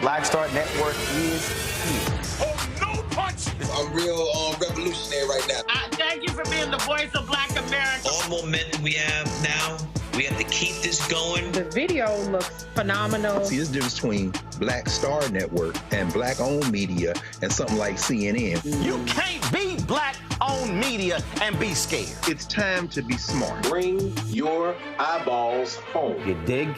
Black Star Network is here. Oh, no punches! I'm real revolutionary right now. Thank you for being the voice of Black America. All momentum we have now, we have to keep this going. The video looks phenomenal. See, there's a difference between Black Star Network and Black-owned media and something like CNN. You can't be Black-owned media and be scared. It's time to be smart. Bring your eyeballs home. You dig?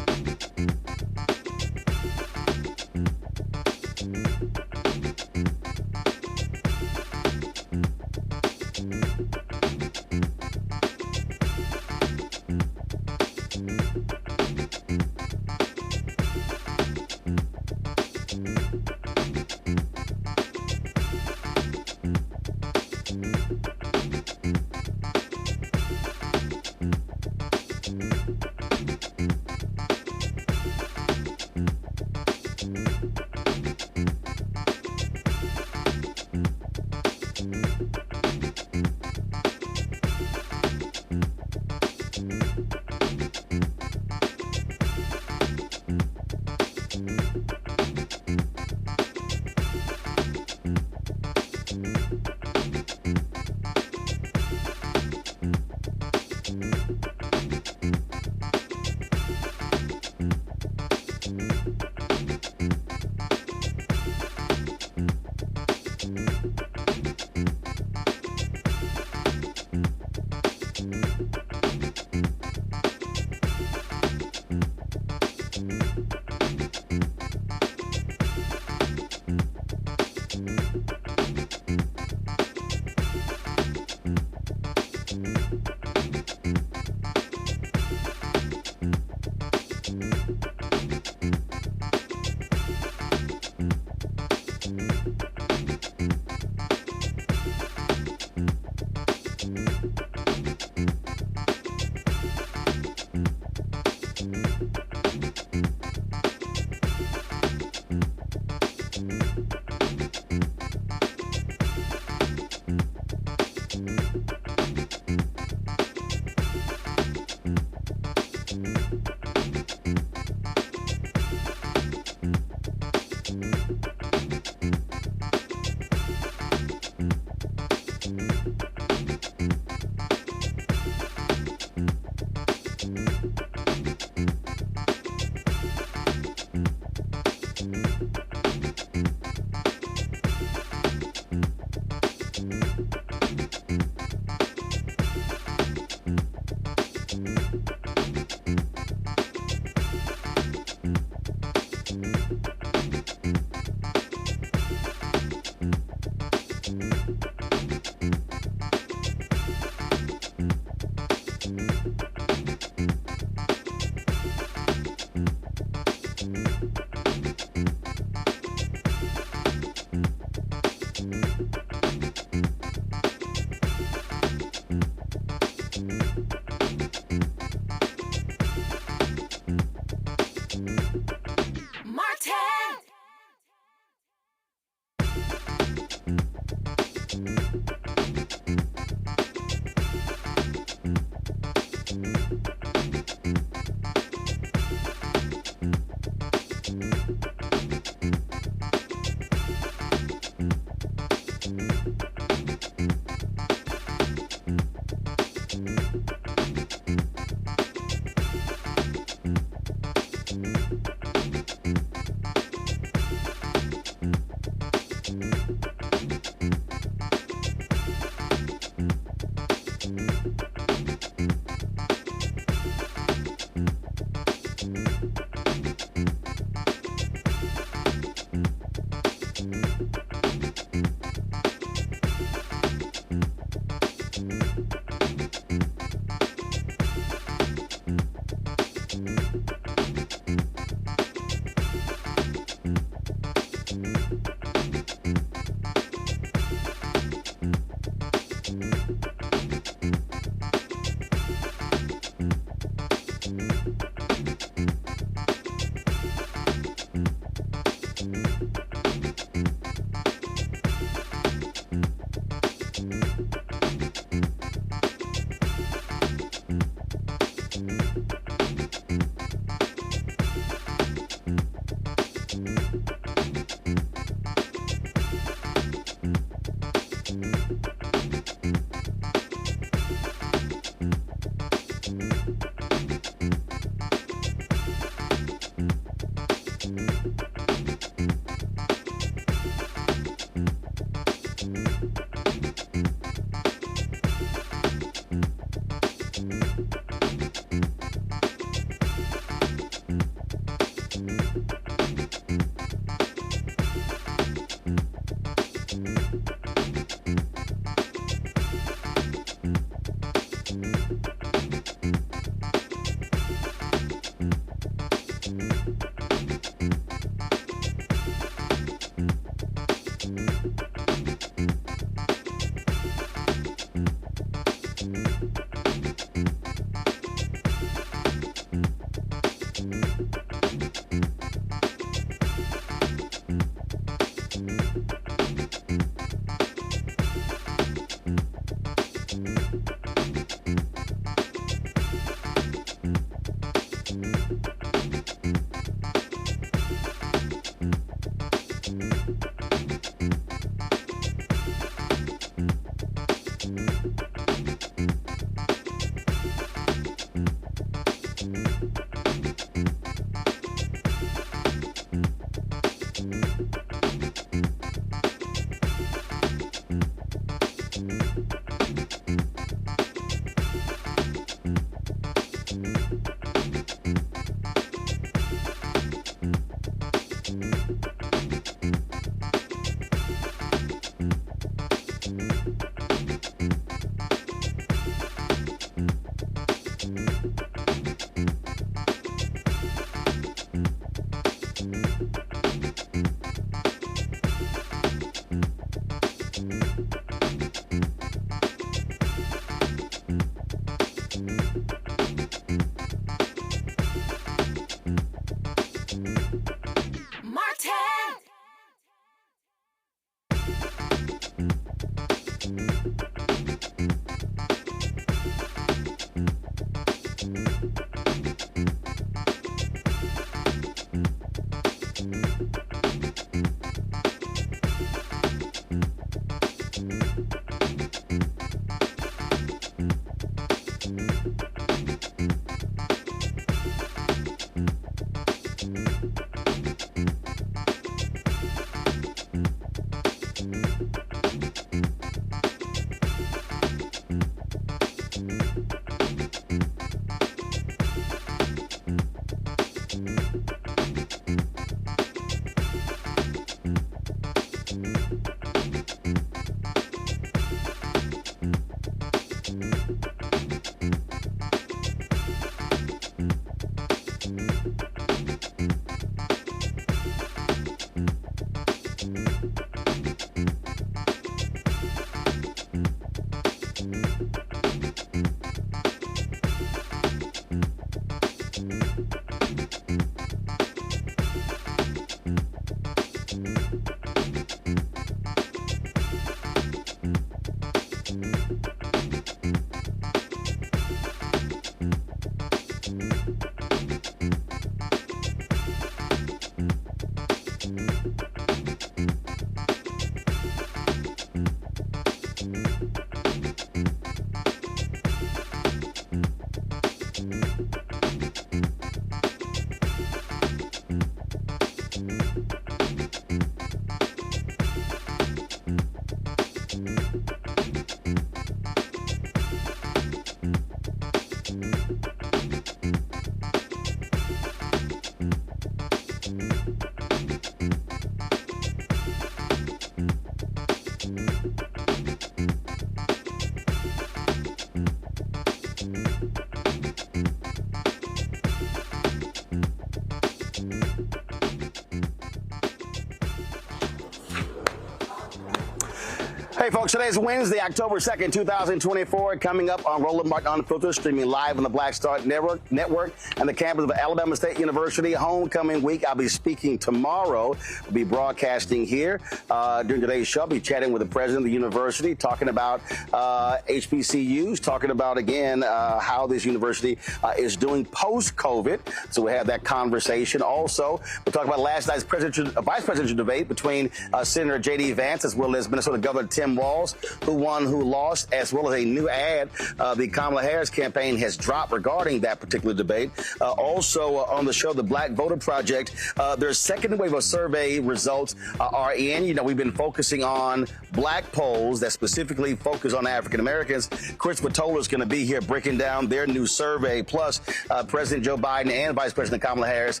Hey, folks, today is Wednesday, October 2nd, 2024. Coming up on Roland Martin Unfiltered, streaming live on the Black Star Network and the campus of Alabama State University. Homecoming week. I'll be speaking tomorrow. We'll be broadcasting here. During today's show, I'll be chatting with the president of the university, talking about HBCUs, talking about, again, how this university is doing post-COVID. So we'll have that conversation. Also, we'll talk about last night's vice presidential debate between Senator J.D. Vance as well as Minnesota Governor Tim Walz, who won, who lost, as well as a new ad the Kamala Harris campaign has dropped regarding that particular debate. Also on the show, the Black Voter Project, their second wave of survey results are in. You know, we've been focusing on black polls that specifically focus on African Americans. Christopher Towler is going to be here breaking down their new survey. Plus, President Joe Biden and Vice President Kamala Harris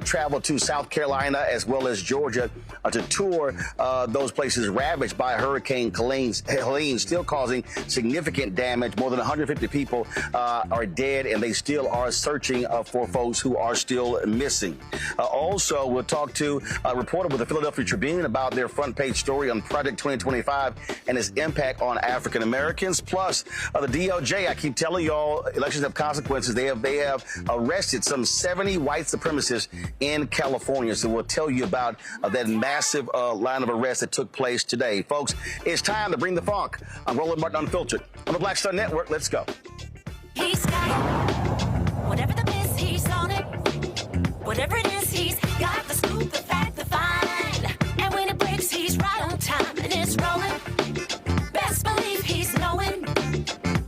traveled to South Carolina as well as Georgia to tour those places ravaged by Hurricane Helene, still causing significant damage. More than 150 people are dead, and they still are searching for folks who are still missing. Also, we'll talk to a reporter with the Philadelphia Tribune about their front page story on Project 2025 and its impact on African Americans. Plus, the DOJ, I keep telling y'all, elections have consequences. They have arrested some 70 white supremacists in California. So we'll tell you about that massive line of arrests that took place today. Folks, it's time to bring the funk. I'm Roland Martin Unfiltered on the Black Star Network. Let's go. He's got it. Whatever the miss, he's on it. Whatever it is, he's got the scoop, the fact, the find. And when it breaks, he's right on time and it's rolling. Best believe he's knowing.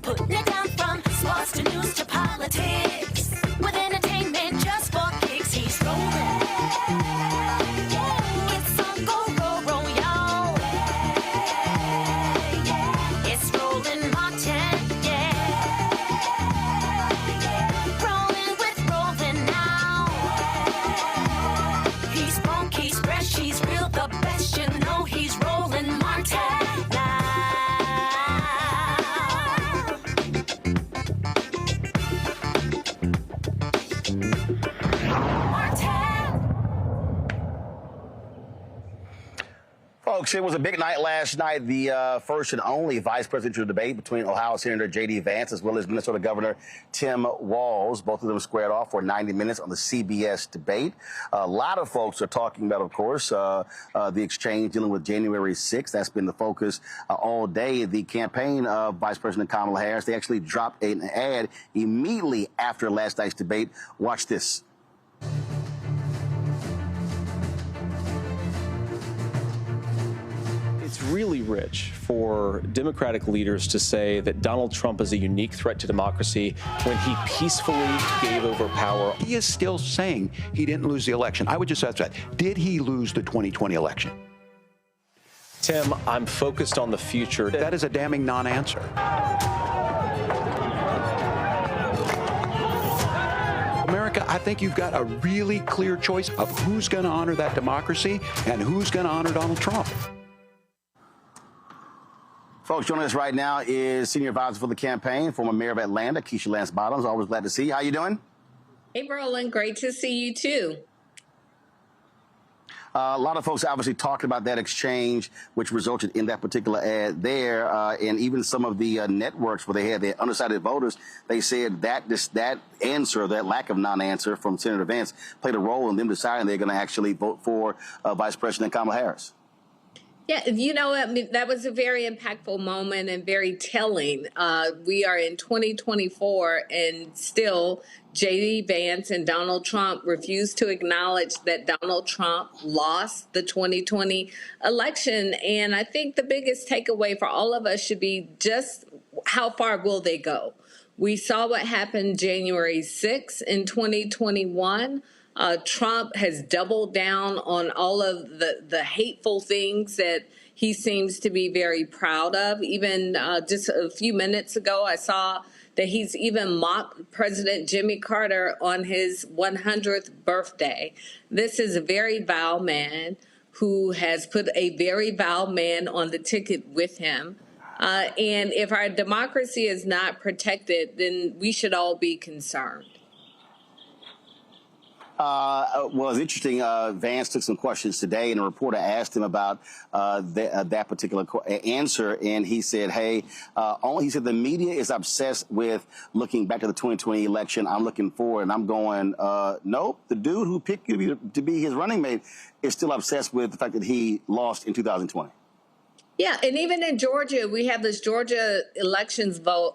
Putting it down from sports to news to politics. With entertainment just for kicks, he's rolling. It's on go, y'all. It's Roland Martin, yeah. Rolling with Roland now. He's funk, he's fresh, he's real, the best, you know he's Roland Martin now. Folks, it was a big night last night, the first and only vice presidential debate between Ohio Senator J.D. Vance as well as Minnesota Governor Tim Walz. Both of them squared off for 90 minutes on the CBS debate. A lot of folks are talking about, of course, the exchange dealing with January 6th. That's been the focus all day. The campaign of Vice President Kamala Harris, they actually dropped an ad immediately after last night's debate. Watch this. It's really rich for Democratic leaders to say that Donald Trump is a unique threat to democracy when he peacefully gave over power. He is still saying he didn't lose the election. I would just ask that. Did he lose the 2020 election? Tim, I'm focused on the future. That is a damning non-answer. America, I think you've got a really clear choice of who's going to honor that democracy and who's going to honor Donald Trump. Folks, joining us right now is Senior Advisor for the campaign, former Mayor of Atlanta, Keisha Lance Bottoms. Always glad to see you. How you doing? Hey, Roland, great to see you too. A lot of folks obviously talking about that exchange, which resulted in that particular ad there, and even some of the networks where they had their undecided voters, they said that that answer, that lack of non-answer from Senator Vance played a role in them deciding they're going to actually vote for Vice President Kamala Harris. Yeah, you know, I mean, that was a very impactful moment and very telling. We are in 2024 and still J.D. Vance and Donald Trump refuse to acknowledge that Donald Trump lost the 2020 election. And I think the biggest takeaway for all of us should be just how far will they go? We saw what happened January 6th in 2021. Trump has doubled down on all of the hateful things that he seems to be very proud of. Even just a few minutes ago, I saw that he's even mocked President Jimmy Carter on his 100th birthday. This is a very vile man who has put a very vile man on the ticket with him. And if our democracy is not protected, then we should all be concerned. Well, it's interesting. Vance took some questions today, and a reporter asked him about that particular answer, and he said, "Hey, he said the media is obsessed with looking back to the 2020 election. I'm looking forward, and I'm going, nope. The dude who picked you to be his running mate is still obsessed with the fact that he lost in 2020." Yeah, and even in Georgia, we have this Georgia elections board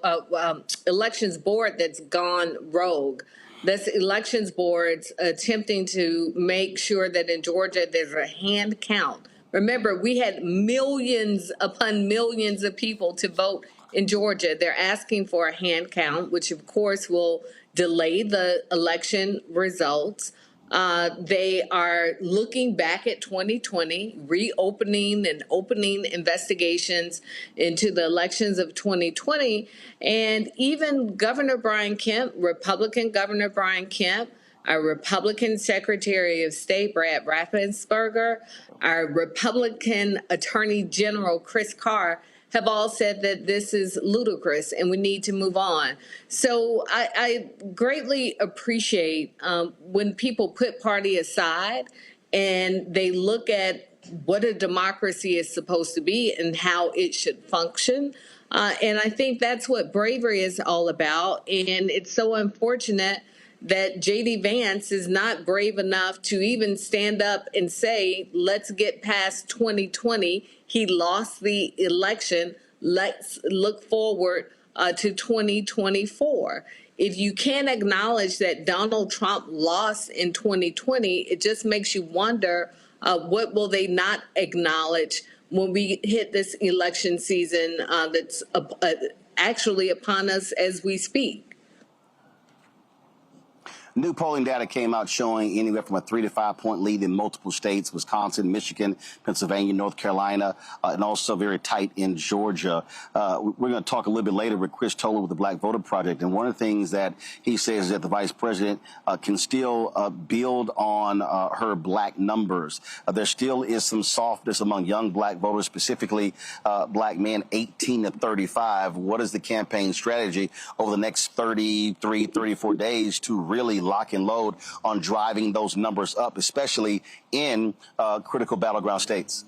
that's gone rogue. This elections board's attempting to make sure that in Georgia there's a hand count. Remember, we had millions upon millions of people to vote in Georgia. They're asking for a hand count, which of course will delay the election results. They are looking back at 2020, reopening and opening investigations into the elections of 2020. And even Governor Brian Kemp, Republican Governor Brian Kemp, our Republican Secretary of State, Brad Raffensperger, our Republican Attorney General, Chris Carr, have all said that this is ludicrous and we need to move on. So I greatly appreciate when people put party aside and they look at what a democracy is supposed to be and how it should function. And I think that's what bravery is all about. And it's so unfortunate that J.D. Vance is not brave enough to even stand up and say, let's get past 2020. He lost the election. Let's look forward to 2024. If you can't acknowledge that Donald Trump lost in 2020, it just makes you wonder what will they not acknowledge when we hit this election season that's actually upon us as we speak. New polling data came out showing anywhere from a 3 to 5 point lead in multiple states: Wisconsin, Michigan, Pennsylvania, North Carolina, and also very tight in Georgia. We're going to talk a little bit later with Chris Towler with the Black Voter Project. And one of the things that he says is that the vice president can still build on her black numbers. There still is some softness among young black voters, specifically black men 18 to 35. What is the campaign strategy over the next 33, 34 days to really lock and load on driving those numbers up, especially in critical battleground states?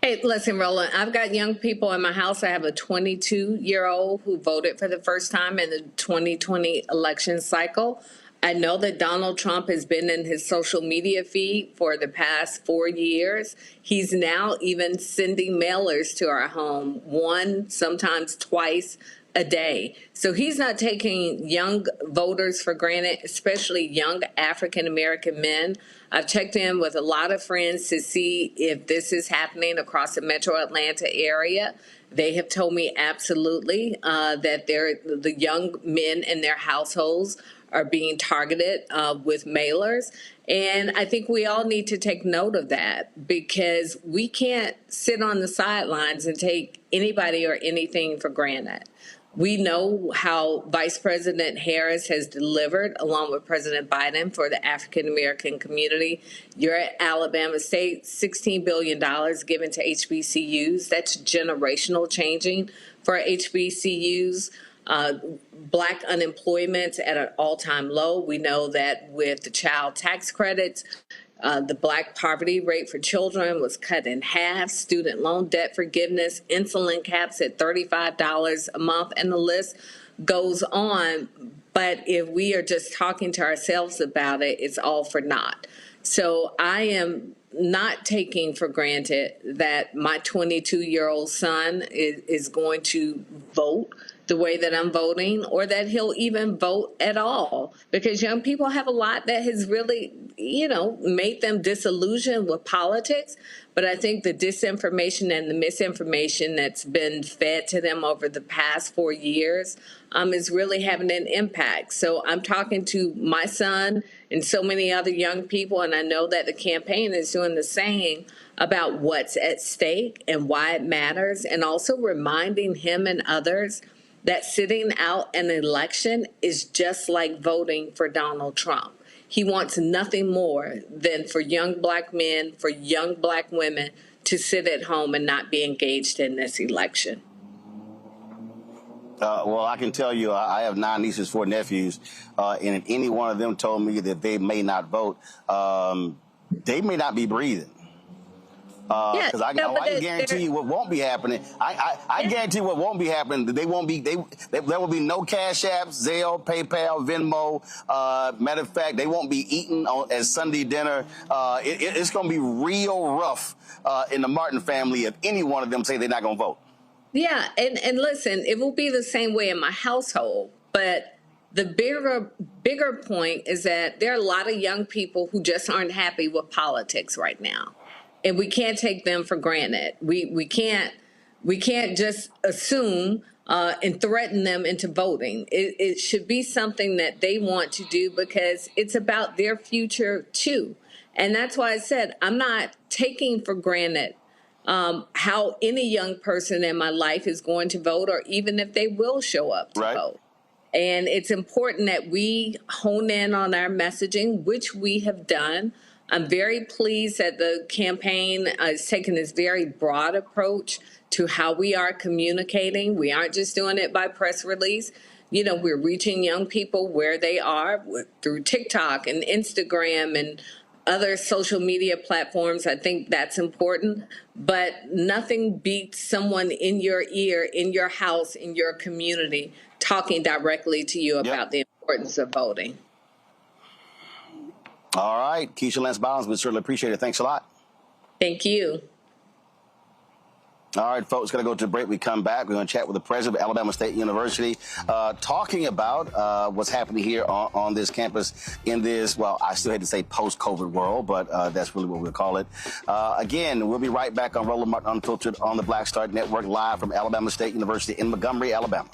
Hey, listen, Roland, I've got young people in my house. I have a 22-year-old who voted for the first time in the 2020 election cycle. I know that Donald Trump has been in his social media feed for the past 4 years. He's now even sending mailers to our home, one, sometimes twice a day. So he's not taking young voters for granted, especially young African-American men. I've checked in with a lot of friends to see if this is happening across the metro Atlanta area. They have told me absolutely that the young men in their households are being targeted with mailers. And I think we all need to take note of that, because we can't sit on the sidelines and take anybody or anything for granted. We know how Vice President Harris has delivered, along with President Biden, for the African-American community. You're at Alabama State, $16 billion given to HBCUs. That's generational changing for HBCUs. Black unemployment at an all-time low. We know that with the child tax credits, the black poverty rate for children was cut in half. Student loan debt forgiveness, insulin caps at $35 a month, and the list goes on. But if we are just talking to ourselves about it, it's all for naught. So I am not taking for granted that my 22-year-old son is going to vote the way that I'm voting, or that he'll even vote at all, because young people have a lot that has really, made them disillusioned with politics. But I think the disinformation and the misinformation that's been fed to them over the past 4 years is really having an impact. So I'm talking to my son and so many other young people, and I know that the campaign is doing the same, about what's at stake and why it matters, and also reminding him and others that sitting out an election is just like voting for Donald Trump. He wants nothing more than for young black men, for young black women to sit at home and not be engaged in this election. Well, I can tell you, I have 9 nieces, 4 nephews, and if any one of them told me that they may not vote, they may not be breathing. Because I can guarantee you what won't be happening. I guarantee what won't be happening. There will be no Cash Apps, Zelle, PayPal, Venmo. Matter of fact, they won't be eaten as Sunday dinner. It's going to be real rough in the Martin family if any one of them say they're not going to vote. Yeah, and listen, it will be the same way in my household, but the bigger point is that there are a lot of young people who just aren't happy with politics right now. And we can't take them for granted. We can't just assume and threaten them into voting. It should be something that they want to do because it's about their future too. And that's why I said I'm not taking for granted how any young person in my life is going to vote, or even if they will show up to vote. And it's important that we hone in on our messaging, which we have done. I'm very pleased that the campaign has taken this very broad approach to how we are communicating. We aren't just doing it by press release. You know, we're reaching young people where they are through TikTok and Instagram and other social media platforms. I think that's important. But nothing beats someone in your ear, in your house, in your community, talking directly to you about the importance of voting. All right. Keisha Lance Bottoms, we certainly appreciate it. Thanks a lot. Thank you. All right, folks, going to go to the break. We come back. We're going to chat with the president of Alabama State University, talking about what's happening here on this campus in this, well, I still hate to say post-COVID world, but that's really what we'll call it. Again, we'll be right back on Roland Martin Unfiltered on the Black Star Network, live from Alabama State University in Montgomery, Alabama.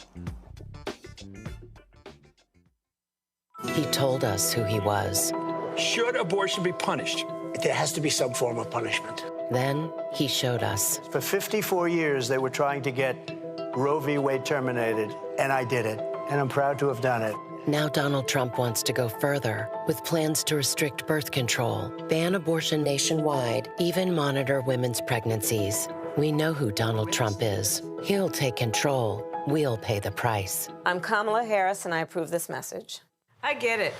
He told us who he was. Should abortion be punished? There has to be some form of punishment. Then he showed us. For 54 years, they were trying to get Roe v. Wade terminated, and I did it, and I'm proud to have done it. Now Donald Trump wants to go further with plans to restrict birth control, ban abortion nationwide, even monitor women's pregnancies. We know who Donald Trump is. He'll take control. We'll pay the price. I'm Kamala Harris, and I approve this message. I get it.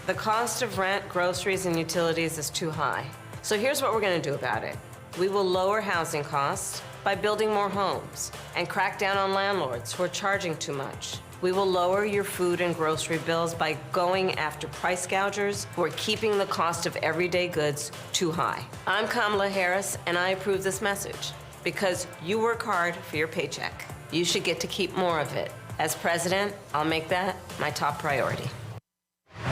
The cost of rent, groceries, and utilities is too high. So here's what we're going to do about it. We will lower housing costs by building more homes and crack down on landlords who are charging too much. We will lower your food and grocery bills by going after price gougers who are keeping the cost of everyday goods too high. I'm Kamala Harris, and I approve this message because you work hard for your paycheck. You should get to keep more of it. As president, I'll make that my top priority.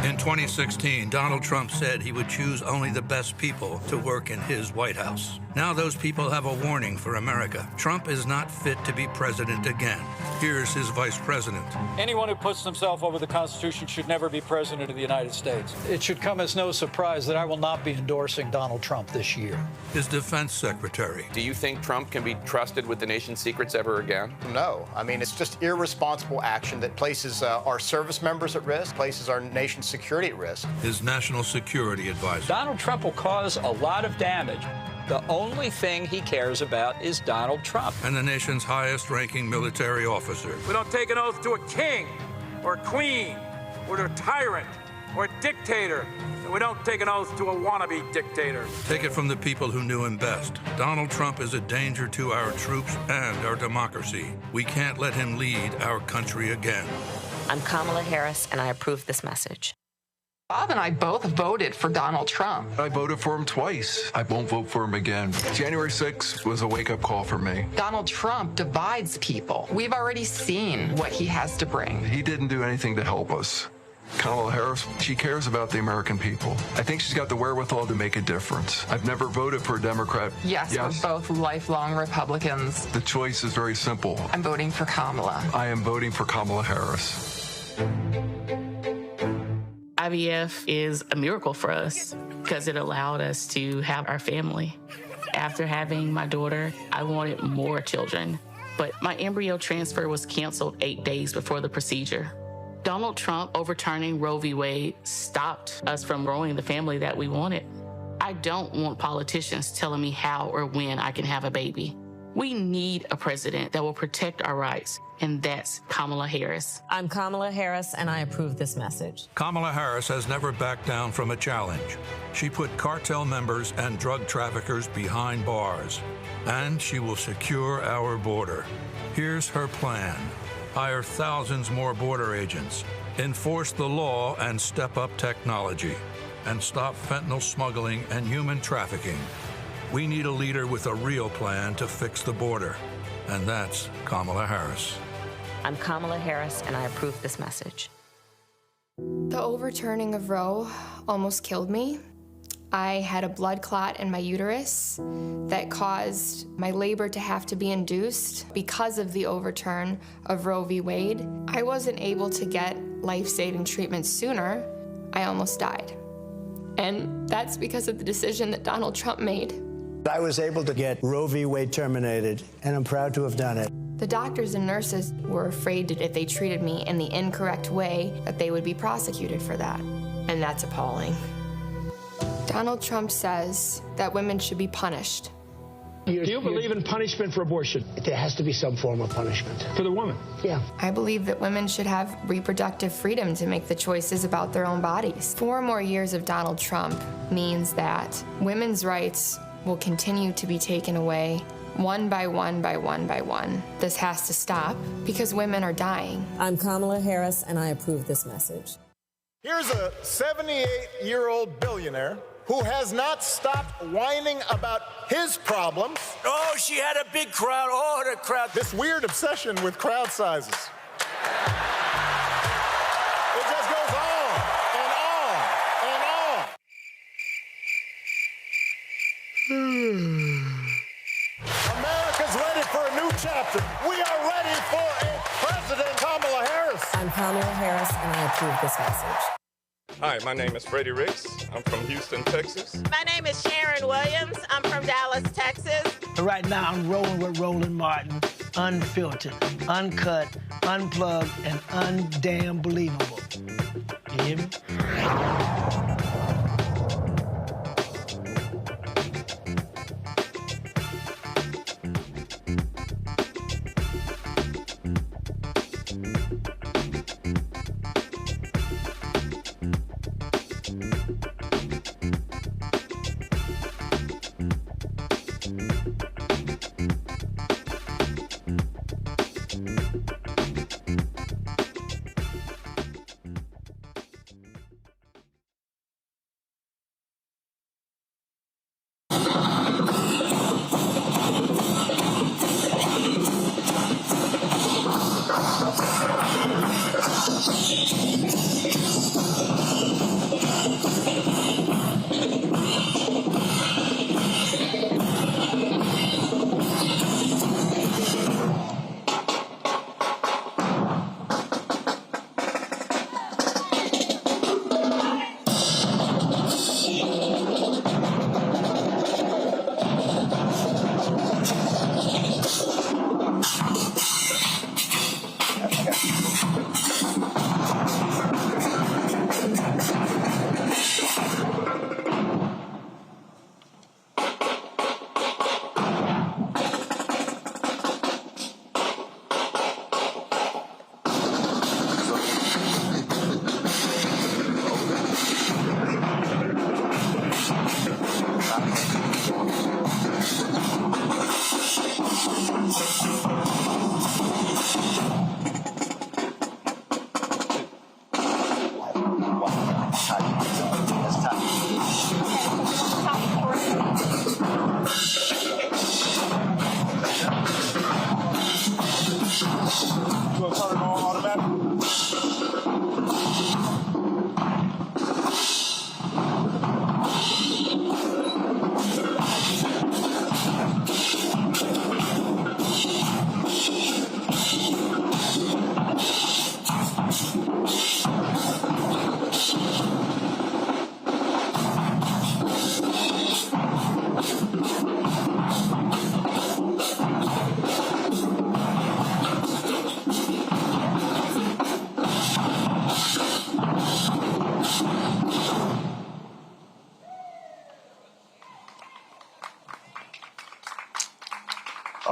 In 2016, Donald Trump said he would choose only the best people to work in his White House. Now those people have a warning for America. Trump is not fit to be president again. Here's his vice president. Anyone who puts himself over the Constitution should never be president of the United States. It should come as no surprise that I will not be endorsing Donald Trump this year. His defense secretary. Do you think Trump can be trusted with the nation's secrets ever again? No. I mean, it's just irresponsible action that places our service members at risk, places our nation's security at risk. His national security advisor. Donald Trump will cause a lot of damage. The only thing he cares about is Donald Trump. And the nation's highest-ranking military officer. We don't take an oath to a king or a queen or to a tyrant or a dictator. And we don't take an oath to a wannabe dictator. Take it from the people who knew him best. Donald Trump is a danger to our troops and our democracy. We can't let him lead our country again. I'm Kamala Harris, and I approve this message. Bob and I both voted for Donald Trump. I voted for him twice. I won't vote for him again. January 6th was a wake-up call for me. Donald Trump divides people. We've already seen what he has to bring. He didn't do anything to help us. Kamala Harris, she cares about the American people. I think she's got the wherewithal to make a difference. I've never voted for a Democrat. Yes, we're both lifelong Republicans. The choice is very simple. I'm voting for Kamala. I am voting for Kamala Harris. IVF is a miracle for us because it allowed us to have our family. After having my daughter, I wanted more children, but my embryo transfer was canceled 8 days before the procedure. Donald Trump overturning Roe v. Wade stopped us from growing the family that we wanted. I don't want politicians telling me how or when I can have a baby. We need a president that will protect our rights, and that's Kamala Harris. I'm Kamala Harris, and I approve this message. Kamala Harris has never backed down from a challenge. She put cartel members and drug traffickers behind bars, and she will secure our border. Here's her plan. Hire thousands more border agents, enforce the law and step up technology, and stop fentanyl smuggling and human trafficking. We need a leader with a real plan to fix the border, and that's Kamala Harris. I'm Kamala Harris, and I approve this message. The overturning of Roe almost killed me. I had a blood clot in my uterus that caused my labor to have to be induced because of the overturn of Roe v. Wade. I wasn't able to get life-saving treatment sooner. I almost died. And that's because of the decision that Donald Trump made. I was able to get Roe v. Wade terminated, and I'm proud to have done it. The doctors and nurses were afraid that if they treated me in the incorrect way, that they would be prosecuted for that. And that's appalling. Donald Trump says that women should be punished. Do you believe in punishment for abortion? There has to be some form of punishment. For the woman? Yeah. I believe that women should have reproductive freedom to make the choices about their own bodies. 4 more years of Donald Trump means that women's rights will continue to be taken away one by one by one by one. This has to stop because women are dying. I'm Kamala Harris, and I approve this message. Here's a 78-year-old billionaire who has not stopped whining about his problems. Oh, she had a big crowd. Oh, the crowd. This weird obsession with crowd sizes. It just goes on and on and on. America's ready for a new chapter. We are ready for a President Kamala Harris. I'm Kamala Harris, and I approve this message. Hi, my name is Freddie Ricks. I'm from Houston, Texas. My name is Sharon Williams. I'm from Dallas, Texas. Right now, I'm rolling with Roland Martin Unfiltered, uncut, unplugged, and undamn believable. You hear me?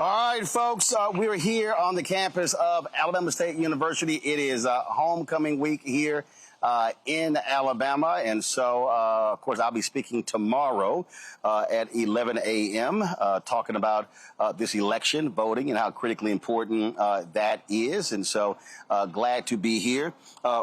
All right, folks, we're here on the campus of Alabama State University. It is homecoming week here in Alabama. And so, of course, I'll be speaking tomorrow at 11 a.m. Talking about this election, voting, and how critically important that is. And so glad to be here.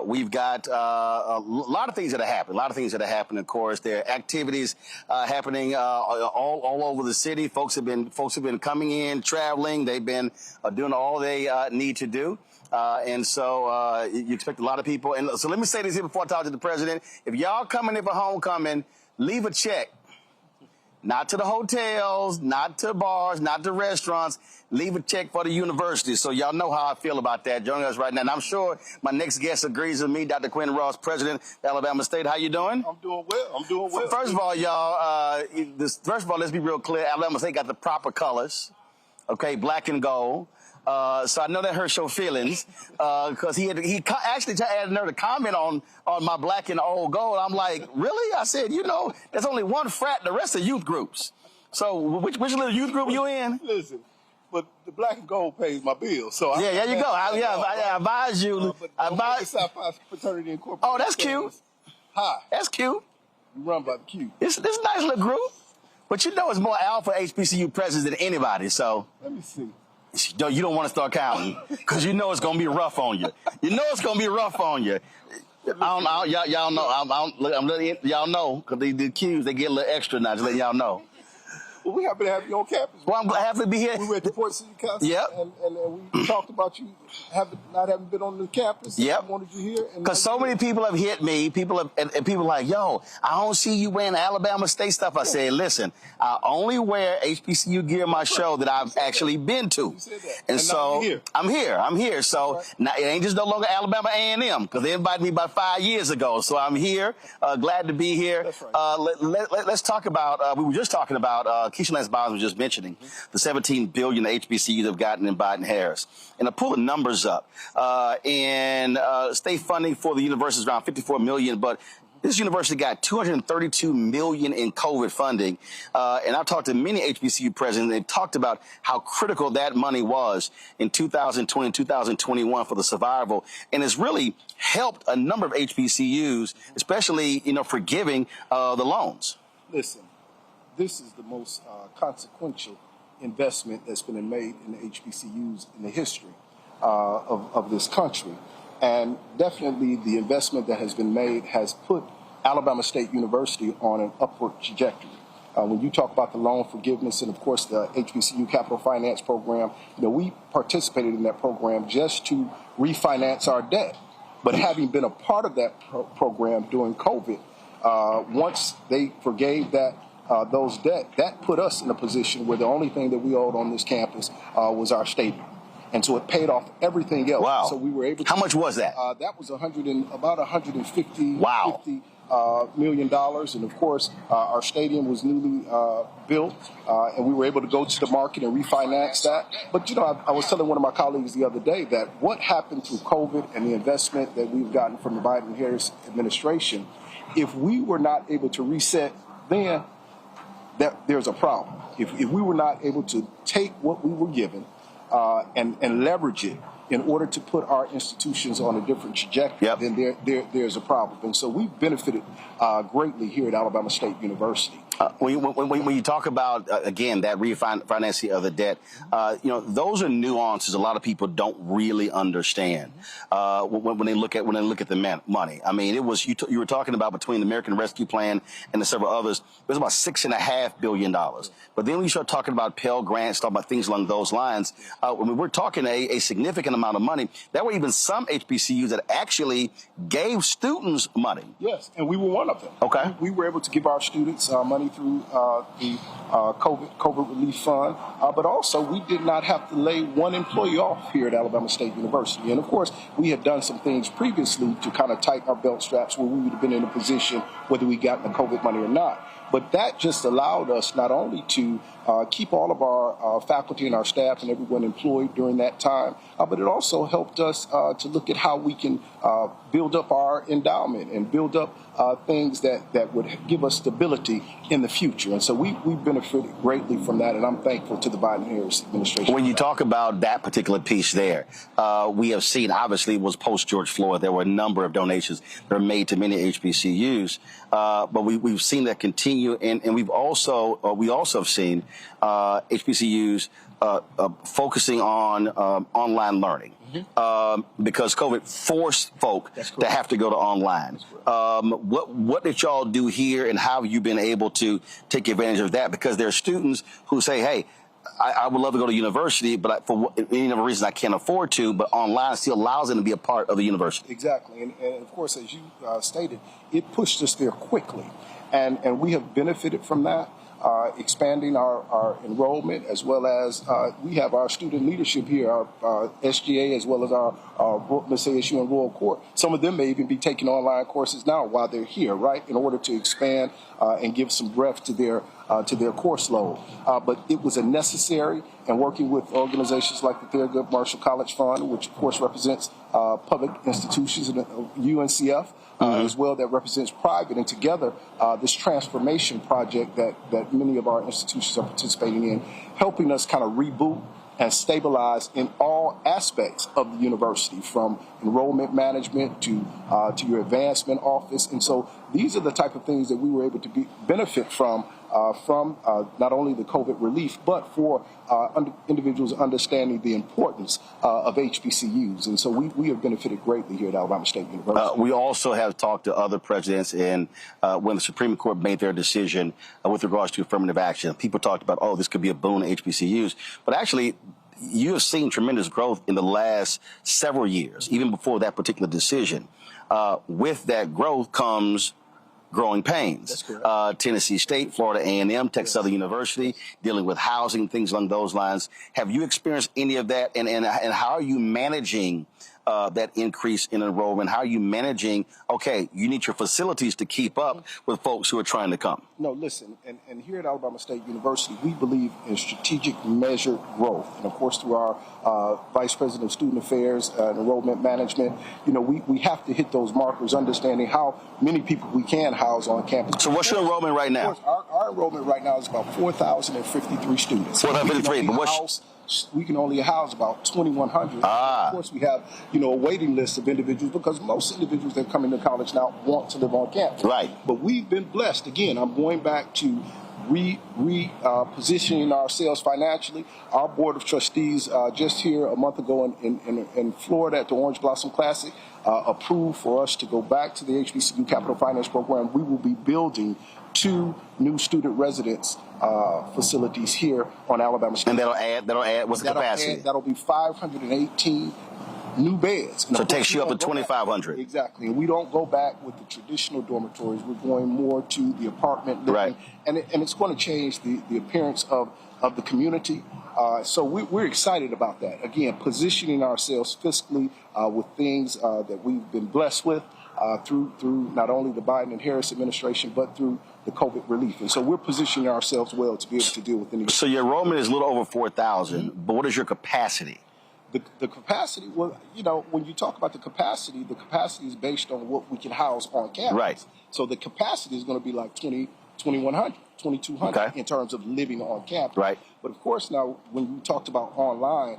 We've got a lot of things that have happened. Of course, there are activities happening all over the city. Folks have been coming in, traveling. They've been doing all they need to do. And so you expect a lot of people. And so let me say this here before I talk to the president. If y'all coming in for homecoming, leave a check. Not to the hotels, not to bars, not to restaurants. Leave a check for the university. So y'all know how I feel about that. Joining us right now. And I'm sure my next guest agrees with me, Dr. Quinn Ross, president of Alabama State. How you doing? I'm doing well. First of all, y'all, let's be real clear. Alabama State got the proper colors. Okay, black and gold. So I know that hurts your feelings, because he actually had another comment on my black and old gold. I'm like, really? I said, there's only one frat, the rest are youth groups. So which little youth group you in? Listen, but the black and gold pays my bills. So yeah, there you go. I advise you. Fraternity Incorporated. Oh, that's cute. Hi. That's cute. You run by the Q. It's a nice little group, but it's more alpha HBCU presidents than anybody. So let me see. You don't want to start counting, because you know it's going to be rough on you. Y'all know. Y'all know, because the Qs, they get a little extra now, just letting y'all know. Well, we happen to have you on campus. Well, I'm happy to be here. We were at the Port City Council. Yep. And we talked about you not having been on the campus. Yep. I wanted you here. Because so many people have hit me. And people are like, yo, I don't see you wearing Alabama State stuff. I said, listen, I only wear HBCU gear in my show that I've actually been to. You said that. And so I'm here. So now it ain't just no longer Alabama A&M, because they invited me about 5 years ago. So I'm here. Glad to be here. That's right. Let's talk about, we were just talking about, Keisha Lance Bottoms was just mentioning the $17 billion HBCUs have gotten in Biden-Harris. And I pull the numbers up. And state funding for the university is around $54 million, but this university got $232 million in COVID funding. And I've talked to many HBCU presidents. They've talked about how critical that money was in 2020 and 2021 for the survival. And it's really helped a number of HBCUs, especially, forgiving the loans. Listen, this is the most consequential investment that's been made in the HBCUs in the history of this country. And definitely the investment that has been made has put Alabama State University on an upward trajectory. When you talk about the loan forgiveness and, of course, the HBCU Capital Finance Program, we participated in that program just to refinance our debt. But having been a part of that program during COVID, once they forgave those debt, that put us in a position where the only thing that we owed on this campus was our stadium. And so it paid off everything else. Wow. So we were able to. How much was that? That was about $150 wow. million. And of course, our stadium was newly built, and we were able to go to the market and refinance that. But, I was telling one of my colleagues the other day that what happened through COVID and the investment that we've gotten from the Biden-Harris administration, if we were not able to reset then, there's a problem. If we were not able to take what we were given and leverage it in order to put our institutions on a different trajectory, then there's a problem. And so we've benefited greatly here at Alabama State University. When you talk about, again, that refinancing of the debt, those are nuances a lot of people don't really understand when they look at the money. I mean, it was you were talking about between the American Rescue Plan and the several others, it was about $6.5 billion. But then when you start talking about Pell Grants, talking about things along those lines, we're talking a significant amount of money. There were even some HBCUs that actually gave students money. Yes, and we were one of them. Okay. We were able to give our students money through the COVID Relief Fund, but also we did not have to lay one employee off here at Alabama State University. And of course, we had done some things previously to kind of tighten our belt straps where we would have been in a position whether we got the COVID money or not. But that just allowed us not only to keep all of our faculty and our staff and everyone employed during that time, but it also helped us to look at how we can build up our endowment and build up things that would give us stability in the future. And so we benefited greatly from that, and I'm thankful to the Biden-Harris administration. When you talk about that particular piece there, we have seen, obviously, it was post-George Floyd. There were a number of donations that were made to many HBCUs, but we've seen that continue, and we also have seen HBCUs focusing on online learning. Because COVID forced folk to have to go to online. What did y'all do here, and how have you been able to take advantage of that? Because there are students who say, hey, I would love to go to university, but for any number of reasons I can't afford to, but online still allows them to be a part of the university. Exactly. And of course, as you stated, it pushed us there quickly. And we have benefited from that. Expanding our enrollment, as well as we have our student leadership here, our SGA, as well as our let's say, ASU and Royal Court. Some of them may even be taking online courses now while they're here, right, in order to expand and give some breadth to their course load. But it was a necessary, and working with organizations like the Thurgood Marshall College Fund, which of course represents public institutions, and UNCF, as well, that represents private, and together this transformation project that many of our institutions are participating in, helping us kind of reboot and stabilize in all aspects of the university, from enrollment management to your advancement office. And so these are the type of things that we were able to benefit from not only the COVID relief, but for individuals understanding the importance of HBCUs. And so we have benefited greatly here at Alabama State University. We also have talked to other presidents, and when the Supreme Court made their decision with regards to affirmative action, people talked about, oh, this could be a boon to HBCUs. But actually, you have seen tremendous growth in the last several years, even before that particular decision. With that growth comes growing pains. That's correct. Tennessee State, Florida A&M, Texas Southern University, dealing with housing, things along those lines. Have you experienced any of that? And how are you managing that increase in enrollment? How are you managing, okay, you need your facilities to keep up with folks who are trying to come? No, listen, and here at Alabama State University, we believe in strategic measured growth. And of course, through our Vice President of Student Affairs and Enrollment Management, we have to hit those markers, understanding how many people we can house on campus. So what's your enrollment right now? Of course, our enrollment right now is about 4,053 students. 4,053, but what's... We can only house about 2,100. Of course, we have, a waiting list of individuals, because most individuals that come into college now want to live on campus. Right. But we've been blessed. Again, I'm going back to repositioning ourselves financially. Our Board of Trustees just here a month ago in Florida at the Orange Blossom Classic approved for us to go back to the HBCU Capital Finance Program. We will be building 2 new student residence facilities here on Alabama State. And that'll add, what's the capacity? That'll be 518 new beds. So it takes you up to 2,500. Exactly. And we don't go back with the traditional dormitories. We're going more to the apartment living. Right. And it's going to change the appearance of the community. So we're excited about that. Again, positioning ourselves fiscally with things that we've been blessed with through not only the Biden and Harris administration, but through the COVID relief. And so we're positioning ourselves well to be able to deal with any. So your enrollment is a little over 4,000, but what is your capacity? The capacity, well, when you talk about the capacity is based on what we can house on campus. Right. So the capacity is going to be like 2,100, 2,200 in terms of living on campus. Right. But of course, now when you talked about online,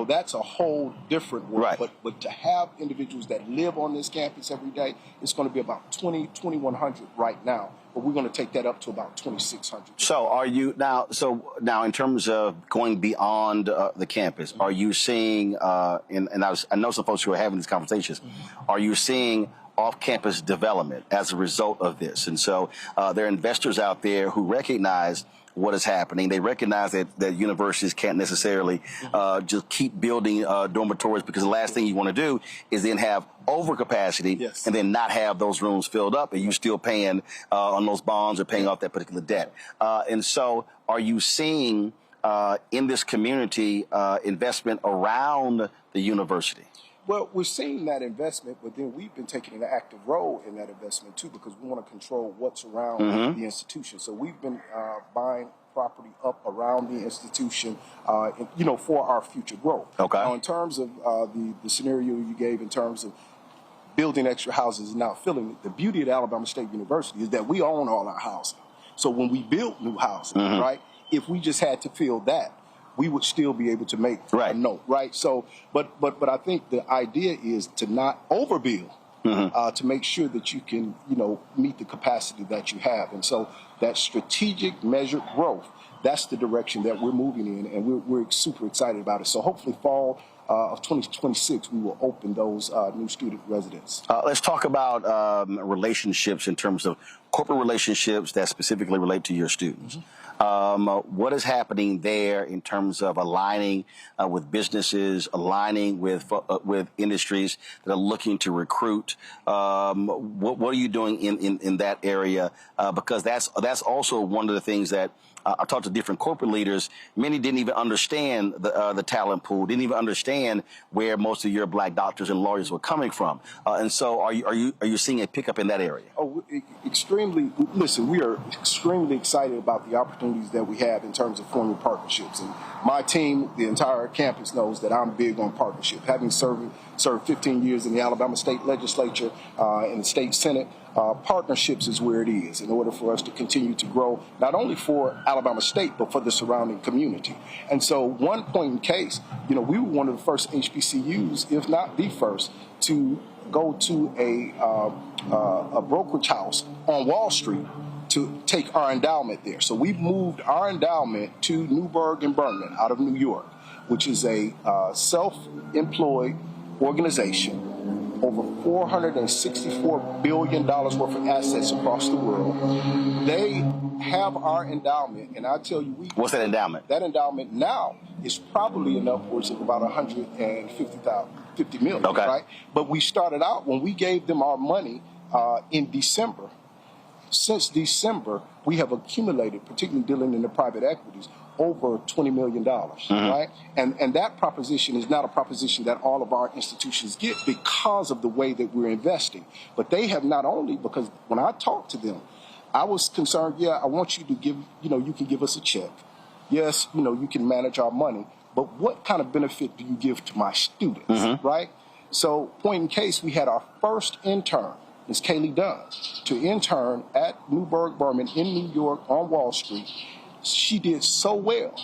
that's a whole different world. Right. But to have individuals that live on this campus every day, it's going to be about 2,100 right now. But we're going to take that up to about 2,600. So are you now in terms of going beyond the campus, are you seeing, and I know some folks who are having these conversations, are you seeing off-campus development as a result of this? And so there are investors out there who recognize what is happening. They recognize that universities can't necessarily just keep building dormitories, because the last thing you want to do is then have overcapacity and then not have those rooms filled up, and you still paying on those bonds or paying off that particular debt. And so are you seeing in this community investment around the university? Well, we're seeing that investment, but then we've been taking an active role in that investment, too, because we want to control what's around the institution. So we've been buying property up around the institution, for our future growth. Okay. Now, in terms of the scenario you gave in terms of building extra houses and not filling it. The beauty of Alabama State University is that we own all our housing. So when we build new housing, right, if we just had to fill that, we would still be able to make a note, right? So, but I think the idea is to not overbuild, to make sure that you can, meet the capacity that you have. And so that strategic measured growth, that's the direction that we're moving in, and we're super excited about it. So hopefully fall of 2026, we will open those new student residents. Let's talk about relationships in terms of corporate relationships that specifically relate to your students. What is happening there in terms of aligning with businesses, aligning with industries that are looking to recruit? What are you doing in that area? Because that's also one of the things that I talked to different corporate leaders. Many didn't even understand the talent pool, didn't even understand where most of your black doctors and lawyers were coming from. And so are you seeing a pickup in that area? Oh, extremely. Listen, we are extremely excited about the opportunities that we have in terms of forming partnerships. And my team, the entire campus, knows that I'm big on partnership. Having served 15 years in the Alabama State Legislature and the State Senate, partnerships is where it is in order for us to continue to grow, not only for Alabama State, but for the surrounding community. And so one point in case, we were one of the first HBCUs, if not the first, to go to a brokerage house on Wall Street to take our endowment there. So we moved our endowment to Newburgh and Berman out of New York, which is a self-employed organization, over $464 billion worth of assets across the world. They have our endowment, and I tell you, what's that endowment? That endowment now is probably in upwards of about $150 million, right? But we started out when we gave them our money in December. Since December, we have accumulated, particularly dealing in the private equities, over $20 million, right? And that proposition is not a proposition that all of our institutions get because of the way that we're investing. But they have not only, because when I talked to them, I was concerned, I want you to give, you can give us a check. Yes, you can manage our money, but what kind of benefit do you give to my students, right? So point in case, we had our first intern, Ms. Kaylee Dunn, to intern at Newburgh Berman in New York on Wall Street. She did so well.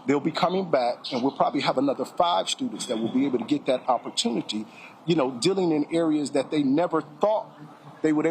They'll be coming back, and we'll probably have another 5 students that will be able to get that opportunity, dealing in areas that they never thought they would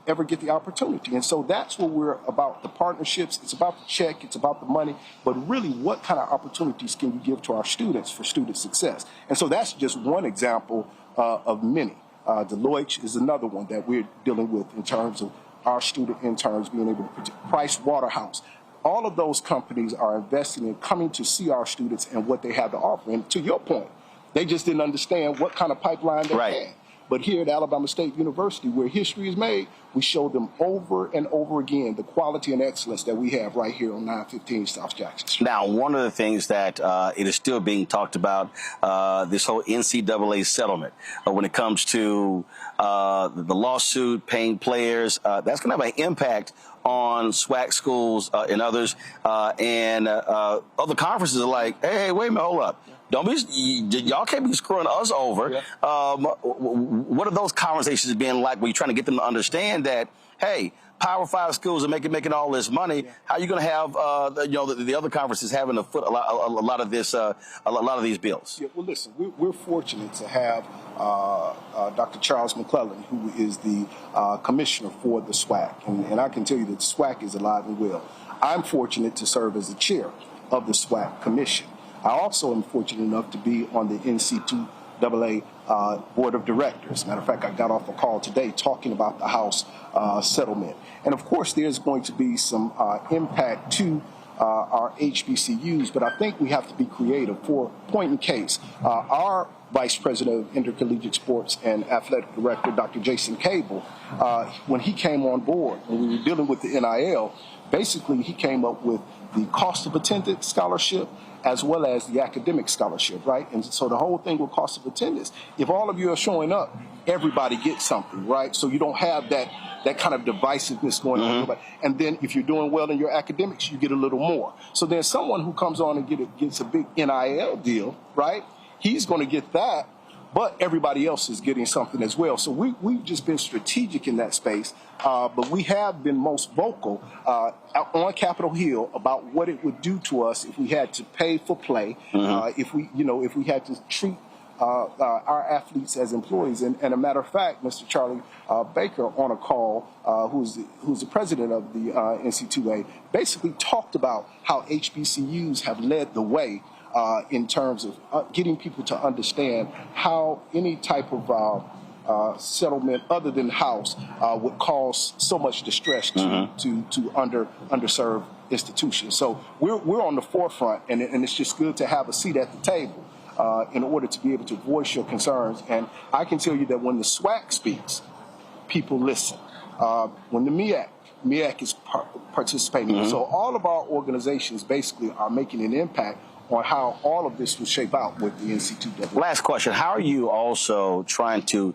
ever get the opportunity. And so that's what we're about, the partnerships. It's about the check. It's about the money. But really, what kind of opportunities can you give to our students for student success? And so that's just one example of many. Deloitte is another one that we're dealing with in terms of our student interns being able to Price Waterhouse. All of those companies are investing in coming to see our students and what they have to offer. And to your point, they just didn't understand what kind of pipeline they had. But here at Alabama State University, where history is made, we show them over and over again the quality and excellence that we have right here on 915 South Jackson Street. Now, one of the things that it is still being talked about, this whole NCAA settlement, when it comes to the lawsuit, paying players, that's going to have an impact on SWAC schools and others. And other conferences are like, hey, wait a minute, hold up. Y'all can't be screwing us over. What are those conversations being like when you're trying to get them to understand that, hey, Power 5 schools are making all this money? How are you going to have the other conferences having to foot a lot of these bills? Yeah, well, listen, we're fortunate to have Dr. Charles McClellan, who is the commissioner for the SWAC, and I can tell you that the SWAC is alive and well. I'm fortunate to serve as the chair of the SWAC commission. I also am fortunate enough to be on the NCAA board of directors. Matter of fact, I got off a call today talking about the House settlement. And of course, there's going to be some impact to our HBCUs, but I think we have to be creative. For point in case, our Vice President of Intercollegiate Sports and Athletic Director, Dr. Jason Cable, when he came on board, when we were dealing with the NIL, basically he came up with the cost of attendance scholarship as well as the academic scholarship, right? And so the whole thing with cost of attendance, if all of you are showing up, everybody gets something, right? So you don't have that kind of divisiveness going on. And then if you're doing well in your academics, you get a little more. So then someone who comes on and gets a big NIL deal, right? He's going to get that but everybody else is getting something as well. So we've just been strategic in that space, but we have been most vocal on Capitol Hill about what it would do to us if we had to pay for play, if we had to treat our athletes as employees. And a matter of fact, Mr. Charlie Baker on a call, who's the president of the NC2A, basically talked about how HBCUs have led the way in terms of getting people to understand how any type of settlement other than house would cause so much distress to underserved institutions. So we're on the forefront, and it's just good to have a seat at the table in order to be able to voice your concerns. And I can tell you that when the SWAC speaks, people listen. When the MEAC is participating. So all of our organizations basically are making an impact on how all of this will shape out with the NC2A. Last question. How are you also trying to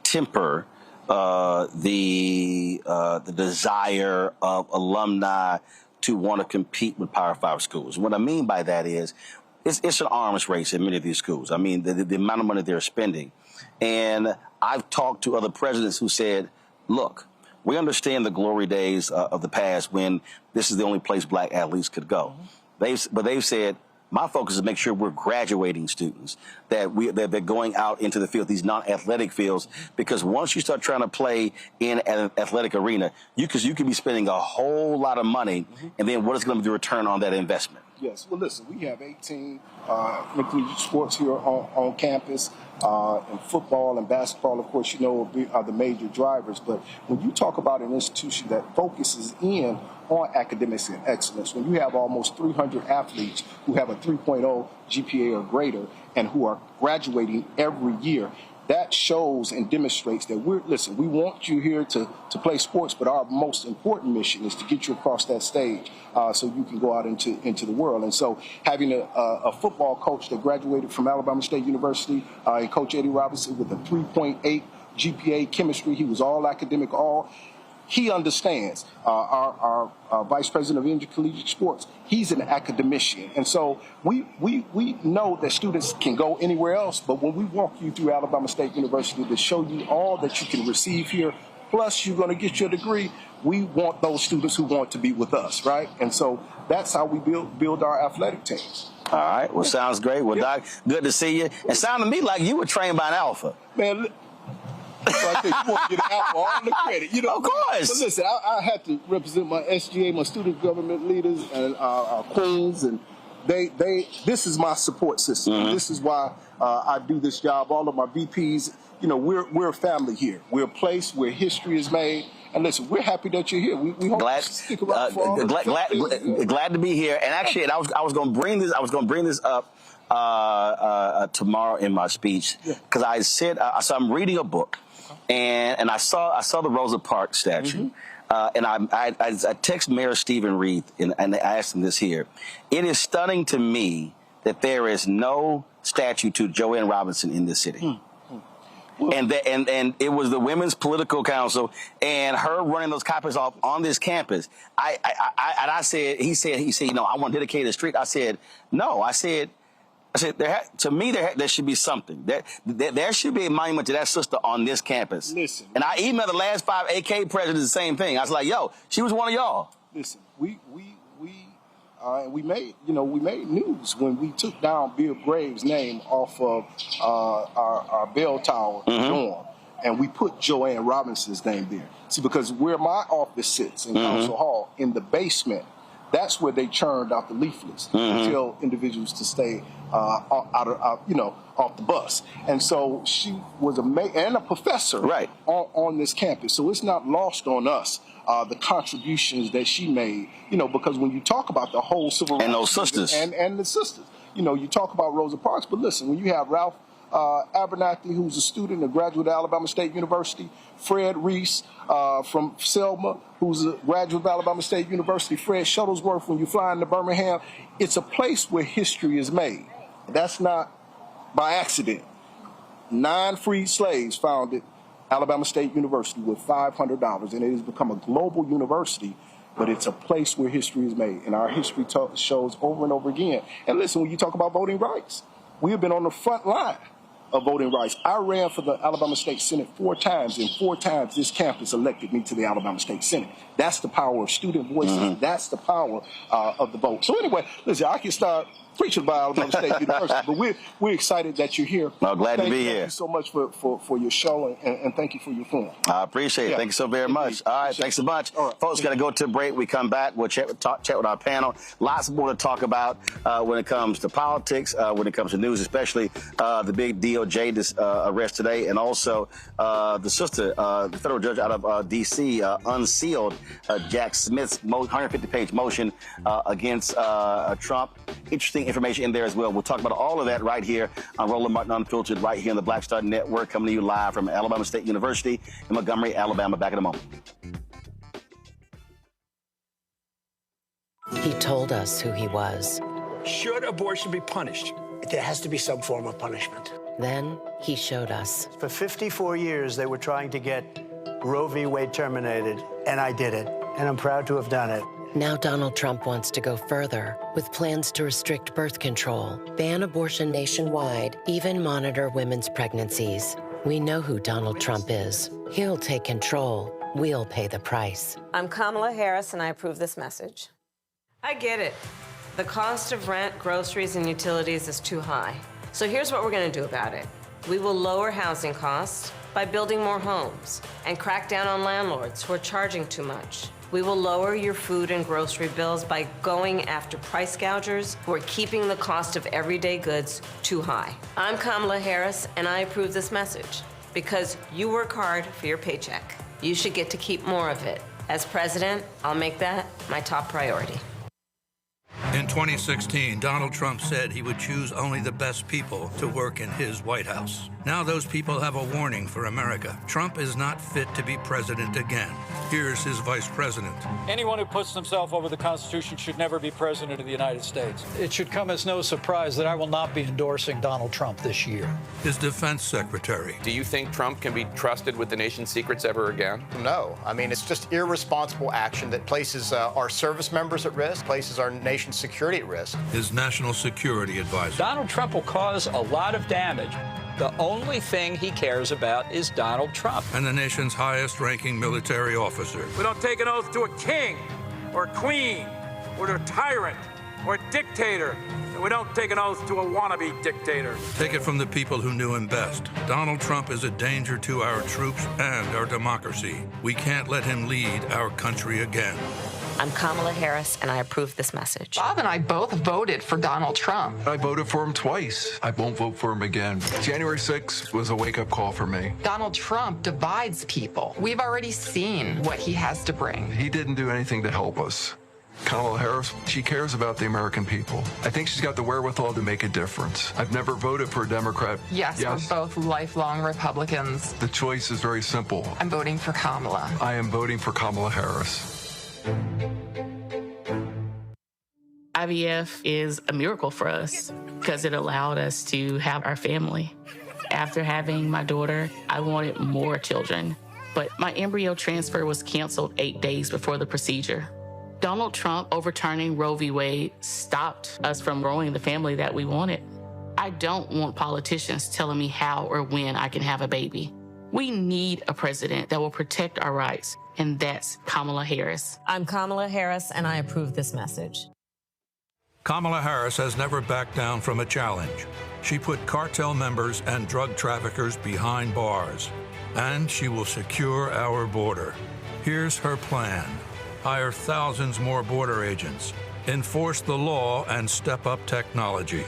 temper the desire of alumni to want to compete with Power 5 schools? What I mean by that is it's an arms race in many of these schools. I mean, the amount of money they're spending. And I've talked to other presidents who said, look, we understand the glory days of the past when this is the only place black athletes could go. But they've said, my focus is to make sure we're graduating students, that they're going out into the field, these non-athletic fields, because once you start trying to play in an athletic arena, you could be spending a whole lot of money, and then what is going to be the return on that investment? Yes. Well, listen, we have 18 collegiate sports here on campus, and football and basketball, of course, are the major drivers. But when you talk about an institution that focuses in on academics and excellence, when you have almost 300 athletes who have a 3.0 GPA or greater and who are graduating every year, that shows and demonstrates that we want you here to play sports, but our most important mission is to get you across that stage so you can go out into the world. And so having a football coach that graduated from Alabama State University, and Coach Eddie Robinson with a 3.8 GPA chemistry, he was all academic, he understands. Our vice president of intercollegiate sports, he's an academician. And so we know that students can go anywhere else, but when we walk you through Alabama State University to show you all that you can receive here, plus you're going to get your degree, we want those students who want to be with us, right? And so that's how we build our athletic teams. All right. Well, sounds great. Well, Doc, good to see you. It sounded to me like you were trained by an alpha. Man, so I think you want to get Alpha all the credit. Of course. But listen, I had to represent my SGA, my student government leaders, and our queens, and this is my support system. This is why I do this job. All of my VPs, we're a family here. We're a place where history is made. And listen, we're happy that you're here. We hope you stick around for all glad to be here. And actually, I was going to bring this up tomorrow in my speech, because I said so I'm reading a book. And I saw the Rosa Parks statue, and I text Mayor Stephen Reed and I asked him this here. It is stunning to me that there is no statue to Joanne Robinson in this city. And it was the Women's Political Council and her running those copies off on this campus. I said, he said, I want to dedicate a street. I said, no. I said, to me, there should be something. There should be a monument to that sister on this campus. Listen. And I emailed the last 5 AK presidents the same thing. I was like, yo, she was one of y'all. Listen, we made news when we took down Bill Graves' name off of our bell tower dorm, and we put Joanne Robinson's name there. See, because where my office sits in Council Hall, in the basement, that's where they churned out the leaflets to tell individuals to stay off the bus. And so she was a professor on this campus. So it's not lost on us the contributions that she made. Because when you talk about the whole civil rights and those sisters and the sisters, you talk about Rosa Parks. But listen, when you have Ralph Abernathy, who's a student, a graduate of Alabama State University, Fred Reese from Selma, who's a graduate of Alabama State University, Fred Shuttlesworth, when you fly into Birmingham, it's a place where history is made. That's not by accident. 9 freed slaves founded Alabama State University with $500, and it has become a global university, but it's a place where history is made, and our history shows over and over again. And listen, when you talk about voting rights, we have been on the front line of voting rights. I ran for the Alabama State Senate 4 times, and 4 times this campus elected me to the Alabama State Senate. That's the power of student voices. That's the power of the vote. So anyway, listen, I can start preaching about Alabama State University, but we're excited that you're here. Well, glad to be here. Thank you so much for your show, and thank you for your forum. I appreciate it. Thank you so very much. All right, thanks so much. Folks, got to go to a break. We come back. We'll chat with our panel. Lots more to talk about when it comes to politics, when it comes to news, especially the big DOJ arrest today, and also the sister, the federal judge out of D.C. Unsealed Jack Smith's 150-page motion against Trump. Interesting information in there as well. We'll talk about all of that right here on Roland Martin Unfiltered, right here on the Black Star Network, coming to you live from Alabama State University in Montgomery, Alabama. Back in a moment. He told us who he was. Should abortion be punished? There has to be some form of punishment. Then he showed us. For 54 years, they were trying to get Roe v. Wade terminated, and I did it, and I'm proud to have done it. Now Donald Trump wants to go further with plans to restrict birth control, ban abortion nationwide, even monitor women's pregnancies. We know who Donald Trump is. He'll take control. We'll pay the price. I'm Kamala Harris, and I approve this message. I get it. The cost of rent, groceries, and utilities is too high. So here's what we're going to do about it. We will lower housing costs by building more homes and crack down on landlords who are charging too much. We will lower your food and grocery bills by going after price gougers who are keeping the cost of everyday goods too high. I'm Kamala Harris, and I approve this message because you work hard for your paycheck. You should get to keep more of it. As president, I'll make that my top priority. In 2016, Donald Trump said he would choose only the best people to work in his White House. Now those people have a warning for America. Trump is not fit to be president again. Here's his vice president. Anyone who puts themselves over the Constitution should never be president of the United States. It should come as no surprise that I will not be endorsing Donald Trump this year. His defense secretary. Do you think Trump can be trusted with the nation's secrets ever again? No. I mean, it's just irresponsible action that places our service members at risk, places our nation's security at risk. His national security advisor. Donald Trump will cause a lot of damage. The only thing he cares about is Donald Trump. And the nation's highest-ranking military officer. We don't take an oath to a king or a queen or to a tyrant or a dictator. And we don't take an oath to a wannabe dictator. Take it from the people who knew him best. Donald Trump is a danger to our troops and our democracy. We can't let him lead our country again. I'm Kamala Harris, and I approve this message. Bob and I both voted for Donald Trump. I voted for him twice. I won't vote for him again. January 6th was a wake-up call for me. Donald Trump divides people. We've already seen what he has to bring. He didn't do anything to help us. Kamala Harris, she cares about the American people. I think she's got the wherewithal to make a difference. I've never voted for a Democrat. Yes, we're both lifelong Republicans. The choice is very simple. I'm voting for Kamala. I am voting for Kamala Harris. IVF is a miracle for us because it allowed us to have our family. After having my daughter, I wanted more children, but my embryo transfer was canceled 8 days before the procedure. Donald Trump overturning Roe v. Wade stopped us from growing the family that we wanted. I don't want politicians telling me how or when I can have a baby. We need a president that will protect our rights, and that's Kamala Harris. I'm Kamala Harris, and I approve this message. Kamala Harris has never backed down from a challenge. She put cartel members and drug traffickers behind bars, and she will secure our border. Here's her plan. Hire thousands more border agents, enforce the law and step up technology,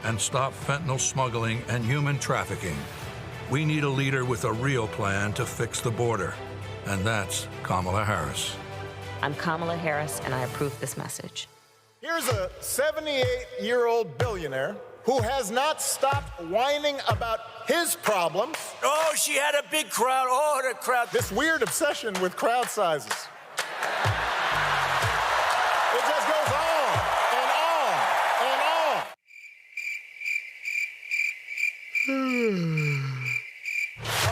and stop fentanyl smuggling and human trafficking. We need a leader with a real plan to fix the border, and that's Kamala Harris. I'm Kamala Harris, and I approve this message. Here's a 78-year-old billionaire who has not stopped whining about his problems. Oh, she had a big crowd. Oh, the crowd. This weird obsession with crowd sizes. It just goes on and on and on.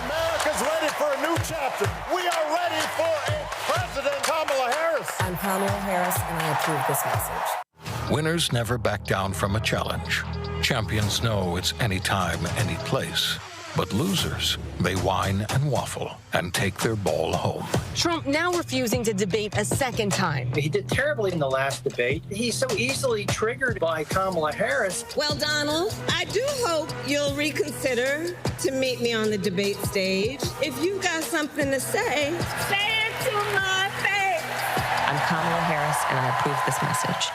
America's ready for a new chapter. We are ready for a President Kamala Harris. I'm Kamala Harris, and I approve this message. Winners never back down from a challenge. Champions know it's anytime, any place. But losers may whine and waffle and take their ball home. Trump now refusing to debate a second time. He did terribly in the last debate. He's so easily triggered by Kamala Harris. Well, Donald, I do hope you'll reconsider to meet me on the debate stage. If you've got something to say it to my face. I'm Kamala Harris, and I approve this message.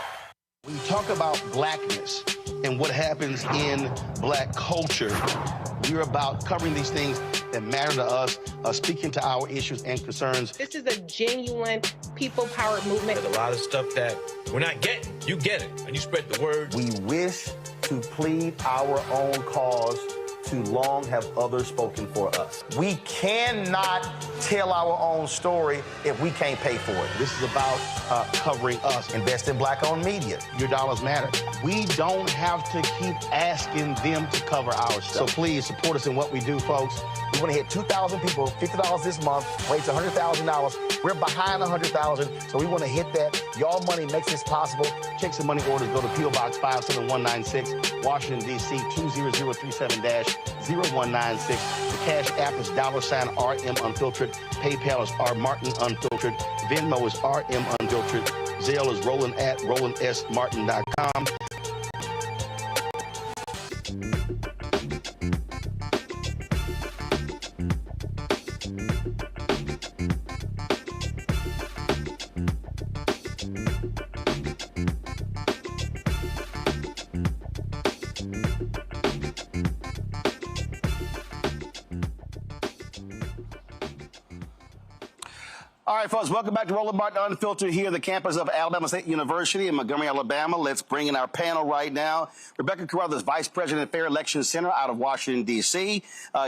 When you talk about blackness and what happens in black culture, we're about covering these things that matter to us, speaking to our issues and concerns. This is a genuine people-powered movement. There's a lot of stuff that we're not getting. You get it, and you spread the word. We wish to plead our own cause. Too long have others spoken for us. We cannot tell our own story if we can't pay for it. This is about covering us. Invest in black-owned media. Your dollars matter. We don't have to keep asking them to cover our stuff. So please support us in what we do, folks. We want to hit 2,000 people, $50 this month, raise $100,000. We're behind 100,000, so we want to hit that. Y'all money makes this possible. Checks and money orders go to P.O. Box 57196, Washington, D.C. 20037-0196. The Cash App is $RM Unfiltered. PayPal is R Martin Unfiltered. Venmo is RM Unfiltered. Zelle is Roland at RolandSMartin.com. All right, folks, welcome back to Roland Martin Unfiltered here at the campus of Alabama State University in Montgomery, Alabama. Let's bring in our panel right now. Rebecca Carruthers, Vice President at Fair Election Center out of Washington, D.C.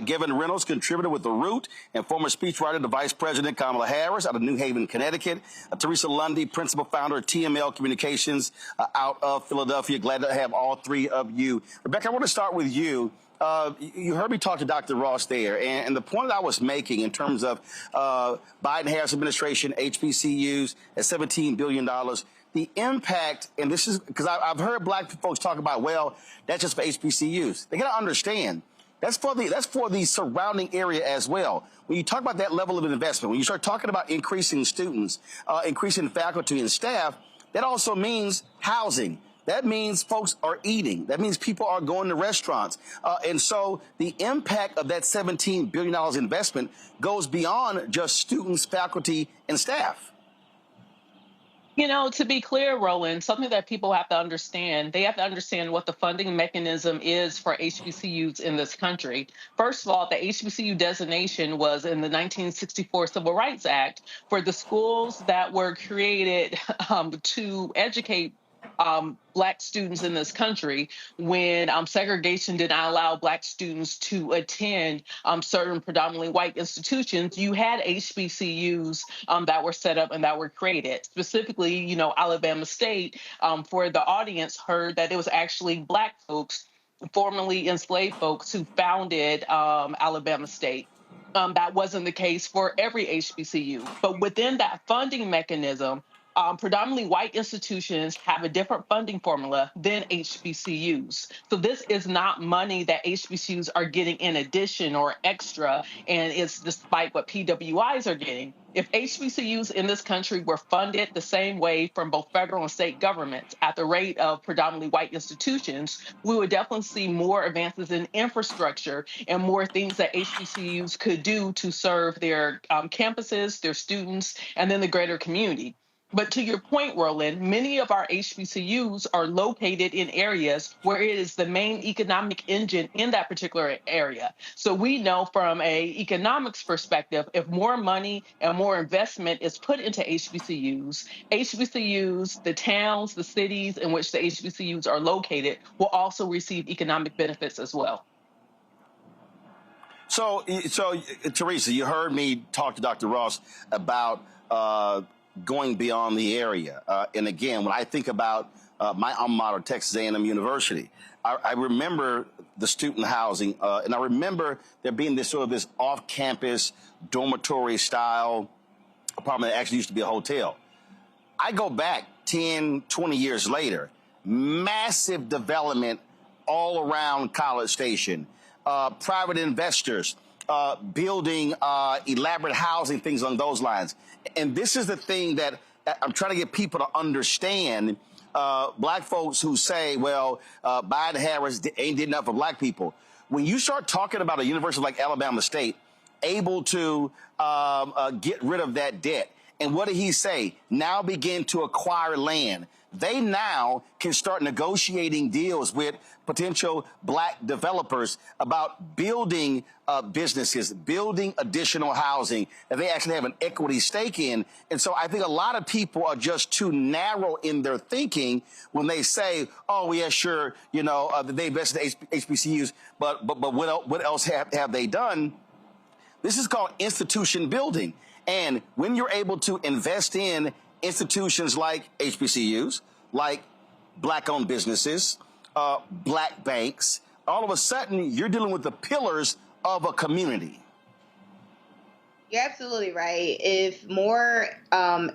Gavin Reynolds, contributor with The Root and former speechwriter to Vice President Kamala Harris out of New Haven, Connecticut. Teresa Lundy, principal founder of TML Communications out of Philadelphia. Glad to have all three of you. Rebecca, I want to start with you. You heard me talk to Dr. Ross there, and the point that I was making in terms of Biden-Harris administration, HBCUs at $17 billion, the impact, and this is because I've heard black folks talk about, well, that's just for HBCUs. They got to understand that's for the surrounding area as well. When you talk about that level of investment, when you start talking about increasing students, increasing faculty and staff, that also means housing. That means folks are eating. That means people are going to restaurants. And so the impact of that $17 billion investment goes beyond just students, faculty, and staff. You know, to be clear, Roland, something that people have to understand, they have to understand what the funding mechanism is for HBCUs in this country. First of all, the HBCU designation was in the 1964 Civil Rights Act for the schools that were created to educate Black students in this country when segregation did not allow Black students to attend certain predominantly white institutions. You had HBCUs that were set up and that were created. Specifically, you know, Alabama State, for the audience, heard that it was actually Black folks, formerly enslaved folks, who founded Alabama State. That wasn't the case for every HBCU. But within that funding mechanism, predominantly white institutions have a different funding formula than HBCUs. So this is not money that HBCUs are getting in addition or extra, and it's despite what PWIs are getting. If HBCUs in this country were funded the same way from both federal and state governments at the rate of predominantly white institutions, we would definitely see more advances in infrastructure and more things that HBCUs could do to serve their campuses, their students, and then the greater community. But to your point, Roland, many of our HBCUs are located in areas where it is the main economic engine in that particular area. So we know from an economics perspective, if more money and more investment is put into HBCUs, the towns, the cities in which the HBCUs are located will also receive economic benefits as well. So Teresa, you heard me talk to Dr. Ross about going beyond the area. And again, when I think about my alma mater, Texas A&M University, I remember the student housing, and I remember there being this sort of this off-campus dormitory style apartment that actually used to be a hotel. I go back 10, 20 years later, massive development all around College Station. Private investors building elaborate housing, things along those lines. And this is the thing that I'm trying to get people to understand. Black folks who say, well, Biden-Harris ain't did enough for black people. When you start talking about a university like Alabama State able to get rid of that debt, and what did he say? Now begin to acquire land. They now can start negotiating deals with potential black developers about building businesses, building additional housing that they actually have an equity stake in. And so I think a lot of people are just too narrow in their thinking when they say, oh, yeah, sure, you know, they invested in HBCUs, but what else have they done? This is called institution building. And when you're able to invest in institutions like HBCUs, like black-owned businesses, black banks, all of a sudden you're dealing with the pillars of a community. You're absolutely right. If more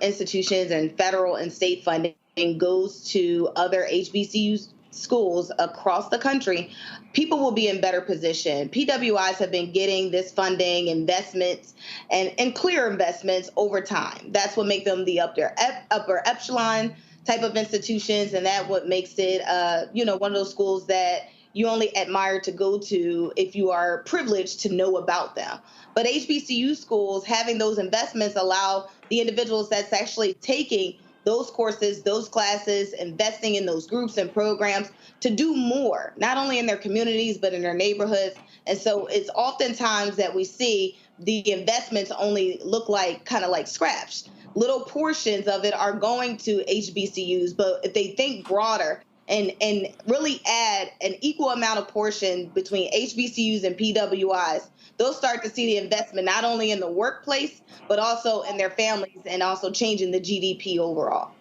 institutions and federal and state funding goes to other HBCU schools across the country, people will be in better position. PWIs have been getting this funding, investments, and clear investments over time. That's what makes them the upper echelon type of institutions, and that what makes it, one of those schools that you only admire to go to if you are privileged to know about them. But HBCU schools, having those investments allow the individuals that's actually taking those courses, those classes, investing in those groups and programs to do more, not only in their communities, but in their neighborhoods. And so it's oftentimes that we see the investments only look like kind of like scraps. Little portions of it are going to HBCUs, but if they think broader and really add an equal amount of portion between HBCUs and PWIs, they'll start to see the investment not only in the workplace, but also in their families and also changing the GDP overall.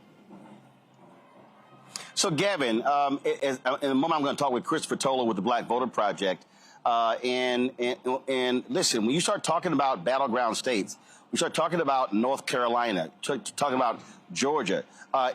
So, Gavin, in a moment, I'm going to talk with Christopher Towler with the Black Voter Project. And listen, when you start talking about battleground states, we start talking about North Carolina, talking about Georgia,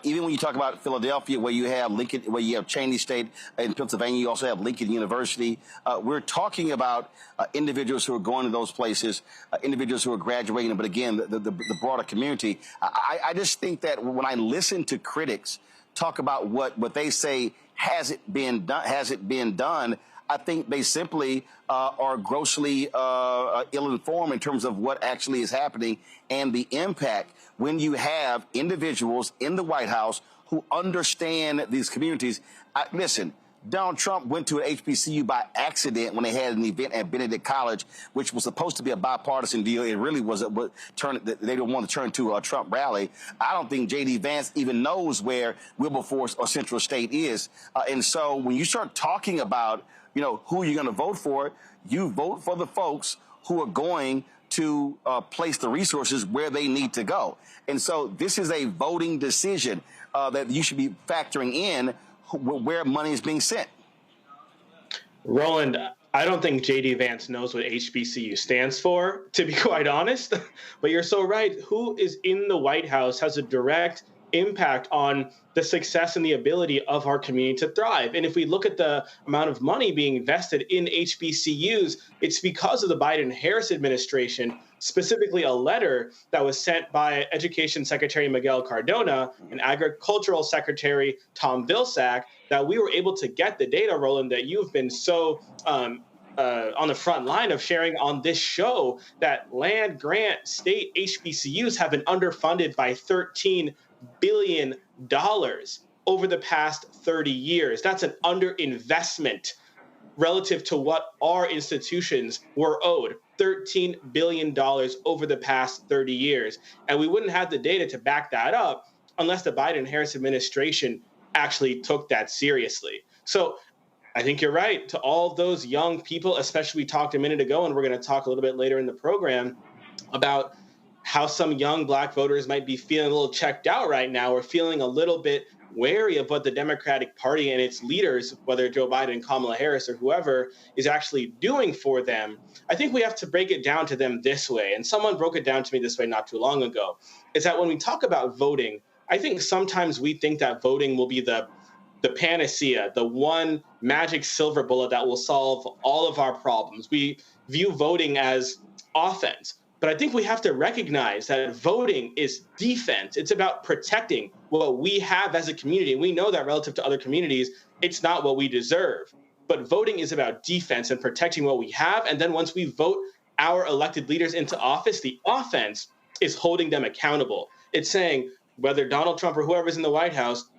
even when you talk about Philadelphia, where you have Lincoln, where you have Cheney State in Pennsylvania, you also have Lincoln University. We're talking about individuals who are going to those places, individuals who are graduating, but again, the broader community. I just think that when I listen to critics talk about what they say has it been done, I think they simply are grossly ill-informed in terms of what actually is happening and the impact when you have individuals in the White House who understand these communities. Listen, Donald Trump went to an HBCU by accident when they had an event at Benedict College, which was supposed to be a bipartisan deal. It really was they didn't want to turn to a Trump rally. I don't think J.D. Vance even knows where Wilberforce or Central State is. And so when you start talking about, who you're going to vote for, you vote for the folks who are going to place the resources where they need to go. And so this is a voting decision that you should be factoring in where money is being sent. Roland, I don't think J.D. Vance knows what HBCU stands for, to be quite honest. But you're so right. Who is in the White House has a direct impact on the success and the ability of our community to thrive. And if we look at the amount of money being invested in HBCUs, it's because of the Biden-Harris administration, specifically a letter that was sent by Education Secretary Miguel Cardona and Agricultural Secretary Tom Vilsack, that we were able to get the data, Roland, that you've been so on the front line of sharing on this show, that land-grant state HBCUs have been underfunded by $13 billion over the past 30 years. That's an underinvestment relative to what our institutions were owed. $13 billion over the past 30 years. And we wouldn't have the data to back that up unless the Biden-Harris administration actually took that seriously. So I think you're right. To all those young people, especially we talked a minute ago, and we're going to talk a little bit later in the program about how some young Black voters might be feeling a little checked out right now, or feeling a little bit wary of what the Democratic Party and its leaders, whether Joe Biden, Kamala Harris, or whoever, is actually doing for them. I think we have to break it down to them this way. And someone broke it down to me this way not too long ago. Is that when we talk about voting, I think sometimes we think that voting will be the the panacea, the one magic silver bullet that will solve all of our problems. We view voting as offense. But I think we have to recognize that voting is defense. It's about protecting what we have as a community. And we know that relative to other communities, it's not what we deserve. But voting is about defense and protecting what we have. And then once we vote our elected leaders into office, the offense is holding them accountable. It's saying, whether Donald Trump or whoever's in the White House,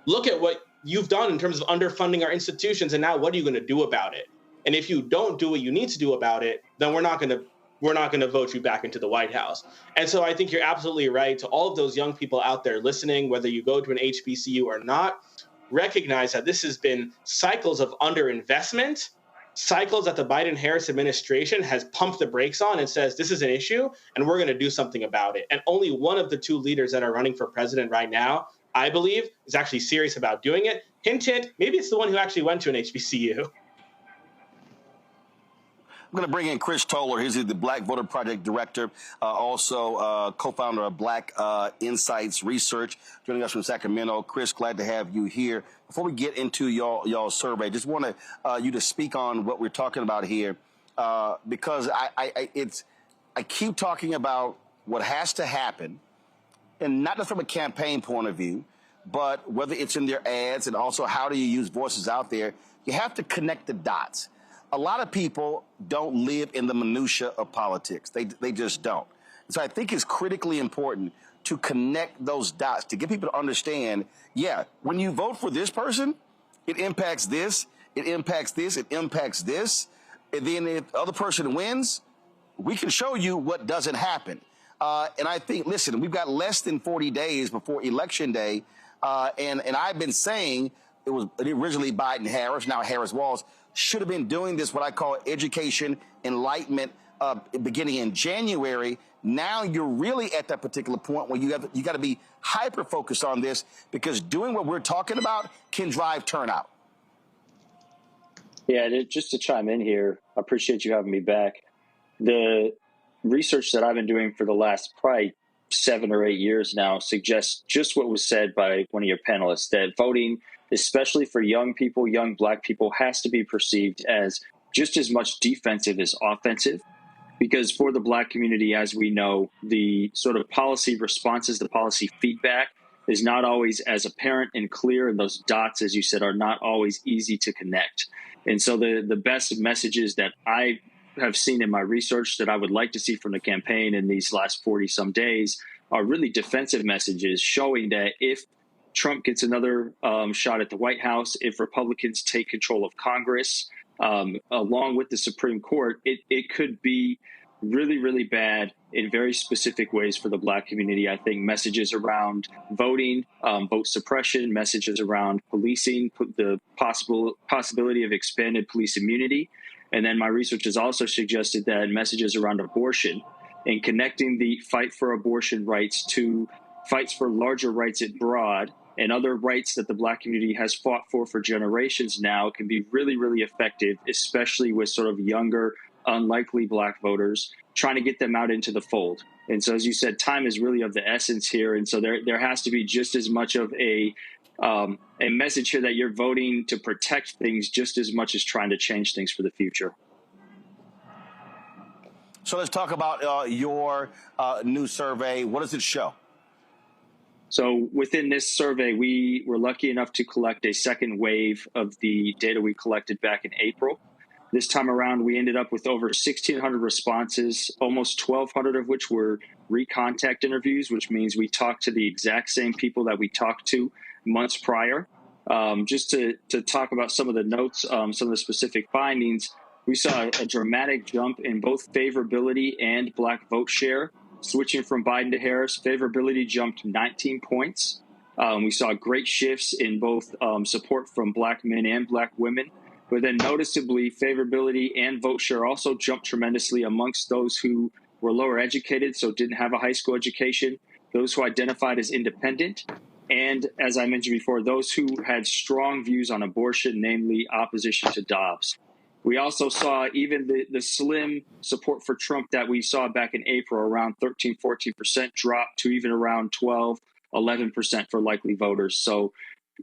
look at what you've done in terms of underfunding our institutions, and now what are you going to do about it? And if you don't do what you need to do about it, then we're not going to vote you back into the White House. And so I think you're absolutely right. To all of those young people out there listening, whether you go to an HBCU or not, recognize that this has been cycles of underinvestment, cycles that the Biden-Harris administration has pumped the brakes on and says, this is an issue, and we're going to do something about it. And only one of the two leaders that are running for president right now, I believe, is actually serious about doing it. Hint, hint, maybe it's the one who actually went to an HBCU. I'm going to bring in Chris Towler. He's the Black Voter Project Director, also co-founder of Black Insights Research, joining us from Sacramento. Chris, glad to have you here. Before we get into y'all survey, just want you to speak on what we're talking about here, because I keep talking about what has to happen, and not just from a campaign point of view, but whether it's in their ads and also how do you use voices out there. You have to connect the dots. A lot of people don't live in the minutia of politics. They just don't. So I think it's critically important to connect those dots, to get people to understand, yeah, when you vote for this person, it impacts this, it impacts this, it impacts this. And then if the other person wins, we can show you what doesn't happen. And I think, listen, we've got less than 40 days before Election Day. And I've been saying it was originally Biden-Harris, now Harris-Walz, should have been doing this, what I call education, enlightenment, beginning in January. Now you're really at that particular point where you got to be hyper-focused on this, because doing what we're talking about can drive turnout. Yeah, just to chime in here, I appreciate you having me back. The research that I've been doing for the last probably 7 or 8 years now suggests just what was said by one of your panelists, that voting, especially for young people, young Black people, has to be perceived as just as much defensive as offensive. Because for the Black community, as we know, the sort of policy responses, the policy feedback is not always as apparent and clear. And those dots, as you said, are not always easy to connect. And so the best messages that I have seen in my research that I would like to see from the campaign in these last 40-some days are really defensive messages, showing that if Trump gets another shot at the White House, if Republicans take control of Congress, along with the Supreme Court, it could be really, really bad in very specific ways for the Black community. I think messages around voting, vote suppression, messages around policing, the possibility of expanded police immunity. And then my research has also suggested that messages around abortion and connecting the fight for abortion rights to fights for larger rights abroad and other rights that the Black community has fought for generations now can be really, really effective, especially with sort of younger, unlikely Black voters, trying to get them out into the fold. And so, as you said, time is really of the essence here. And so there has to be just as much of a message here that you're voting to protect things just as much as trying to change things for the future. So let's talk about your new survey. What does it show? So within this survey, we were lucky enough to collect a second wave of the data we collected back in April. This time around, we ended up with over 1,600 responses, almost 1,200 of which were recontact interviews, which means we talked to the exact same people that we talked to months prior. Just to talk about some of the notes, some of the specific findings, we saw a dramatic jump in both favorability and Black vote share. Switching from Biden to Harris, favorability jumped 19 points. We saw great shifts in both support from Black men and Black women. But then noticeably, favorability and vote share also jumped tremendously amongst those who were lower educated, so didn't have a high school education, those who identified as independent, and, as I mentioned before, those who had strong views on abortion, namely opposition to Dobbs. We also saw even the slim support for Trump that we saw back in April, around 13, 14%, drop to even around 12, 11% for likely voters. So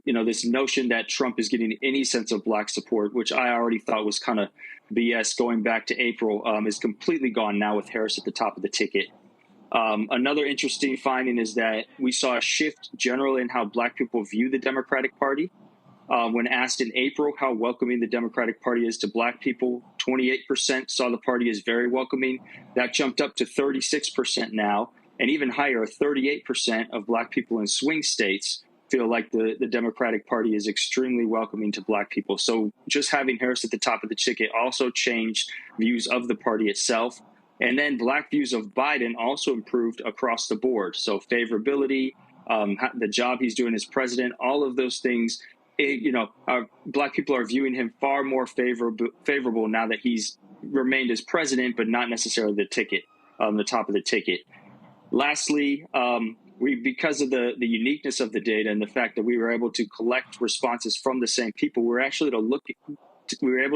this notion that Trump is getting any sense of black support, which I already thought was kind of BS going back to April, is completely gone now with Harris at the top of the ticket. Another interesting finding is that we saw a shift generally in how black people view the Democratic Party. When asked in April how welcoming the Democratic Party is to black people, 28% saw the party as very welcoming. That jumped up to 36% now, and even higher, 38% of black people in swing states feel like the Democratic Party is extremely welcoming to black people. So just having Harris at the top of the ticket also changed views of the party itself. And then black views of Biden also improved across the board. So favorability, the job he's doing as president, all of those things, black people are viewing him far more favorable now that he's remained as president, but not necessarily the top of the ticket. Lastly, because of the uniqueness of the data and the fact that we were able to collect responses from the same people, we were able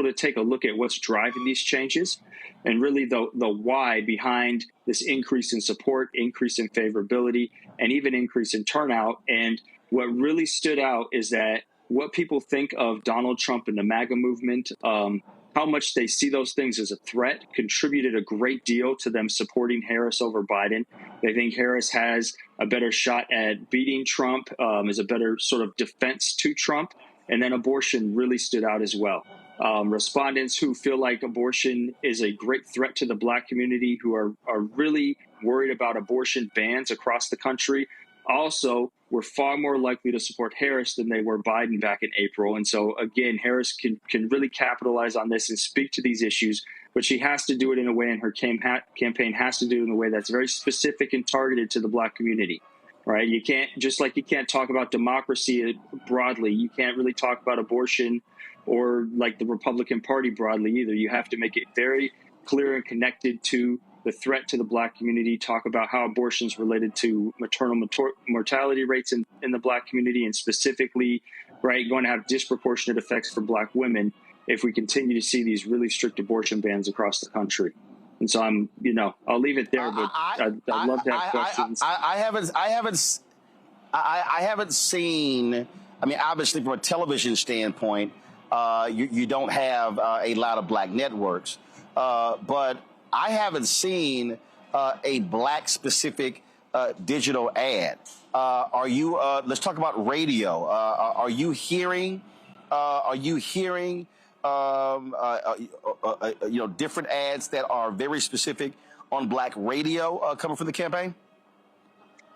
to take a look at what's driving these changes and really the why behind this increase in support, increase in favorability, and even increase in turnout. And what really stood out is that what people think of Donald Trump and the MAGA movement, how much they see those things as a threat, contributed a great deal to them supporting Harris over Biden. They think Harris has a better shot at beating Trump, is a better sort of defense to Trump. And then abortion really stood out as well. Respondents who feel like abortion is a great threat to the black community, who are really worried about abortion bans across the country, also were far more likely to support Harris than they were Biden back in April. And so, again, Harris can really capitalize on this and speak to these issues, but she has to do it in a way, and her campaign has to do it in a way that's very specific and targeted to the black community, right? You can't, just like you can't talk about democracy broadly, you can't really talk about abortion or like the Republican Party broadly either. You have to make it very clear and connected to the threat to the black community, talk about how abortion is related to maternal mortality rates in the black community, and specifically, right, going to have disproportionate effects for black women if we continue to see these really strict abortion bans across the country. And so I'll leave it there, but I'd love to have questions. I haven't seen, I mean, obviously from a television standpoint, you don't have a lot of black networks, but I haven't seen a black-specific digital ad. Are you? Let's talk about radio. Are you hearing? Different ads that are very specific on black radio coming from the campaign?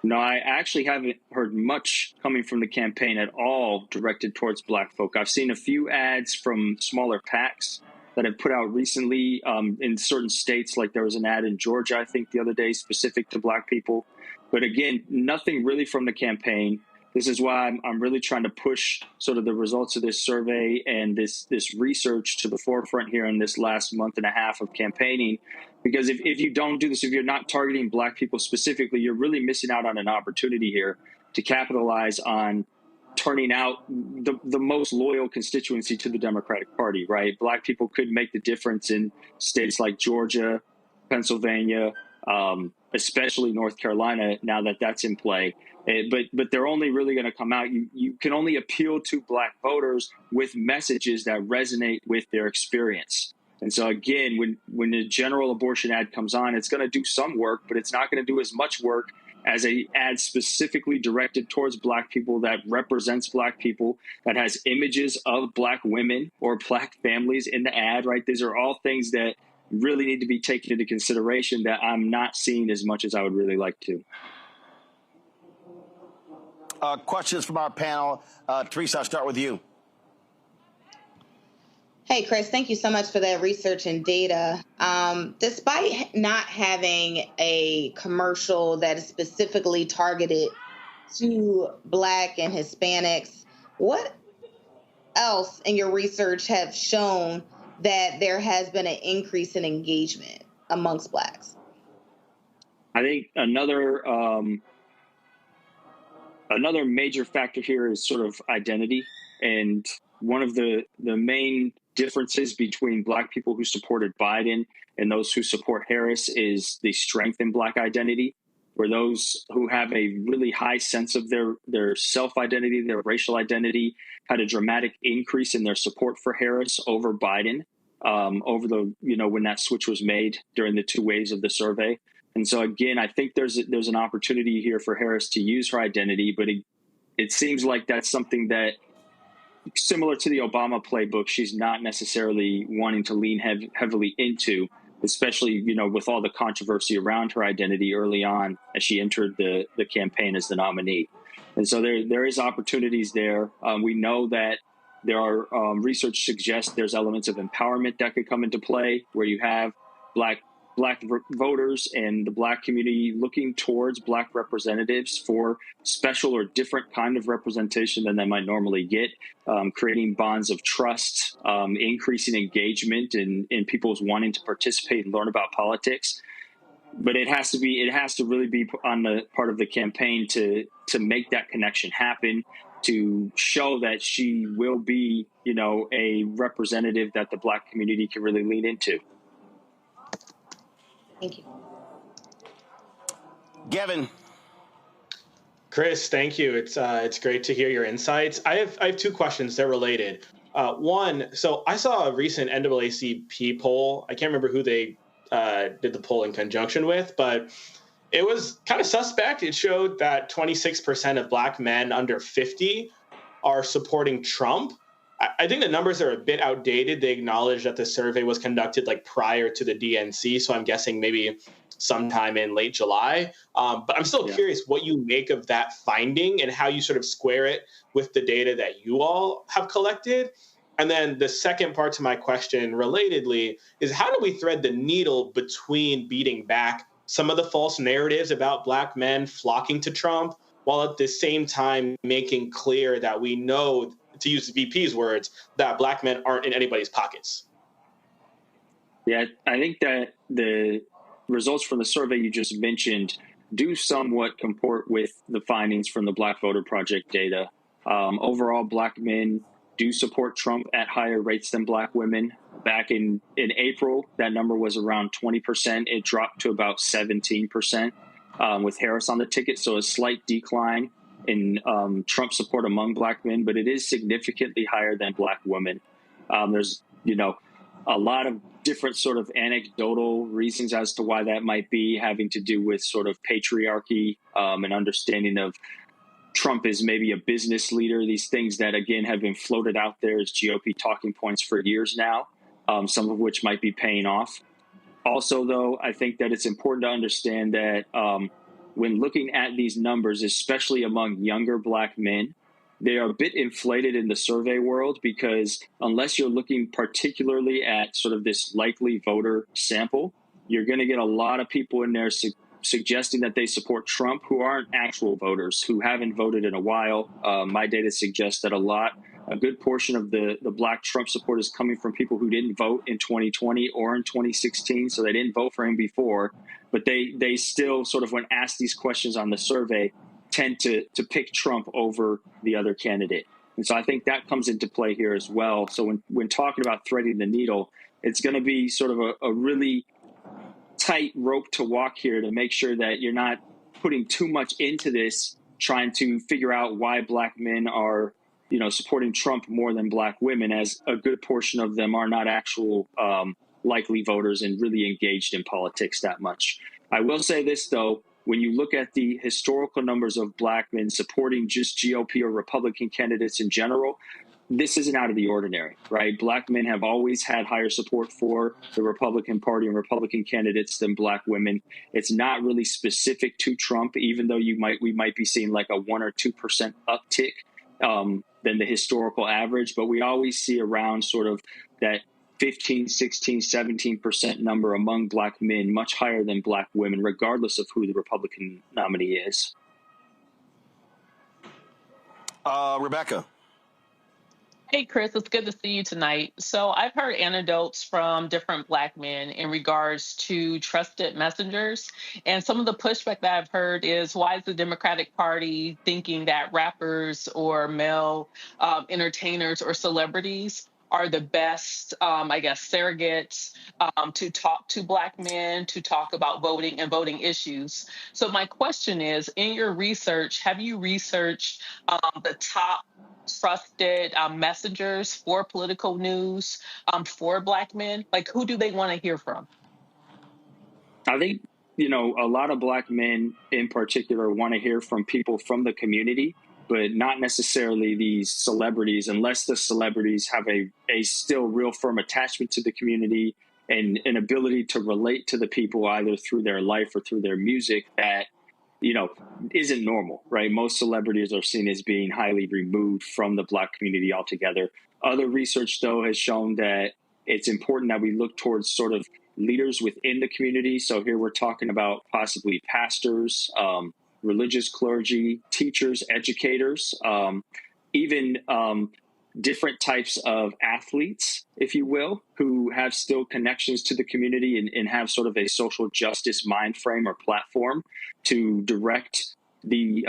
No, I actually haven't heard much coming from the campaign at all directed towards black folk. I've seen a few ads from smaller PACs that have put out recently in certain states. Like there was an ad in Georgia, I think, the other day specific to black people. But again, nothing really from the campaign. This is why I'm really trying to push sort of the results of this survey and this research to the forefront here in this last month and a half of campaigning. Because if you don't do this, if you're not targeting black people specifically, you're really missing out on an opportunity here to capitalize on turning out the most loyal constituency to the Democratic Party, right? Black people could make the difference in states like Georgia, Pennsylvania, especially North Carolina, now that that's in play. But they're only really going to come out. You can only appeal to black voters with messages that resonate with their experience. And so, again, when the general abortion ad comes on, it's going to do some work, but it's not going to do as much work as a ad specifically directed towards black people, that represents black people, that has images of black women or black families in the ad, right? These are all things that really need to be taken into consideration that I'm not seeing as much as I would really like to. Questions from our panel. Teresa, I'll start with you. Hey, Chris, thank you so much for that research and data. Despite not having a commercial that is specifically targeted to Black and Hispanics, what else in your research have shown that there has been an increase in engagement amongst Blacks? I think another major factor here is sort of identity. And one of the main differences between Black people who supported Biden and those who support Harris is the strength in Black identity. where those who have a really high sense of their self-identity, their racial identity, had a dramatic increase in their support for Harris over Biden over the, when that switch was made during the 2 waves of the survey. And so, again, I think there's an opportunity here for Harris to use her identity, but it seems like that's something that, similar to the Obama playbook, she's not necessarily wanting to lean heavily into, especially, with all the controversy around her identity early on as she entered the campaign as the nominee. And so there is opportunities there. We know that there are research suggests there's elements of empowerment that could come into play, where you have black voters and the Black community looking towards Black representatives for special or different kind of representation than they might normally get, creating bonds of trust, increasing engagement in people's wanting to participate and learn about politics. But it has to really be on the part of the campaign to make that connection happen, to show that she will be, a representative that the Black community can really lean into. Thank you. Gavin. Chris, thank you. It's great to hear your insights. I have 2 questions. They're related. One, so I saw a recent NAACP poll. I can't remember who they did the poll in conjunction with, but it was kind of suspect. It showed that 26% of Black men under 50 are supporting Trump. I think the numbers are a bit outdated. They acknowledge that the survey was conducted prior to the DNC, so I'm guessing maybe sometime in late July. But I'm still curious what you make of that finding and how you sort of square it with the data that you all have collected. And then the second part to my question, relatedly, is how do we thread the needle between beating back some of the false narratives about Black men flocking to Trump, while at the same time making clear that we know, to use the VP's words, that Black men aren't in anybody's pockets? Yeah, I think that the results from the survey you just mentioned do somewhat comport with the findings from the Black Voter Project data. Overall, Black men do support Trump at higher rates than Black women. Back in April, that number was around 20%. It dropped to about 17% with Harris on the ticket, so a slight decline in Trump support among Black men, but it is significantly higher than Black women. There's, a lot of different sort of anecdotal reasons as to why that might be, having to do with sort of patriarchy and understanding of Trump is maybe a business leader. These things that, again, have been floated out there as GOP talking points for years now, some of which might be paying off. Also, though, I think that it's important to understand that when looking at these numbers, especially among younger Black men, they are a bit inflated in the survey world, because unless you're looking particularly at sort of this likely voter sample, you're going to get a lot of people in there suggesting that they support Trump who aren't actual voters, who haven't voted in a while. My data suggests that a good portion of the Black Trump support is coming from people who didn't vote in 2020 or in 2016, so they didn't vote for him before, but they still sort of, when asked these questions on the survey, tend to pick Trump over the other candidate. And so I think that comes into play here as well. So when talking about threading the needle, it's going to be sort of a really tight rope to walk here to make sure that you're not putting too much into this, trying to figure out why Black men are, supporting Trump more than Black women, as a good portion of them are not actual likely voters and really engaged in politics that much. I will say this, though. When you look at the historical numbers of Black men supporting just GOP or Republican candidates in general, this isn't out of the ordinary, right? Black men have always had higher support for the Republican Party and Republican candidates than Black women. It's not really specific to Trump, even though we might be seeing like a 1 or 2% uptick than the historical average. But we always see around sort of that 15, 16, 17% number among Black men, much higher than Black women, regardless of who the Republican nominee is. Rebecca. Hey, Chris, it's good to see you tonight. So I've heard anecdotes from different Black men in regards to trusted messengers. And some of the pushback that I've heard is, why is the Democratic Party thinking that rappers or male entertainers or celebrities are the best, I guess, surrogates to talk to Black men, to talk about voting and voting issues. So my question is, in your research, have you researched the top trusted messengers for political news for Black men? Like, who do they want to hear from? I think, you know, a lot of Black men in particular want to hear from people from the community, but not necessarily these celebrities, unless the celebrities have a still real firm attachment to the community and an ability to relate to the people either through their life or through their music that, you know, isn't normal, right? Most celebrities are seen as being highly removed from the Black community altogether. Other research, though, has shown that it's important that we look towards sort of leaders within the community. So here we're talking about possibly pastors, religious clergy, teachers, educators, even different types of athletes, if you will, who have still connections to the community and have sort of a social justice mind frame or platform to direct the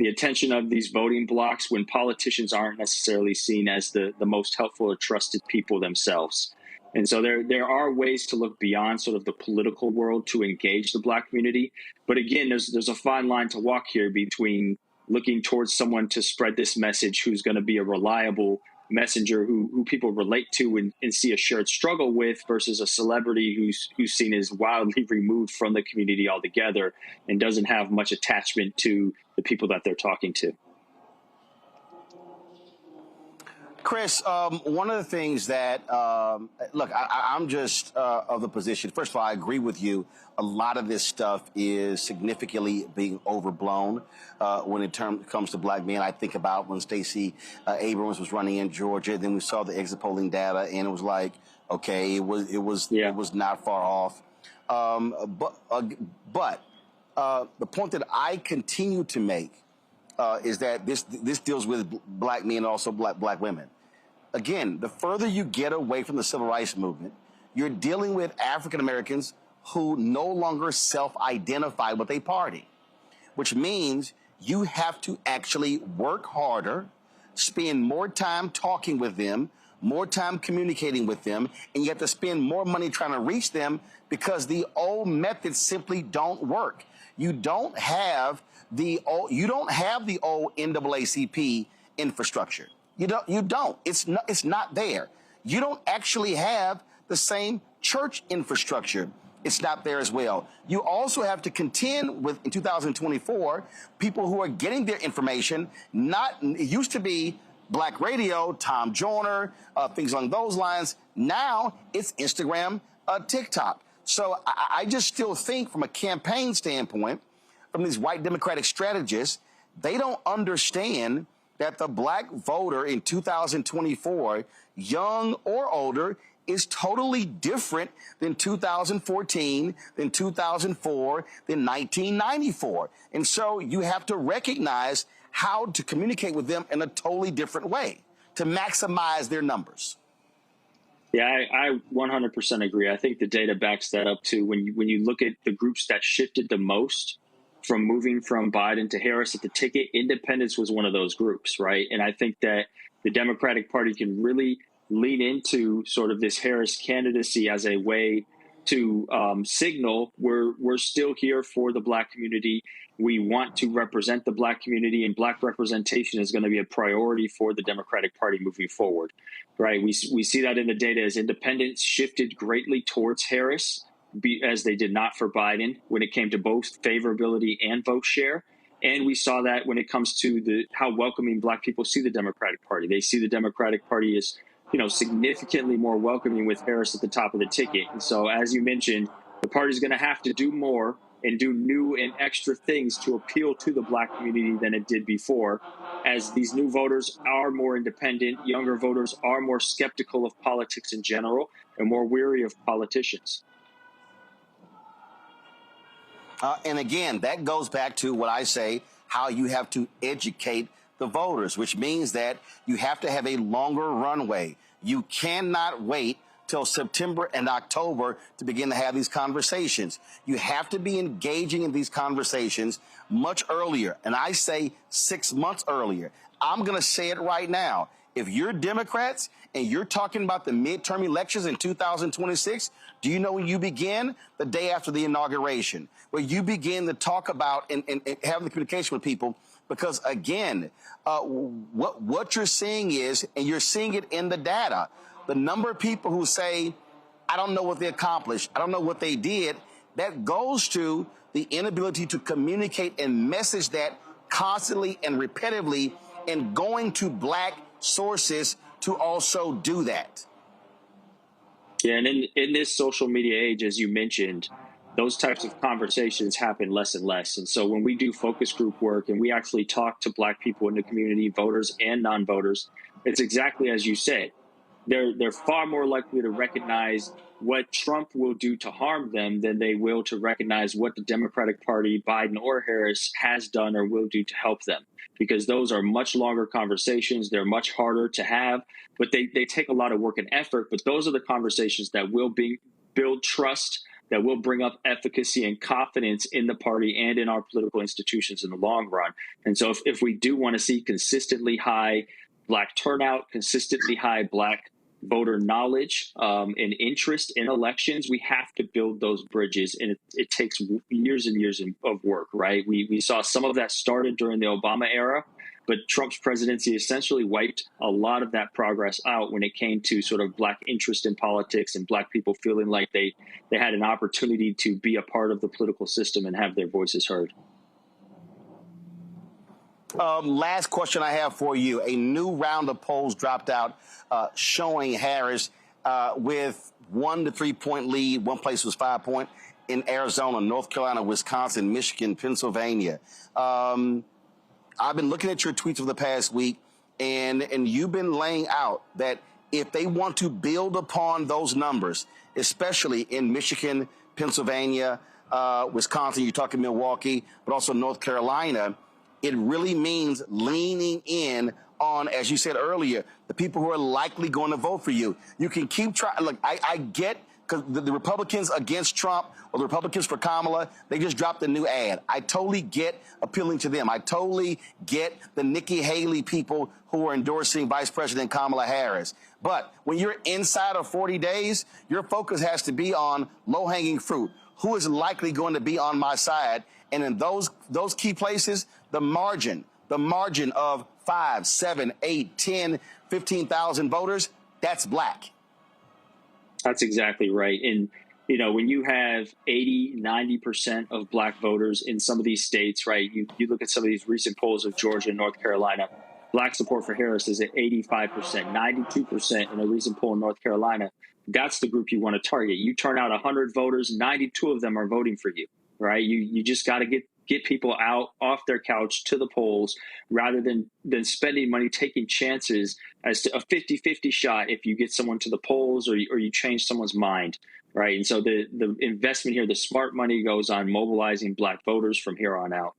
attention of these voting blocks when politicians aren't necessarily seen as the most helpful or trusted people themselves. And so there are ways to look beyond sort of the political world to engage the Black community. But again, there's a fine line to walk here between looking towards someone to spread this message who's going to be a reliable messenger who people relate to and see a shared struggle with versus a celebrity who's seen as wildly removed from the community altogether and doesn't have much attachment to the people that they're talking to. Chris, one of the things that, look, I'm just of the position. First of all, I agree with you. A lot of this stuff is significantly being overblown when it comes to Black men. I think about when Stacey Abrams was running in Georgia. Then we saw the exit polling data, and it was like, okay, it was not far off. But the point that I continue to make is that this deals with Black men and also black women. Again, the further you get away from the civil rights movement, you're dealing with African Americans who no longer self-identify with a party, which means you have to actually work harder, spend more time talking with them, more time communicating with them, and you have to spend more money trying to reach them because the old methods simply don't work. You don't have the old NAACP infrastructure. You don't. It's not there. You don't actually have the same church infrastructure. It's not there as well. You also have to contend with, in 2024, people who are getting their information. It used to be Black radio, Tom Joyner, things along those lines. Now it's Instagram, TikTok. So I just still think from a campaign standpoint, from these white Democratic strategists, they don't understand that the Black voter in 2024, young or older, is totally different than 2014, than 2004, than 1994. And so you have to recognize how to communicate with them in a totally different way to maximize their numbers. Yeah, I 100% agree. I think the data backs that up too. When you look at the groups that shifted the most from moving from Biden to Harris at the ticket, independence was one of those groups, right? And I think that the Democratic Party can really lean into sort of this Harris candidacy as a way to signal we're still here for the Black community. We want to represent the Black community, and Black representation is going to be a priority for the Democratic Party moving forward, right? We see that in the data as independents shifted greatly towards Harris, as they did not for Biden when it came to both favorability and vote share. And we saw that when it comes to how welcoming Black people see the Democratic Party. They see the Democratic Party as, significantly more welcoming with Harris at the top of the ticket. And so, as you mentioned, the party's going to have to do more and do new and extra things to appeal to the Black community than it did before, as these new voters are more independent, younger voters are more skeptical of politics in general and more weary of politicians. And again, that goes back to what I say, how you have to educate the voters, which means that you have to have a longer runway. You cannot wait till September and October to begin to have these conversations. You have to be engaging in these conversations much earlier. And I say 6 months earlier. I'm going to say it right now. If you're Democrats and you're talking about the midterm elections in 2026, do you know when you begin? The day after the inauguration, where you begin to talk about and having the communication with people. Because, again, what you're seeing is, and you're seeing it in the data, the number of people who say, I don't know what they accomplished, I don't know what they did, that goes to the inability to communicate and message that constantly and repetitively, and going to black sources to also do that. Yeah, and in this social media age, as you mentioned, those types of conversations happen less and less. And so when we do focus group work and we actually talk to black people in the community, voters and non-voters, it's exactly as you said. They're far more likely to recognize what Trump will do to harm them than they will to recognize what the Democratic Party, Biden or Harris, has done or will do to help them. Because those are much longer conversations. They're much harder to have, but they take a lot of work and effort. But those are the conversations that will build trust, that will bring up efficacy and confidence in the party and in our political institutions in the long run. And so if we do want to see consistently high black turnout, consistently high black voter knowledge and interest in elections, we have to build those bridges. And it takes years and years of work, right? We saw some of that started during the Obama era, but Trump's presidency essentially wiped a lot of that progress out when it came to sort of black interest in politics and black people feeling like they had an opportunity to be a part of the political system and have their voices heard. Last question I have for you. A new round of polls dropped out showing Harris with 1 to 3 point lead. One place was 5 point in Arizona, North Carolina, Wisconsin, Michigan, Pennsylvania. I've been looking at your tweets over the past week, and you've been laying out that if they want to build upon those numbers, especially in Michigan, Pennsylvania, Wisconsin, you're talking Milwaukee, but also North Carolina, it really means leaning in on, as you said earlier, the people who are likely going to vote for you. You can keep trying. Look, I get, because the Republicans against Trump or the Republicans for Kamala, they just dropped a new ad. I totally get appealing to them. I totally get the Nikki Haley people who are endorsing Vice President Kamala Harris. But when you're inside of 40 days, your focus has to be on low-hanging fruit. Who is likely going to be on my side? And in those key places, the margin of 5, 7, 8, 10, 15,000 voters, that's black. That's exactly right. And, you know, when you have 80, 90% of black voters in some of these states, right, you look at some of these recent polls of Georgia and North Carolina, black support for Harris is at 85%, 92% in a recent poll in North Carolina. That's the group you want to target. You turn out 100 voters, 92 of them are voting for you, right? You just got to get people out off their couch to the polls rather than spending money taking chances as to a 50-50 shot if you get someone to the polls or you change someone's mind, right? And so the investment here, the smart money goes on mobilizing black voters from here on out.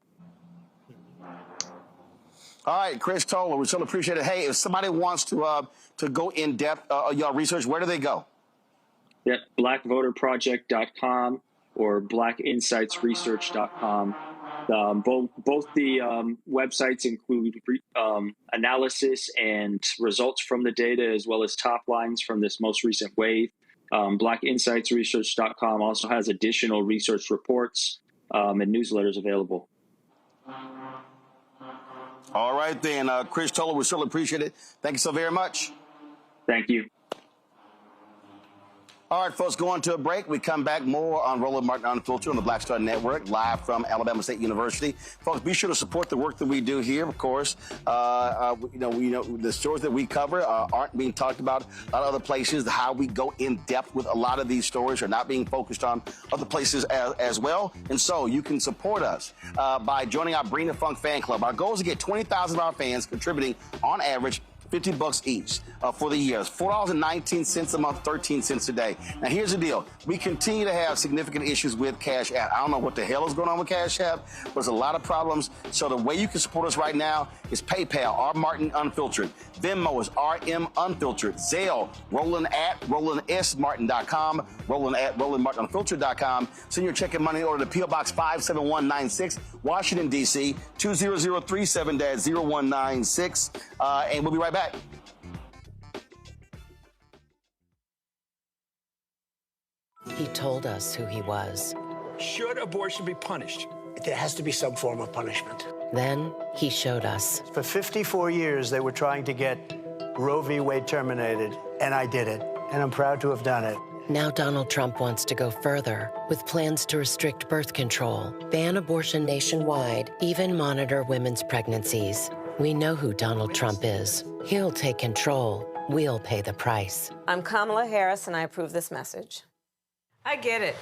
All right, Chris Towler, we so appreciate it. Hey, if somebody wants to go in depth, y'all research, where do they go? Yep, blackvoterproject.com or blackinsightsresearch.com. Both the websites include analysis and results from the data, as well as top lines from this most recent wave. Blackinsightsresearch.com also has additional research reports and newsletters available. All right, then. Chris Towler, we still appreciate it. Thank you so very much. Thank you. All right, folks, going to a break. We come back more on Roland Martin Unfiltered on the Black Star Network, live from Alabama State University. Folks, be sure to support the work that we do here. Of course, we know the stories that we cover aren't being talked about a lot of other places. How we go in depth with a lot of these stories are not being focused on other places as well. And so you can support us by joining our Bring the Funk fan club. Our goal is to get 20,000 of our fans contributing on average $50 each for the year. It's $4.19 a month, 13 cents a day. Now, here's the deal. We continue to have significant issues with Cash App. I don't know what the hell is going on with Cash App, but there's a lot of problems. So the way you can support us right now is PayPal, R Martin Unfiltered. Venmo is RM Unfiltered. Zelle, Roland at RolandSMartin.com, Roland at RolandMartinUnfiltered.com. Send your check and money order to P.O. Box 57196, Washington, D.C., 20037-0196. And we'll be right back. He told us who he was. Should abortion be punished? There has to be some form of punishment. Then he showed us. For 54 years, they were trying to get Roe v. Wade terminated, and I did it. And I'm proud to have done it. Now Donald Trump wants to go further with plans to restrict birth control, ban abortion nationwide, even monitor women's pregnancies. We know who Donald Trump is. He'll take control. We'll pay the price. I'm Kamala Harris, and I approve this message. I get it.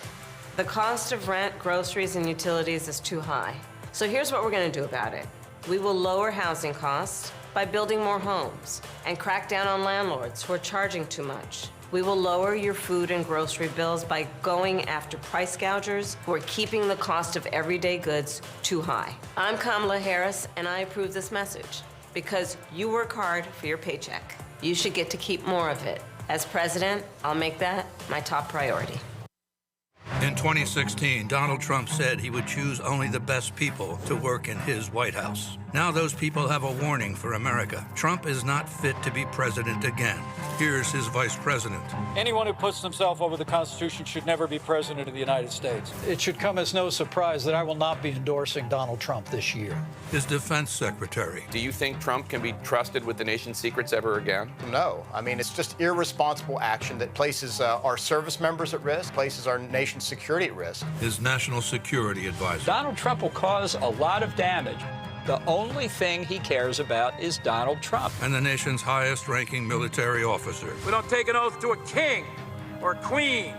The cost of rent, groceries, and utilities is too high. So here's what we're going to do about it. We will lower housing costs by building more homes and crack down on landlords who are charging too much. We will lower your food and grocery bills by going after price gougers who are keeping the cost of everyday goods too high. I'm Kamala Harris, and I approve this message because you work hard for your paycheck. You should get to keep more of it. As president, I'll make that my top priority. In 2016, Donald Trump said he would choose only the best people to work in his White House. Now those people have a warning for America. Trump is not fit to be president again. Here's his vice president. Anyone who puts himself over the Constitution should never be president of the United States. It should come as no surprise that I will not be endorsing Donald Trump this year. His defense secretary. Do you think Trump can be trusted with the nation's secrets ever again? No. I mean, it's just irresponsible action that places our service members at risk, places our nation's security at risk. His national security advisor. Donald Trump will cause a lot of damage. The only thing he cares about is Donald Trump. And the nation's highest-ranking military officer. We don't take an oath to a king or a queen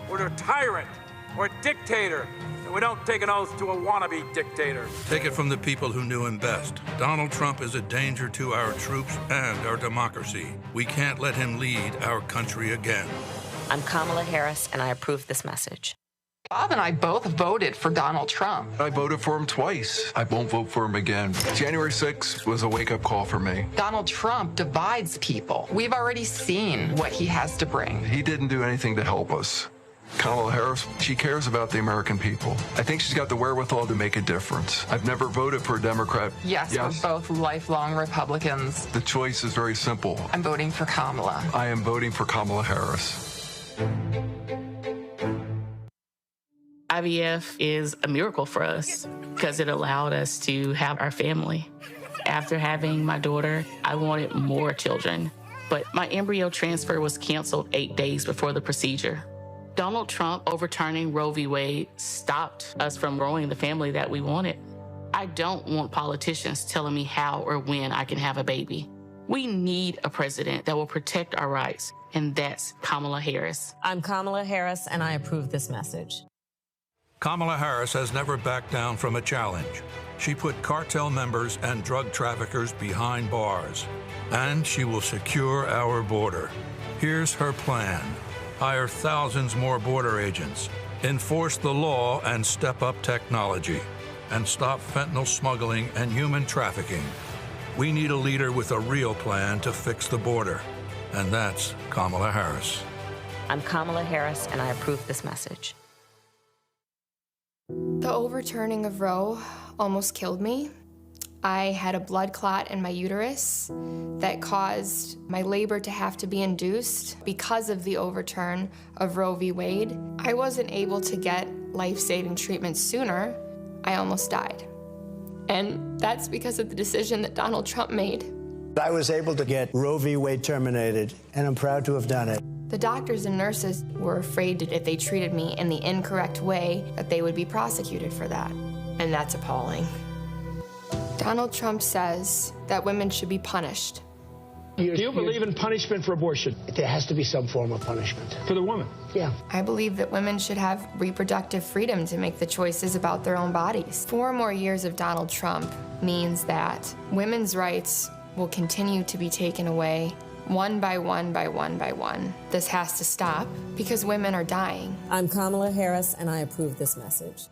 or to a tyrant or a dictator. And we don't take an oath to a wannabe dictator. Take it from the people who knew him best. Donald Trump is a danger to our troops and our democracy. We can't let him lead our country again. I'm Kamala Harris, and I approve this message. Bob and I both voted for Donald Trump. I voted for him twice. I won't vote for him again. January 6th was a wake-up call for me. Donald Trump divides people. We've already seen what he has to bring. He didn't do anything to help us. Kamala Harris, she cares about the American people. I think she's got the wherewithal to make a difference. I've never voted for a Democrat. Yes, we're both lifelong Republicans. The choice is very simple. I'm voting for Kamala. I am voting for Kamala Harris. IVF is a miracle for us because it allowed us to have our family. After having my daughter, I wanted more children, but my embryo transfer was canceled 8 days before the procedure. Donald Trump overturning Roe v. Wade stopped us from growing the family that we wanted. I don't want politicians telling me how or when I can have a baby. We need a president that will protect our rights, and that's Kamala Harris. I'm Kamala Harris, and I approve this message. Kamala Harris has never backed down from a challenge. She put cartel members and drug traffickers behind bars, and she will secure our border. Here's her plan. Hire thousands more border agents, enforce the law and step up technology, and stop fentanyl smuggling and human trafficking. We need a leader with a real plan to fix the border, and that's Kamala Harris. I'm Kamala Harris, and I approve this message. The overturning of Roe almost killed me. I had a blood clot in my uterus that caused my labor to have to be induced because of the overturn of Roe v. Wade. I wasn't able to get life-saving treatment sooner. I almost died. And that's because of the decision that Donald Trump made. I was able to get Roe v. Wade terminated, and I'm proud to have done it. The doctors and nurses were afraid that if they treated me in the incorrect way, that they would be prosecuted for that. And that's appalling. Donald Trump says that women should be punished. Do you believe in punishment for abortion? There has to be some form of punishment. For the woman? Yeah. I believe that women should have reproductive freedom to make the choices about their own bodies. 4 more years of Donald Trump means that women's rights will continue to be taken away one by one by one by one. This has to stop because women are dying. I'm Kamala Harris, and I approve this message.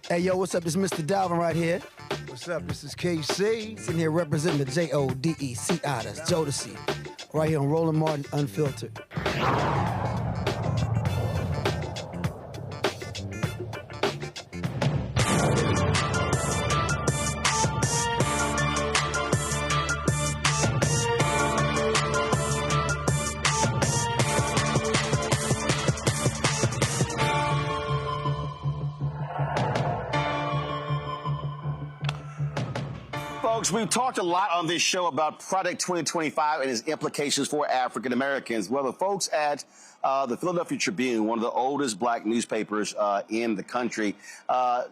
Hey, yo, what's up? It's Mr. Dalvin right here. What's up? This is KC. Sitting here representing the Jodeci. That's Jodeci. Right here on Roland Martin Unfiltered. Folks, we've talked a lot on this show about Project 2025 and its implications for African Americans. Well, the folks at the Philadelphia Tribune, one of the oldest black newspapers in the country,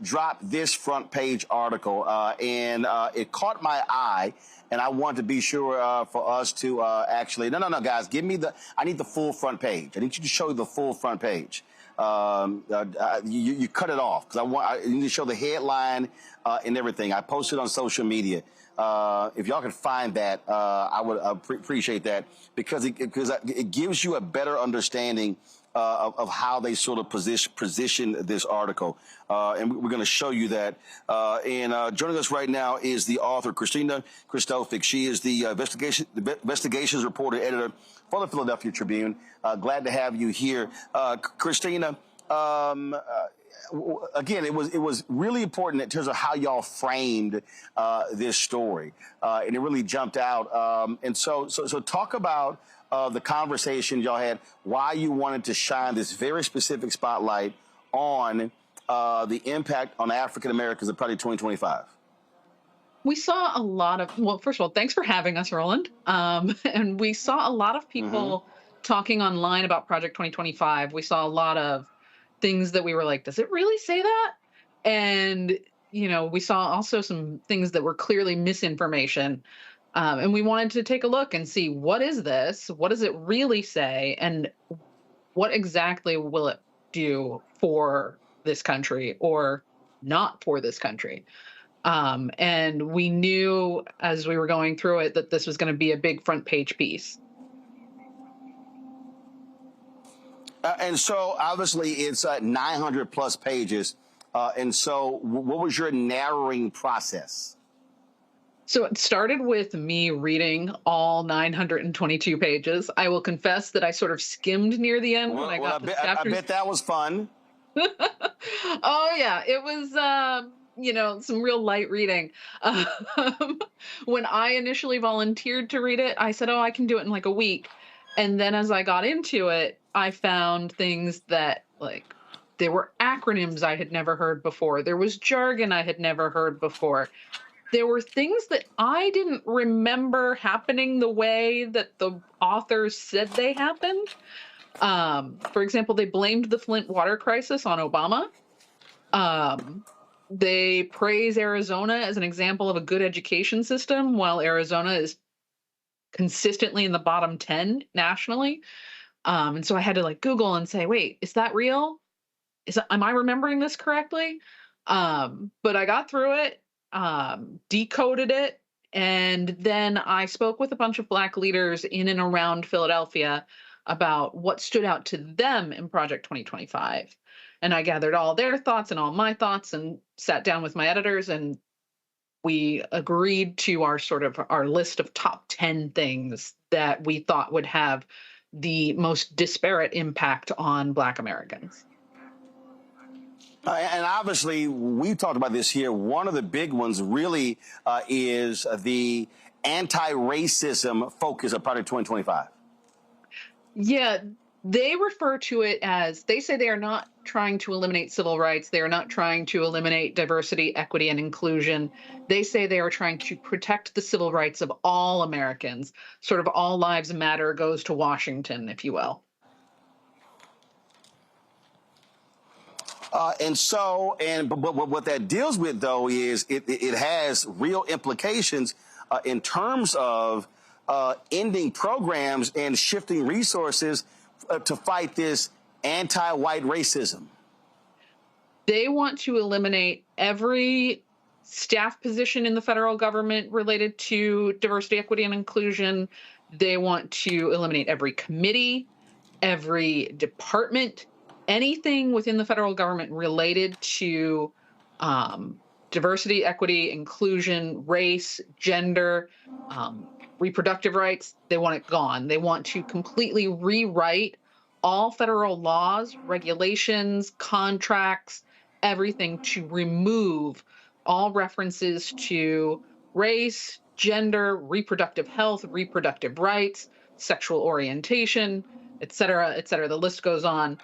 dropped this front page article, and it caught my eye. And I want to be sure for us to actually, no, guys, I need the full front page. I need you to show the full front page. You cut it off because I need to show the headline and everything. I posted on social media. If y'all can find that, I would appreciate that because it gives you a better understanding of how they sort of position this article. And we're going to show you that. And joining us right now is the author, Christina Christophic. She is the investigations reporter editor for the Philadelphia Tribune. Glad to have you here. Christina, again, it was really important in terms of how y'all framed this story. And it really jumped out. And so talk about the conversation y'all had, why you wanted to shine this very specific spotlight on the impact on African Americans of Project 2025. We saw a lot of, well, first of all, thanks for having us, Roland. And we saw a lot of people talking online about Project 2025. We saw a lot of things that we were like, does it really say that? And, you know, we saw also some things that were clearly misinformation. And we wanted to take a look and see, what is this? What does it really say? And what exactly will it do for this country or not for this country? And we knew as we were going through it that this was going to be a big front page piece. And so obviously it's 900 plus pages. And so what was your narrowing process? So it started with me reading all 922 pages. I will confess that I sort of skimmed near the end when I got the chapters. I bet that was fun. Oh, yeah. It was, you know, some real light reading. When I initially volunteered to read it, I said, oh, I can do it in like a week. And then as I got into it, I found things that, like, there were acronyms I had never heard before. There was jargon I had never heard before. There were things that I didn't remember happening the way that the authors said they happened. For example, they blamed the Flint water crisis on Obama. They praise Arizona as an example of a good education system, while Arizona is consistently in the bottom 10 nationally. And so I had to like Google and say, wait, is that real? Am I remembering this correctly? But I got through it. Decoded it, and then I spoke with a bunch of Black leaders in and around Philadelphia about what stood out to them in Project 2025. And I gathered all their thoughts and all my thoughts and sat down with my editors, and we agreed to our list of top 10 things that we thought would have the most disparate impact on Black Americans. And obviously, we talked about this here. One of the big ones really is the anti-racism focus of Project 2025. Yeah, they refer to it as, they say they are not trying to eliminate civil rights. They are not trying to eliminate diversity, equity, and inclusion. They say they are trying to protect the civil rights of all Americans. Sort of all lives matter goes to Washington, if you will. But what that deals with, though, is it has real implications in terms of ending programs and shifting resources to fight this anti-white racism. They want to eliminate every staff position in the federal government related to diversity, equity, and inclusion. They want to eliminate every committee, every department, anything within the federal government related to diversity, equity, inclusion, race, gender, reproductive rights. They want it gone. They want to completely rewrite all federal laws, regulations, contracts, everything to remove all references to race, gender, reproductive health, reproductive rights, sexual orientation, et cetera, et cetera. The list goes on.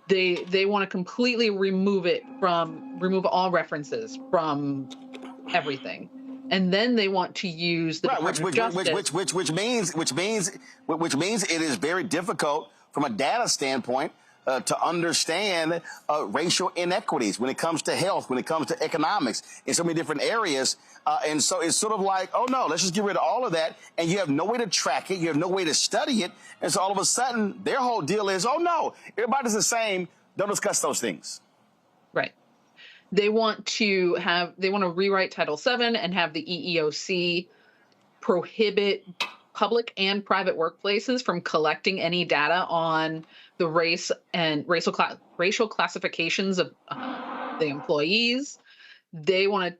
They want to completely remove all references from everything. And then they want to use the Department of Justice. Which means it is very difficult from a data standpoint to understand racial inequities when it comes to health, when it comes to economics, in so many different areas. And so it's sort of like, oh, no, let's just get rid of all of that. And you have no way to track it. You have no way to study it. And so all of a sudden, their whole deal is, oh, no, everybody's the same. Don't discuss those things. Right. They want to rewrite Title VII and have the EEOC prohibit public and private workplaces from collecting any data on the race and racial classifications of the employees. They want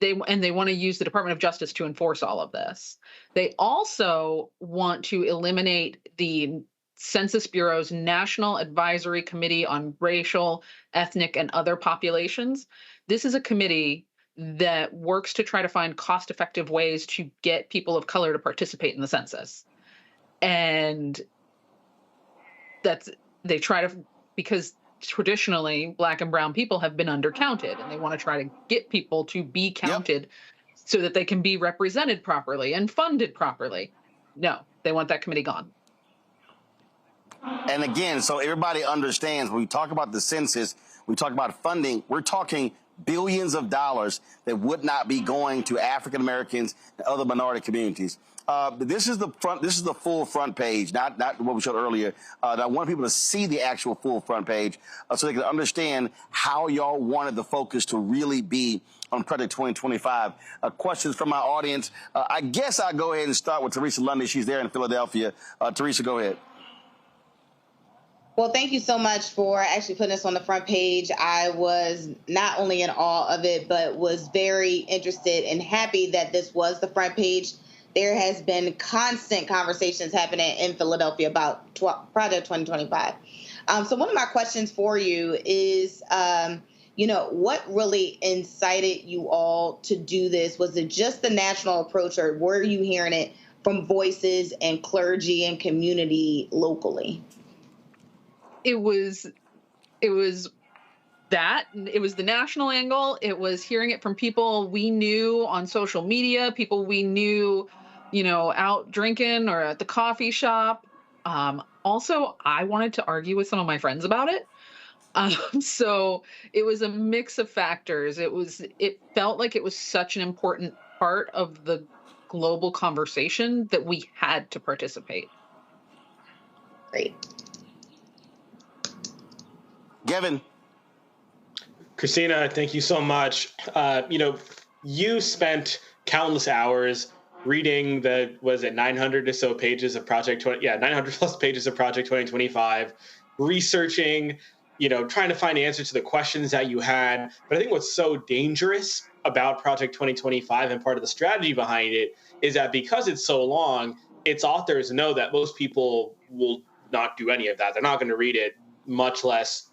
to use the Department of Justice to enforce all of this. They also want to eliminate the Census Bureau's National Advisory Committee on Racial, Ethnic, and Other Populations. This is a committee that works to try to find cost-effective ways to get people of color to participate in the census. And because traditionally Black and brown people have been undercounted, and they want to try to get people to be counted so that they can be represented properly and funded properly. No, they want that committee gone. And again, so everybody understands when we talk about the census, we talk about funding, we're talking billions of dollars that would not be going to African Americans and other minority communities. This is the full front page, not what we showed earlier. I want people to see the actual full front page so they can understand how y'all wanted the focus to really be on Project 2025. Questions from my audience. I guess I'll go ahead and start with Teresa Lundy. She's there in Philadelphia. Teresa, go ahead. Well, thank you so much for actually putting us on the front page. I was not only in awe of it, but was very interested and happy that this was the front page. There has been constant conversations happening in Philadelphia about Project 2025. So one of my questions for you is, what really incited you all to do this? Was it just the national approach, or were you hearing it from voices and clergy and community locally? It was that. It was the national angle. It was hearing it from people we knew on social media, people we knew, out drinking or at the coffee shop. Also, I wanted to argue with some of my friends about it. So it was a mix of factors. It felt like it was such an important part of the global conversation that we had to participate. Great. Gavin. Christina, thank you so much. You spent countless hours reading 900 or so pages of Project 900 plus pages of Project 2025, researching, trying to find answers to the questions that you had. But I think what's so dangerous about Project 2025 and part of the strategy behind it is that because it's so long, its authors know that most people will not do any of that. They're not going to read it, much less,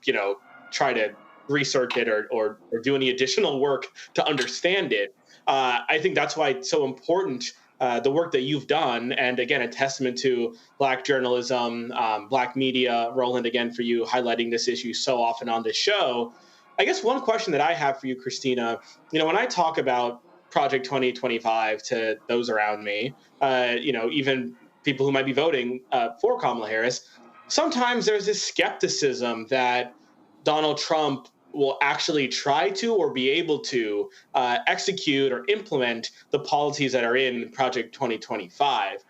try to research it or do any additional work to understand it. I think that's why it's so important, the work that you've done. And again, a testament to Black journalism, Black media. Roland, again, for you highlighting this issue so often on this show. I guess one question that I have for you, Christina, when I talk about Project 2025 to those around me, even people who might be voting for Kamala Harris, sometimes there's this skepticism that Donald Trump will actually try to or be able to execute or implement the policies that are in Project 2025.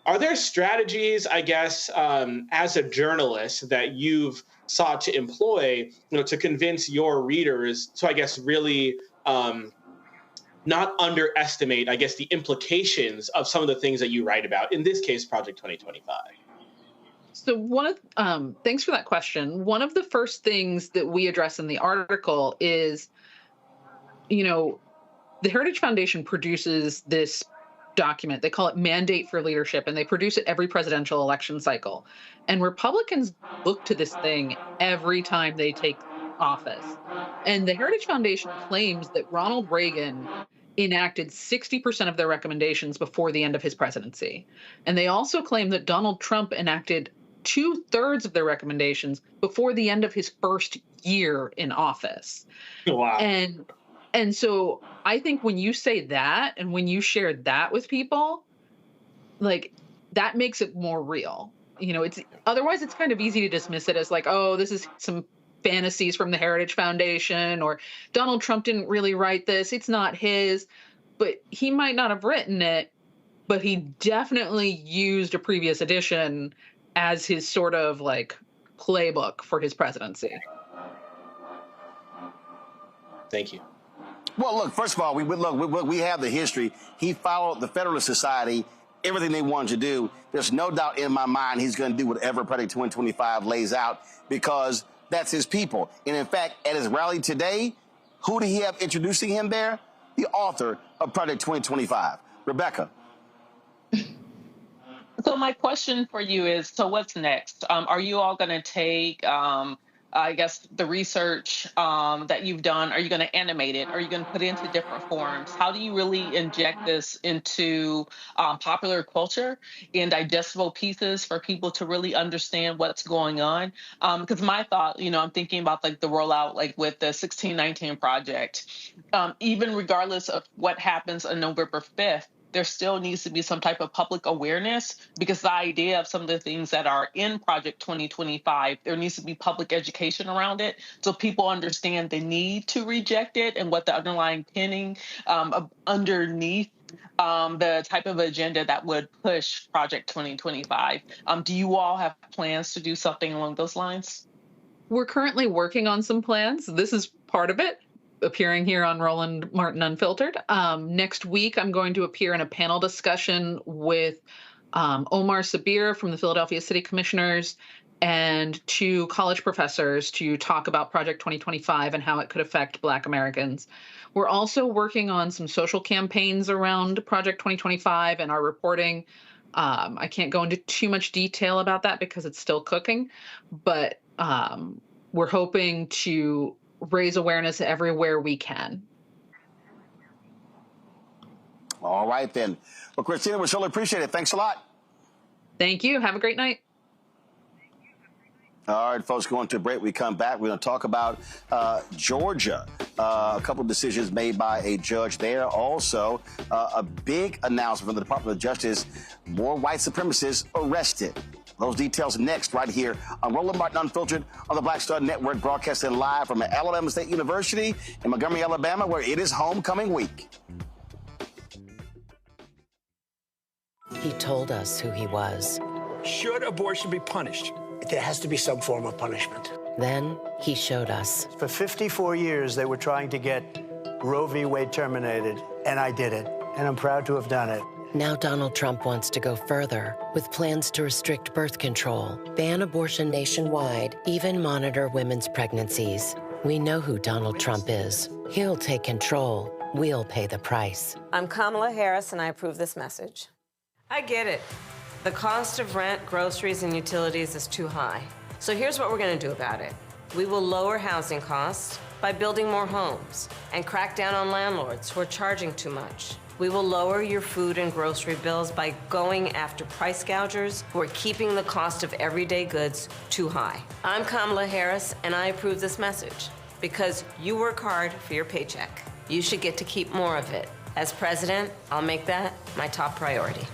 Are there strategies, I guess, as a journalist that you've sought to employ, to convince your readers to, I guess, really not underestimate, I guess, the implications of some of the things that you write about, in this case, Project 2025? So thanks for that question. One of the first things that we address in the article is, the Heritage Foundation produces this document. They call it Mandate for Leadership, and they produce it every presidential election cycle. And Republicans look to this thing every time they take office. And the Heritage Foundation claims that Ronald Reagan enacted 60% of their recommendations before the end of his presidency. And they also claim that Donald Trump enacted 2/3 of their recommendations before the end of his first year in office. Wow. And And so I think when you say that and when you share that with people, like that makes it more real. You know, it's otherwise it's kind of easy to dismiss it as like, oh, this is some fantasies from the Heritage Foundation, or Donald Trump didn't really write this. It's not his, but he might not have written it, but he definitely used a previous edition as his sort of like playbook for his presidency. Thank you. Well, look, first of all, we have the history. He followed the Federalist Society, everything they wanted to do. There's no doubt in my mind he's going to do whatever Project 2025 lays out, because that's his people. And in fact, at his rally today, who did he have introducing him there? The author of Project 2025, Rebecca. So my question for you is, so what's next? Are you all going to take, I guess, the research that you've done, are you going to animate it? Are you going to put it into different forms? How do you really inject this into popular culture in digestible pieces for people to really understand what's going on? Because my thought, you know, I'm thinking about like the rollout, like with the 1619 project, even regardless of what happens on November 5th, there still needs to be some type of public awareness, because the idea of some of the things that are in Project 2025, there needs to be public education around it so people understand the need to reject it and what the underlying pinning underneath the type of agenda that would push Project 2025. Do you all have plans to do something along those lines? We're currently working on some plans. This is part of it, appearing here on Roland Martin Unfiltered. Next week, I'm going to appear in a panel discussion with Omar Sabir from the Philadelphia City Commissioners and 2 college professors to talk about Project 2025 and how it could affect Black Americans. We're also working on some social campaigns around Project 2025 and our reporting. I can't go into too much detail about that because it's still cooking, but we're hoping to raise awareness everywhere we can. All right, then. Well, Christina, we surely appreciate it. Thanks a lot. Thank you. Have a great night. All right, folks, going to a break. We come back. We're going to talk about Georgia, a couple of decisions made by a judge there. Also, a big announcement from the Department of Justice, more white supremacists arrested. Those details next, right here on Roland Martin Unfiltered on the Black Star Network, broadcasting live from Alabama State University in Montgomery, Alabama, where it is homecoming week. He told us who he was. Should abortion be punished? There has to be some form of punishment. Then he showed us. For 54 years, they were trying to get Roe v. Wade terminated, and I did it, and I'm proud to have done it. Now Donald Trump wants to go further with plans to restrict birth control, ban abortion nationwide, even monitor women's pregnancies. We know who Donald Trump is. He'll take control. We'll pay the price. I'm Kamala Harris, and I approve this message. I get it. The cost of rent, groceries, and utilities is too high. So here's what we're going to do about it. We will lower housing costs by building more homes and crack down on landlords who are charging too much. We will lower your food and grocery bills by going after price gougers who are keeping the cost of everyday goods too high. I'm Kamala Harris, and I approve this message because you work hard for your paycheck. You should get to keep more of it. As president, I'll make that my top priority.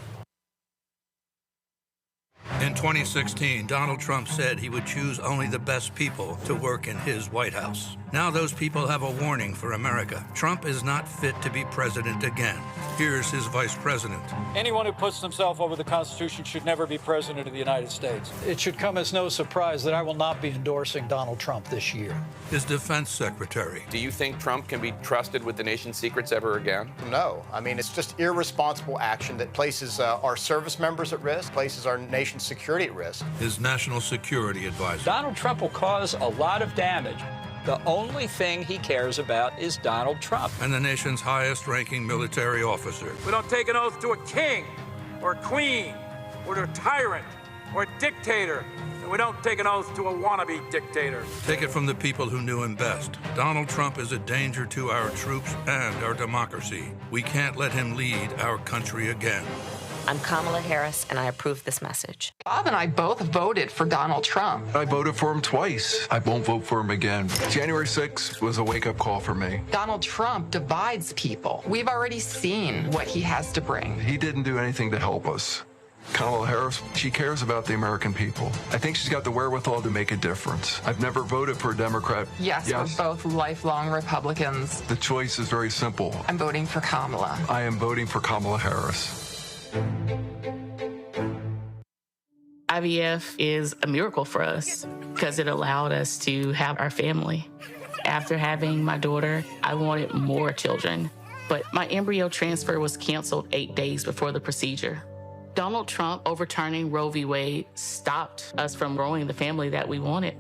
In 2016, Donald Trump said he would choose only the best people to work in his White House. Now those people have a warning for America. Trump is not fit to be president again. Here's his vice president. Anyone who puts himself over the Constitution should never be president of the United States. It should come as no surprise that I will not be endorsing Donald Trump this year. His defense secretary. Do you think Trump can be trusted with the nation's secrets ever again? No. I mean, it's just irresponsible action that places our service members at risk, places our nation's security at risk. His national security advisor. Donald Trump will cause a lot of damage. The only thing he cares about is Donald Trump. And the nation's highest-ranking military officer. We don't take an oath to a king or a queen or to a tyrant or a dictator. And we don't take an oath to a wannabe dictator. Take it from the people who knew him best. Donald Trump is a danger to our troops and our democracy. We can't let him lead our country again. I'm Kamala Harris, and I approve this message. Bob and I both voted for Donald Trump. I voted for him twice. I won't vote for him again. January 6th was a wake-up call for me. Donald Trump divides people. We've already seen what he has to bring. He didn't do anything to help us. Kamala Harris, she cares about the American people. I think she's got the wherewithal to make a difference. I've never voted for a Democrat. Yes, we're both lifelong Republicans. The choice is very simple. I'm voting for Kamala. I am voting for Kamala Harris. IVF is a miracle for us because it allowed us to have our family. After having my daughter, I wanted more children, but my embryo transfer was canceled 8 days before the procedure. Donald Trump overturning Roe v. Wade stopped us from growing the family that we wanted.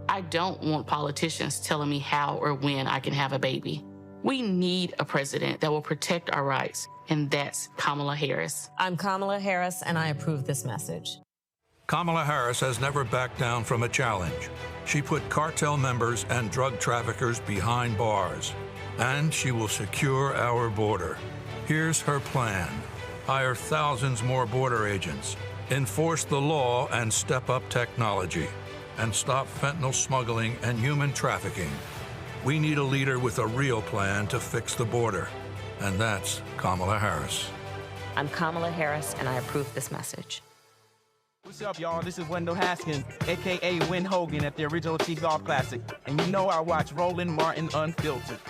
I don't want politicians telling me how or when I can have a baby. We need a president that will protect our rights, and that's Kamala Harris. I'm Kamala Harris, and I approve this message. Kamala Harris has never backed down from a challenge. She put cartel members and drug traffickers behind bars, and she will secure our border. Here's her plan. Hire thousands more border agents, enforce the law and step up technology, and stop fentanyl smuggling and human trafficking. We need a leader with a real plan to fix the border, and that's Kamala Harris. I'm Kamala Harris, and I approve this message. What's up, y'all? This is Wendell Haskins, a.k.a. Win Hogan at the original T-Golf Classic, and you know I watch Roland Martin Unfiltered.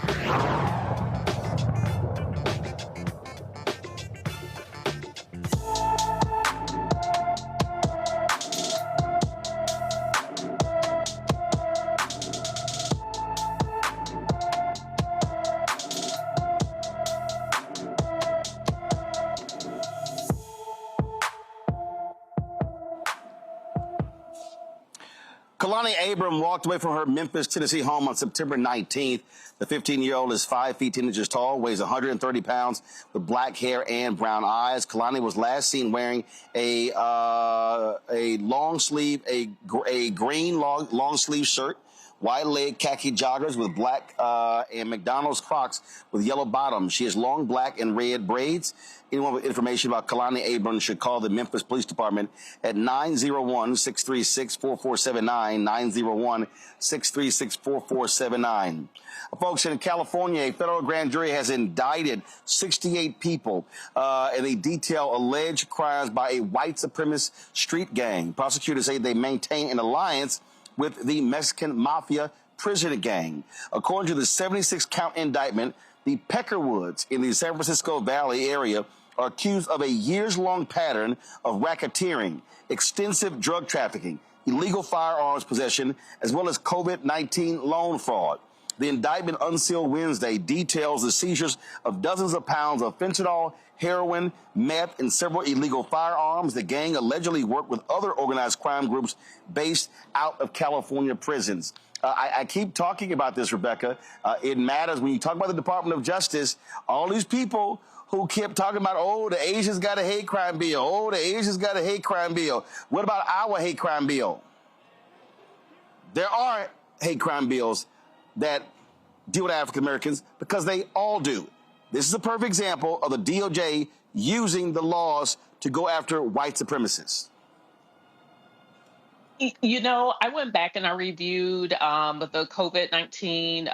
Kalani Abram walked away from her Memphis, Tennessee home on September 19th. The 15-year-old is 5 feet 10 inches tall, weighs 130 pounds, with black hair and brown eyes. Kalani was last seen wearing a long sleeve, a green long sleeve shirt, wide leg khaki joggers with black and McDonald's Crocs with yellow bottoms. She has long black and red braids. Anyone with information about Kalani Abrams should call the Memphis Police Department at 901-636-4479, 901-636-4479. Folks, in California, a federal grand jury has indicted 68 people, and they detail alleged crimes by a white supremacist street gang. Prosecutors say they maintain an alliance with the Mexican Mafia prison gang. According to the 76-count indictment, the Peckerwoods in the San Francisco Valley area are accused of a years-long pattern of racketeering, extensive drug trafficking, illegal firearms possession, as well as COVID-19 loan fraud. The indictment, unsealed Wednesday, details the seizures of dozens of pounds of fentanyl, heroin, meth, and several illegal firearms. The gang allegedly worked with other organized crime groups based out of California prisons. I keep talking about this, Rebecca. It matters when you talk about the Department of Justice. All these people who kept talking about, oh, the Asians got a hate crime bill. Oh, the Asians got a hate crime bill. What about our hate crime bill? There are hate crime bills that deal with African Americans because they all do. This is a perfect example of the DOJ using the laws to go after white supremacists. You know, I went back and I reviewed the COVID-19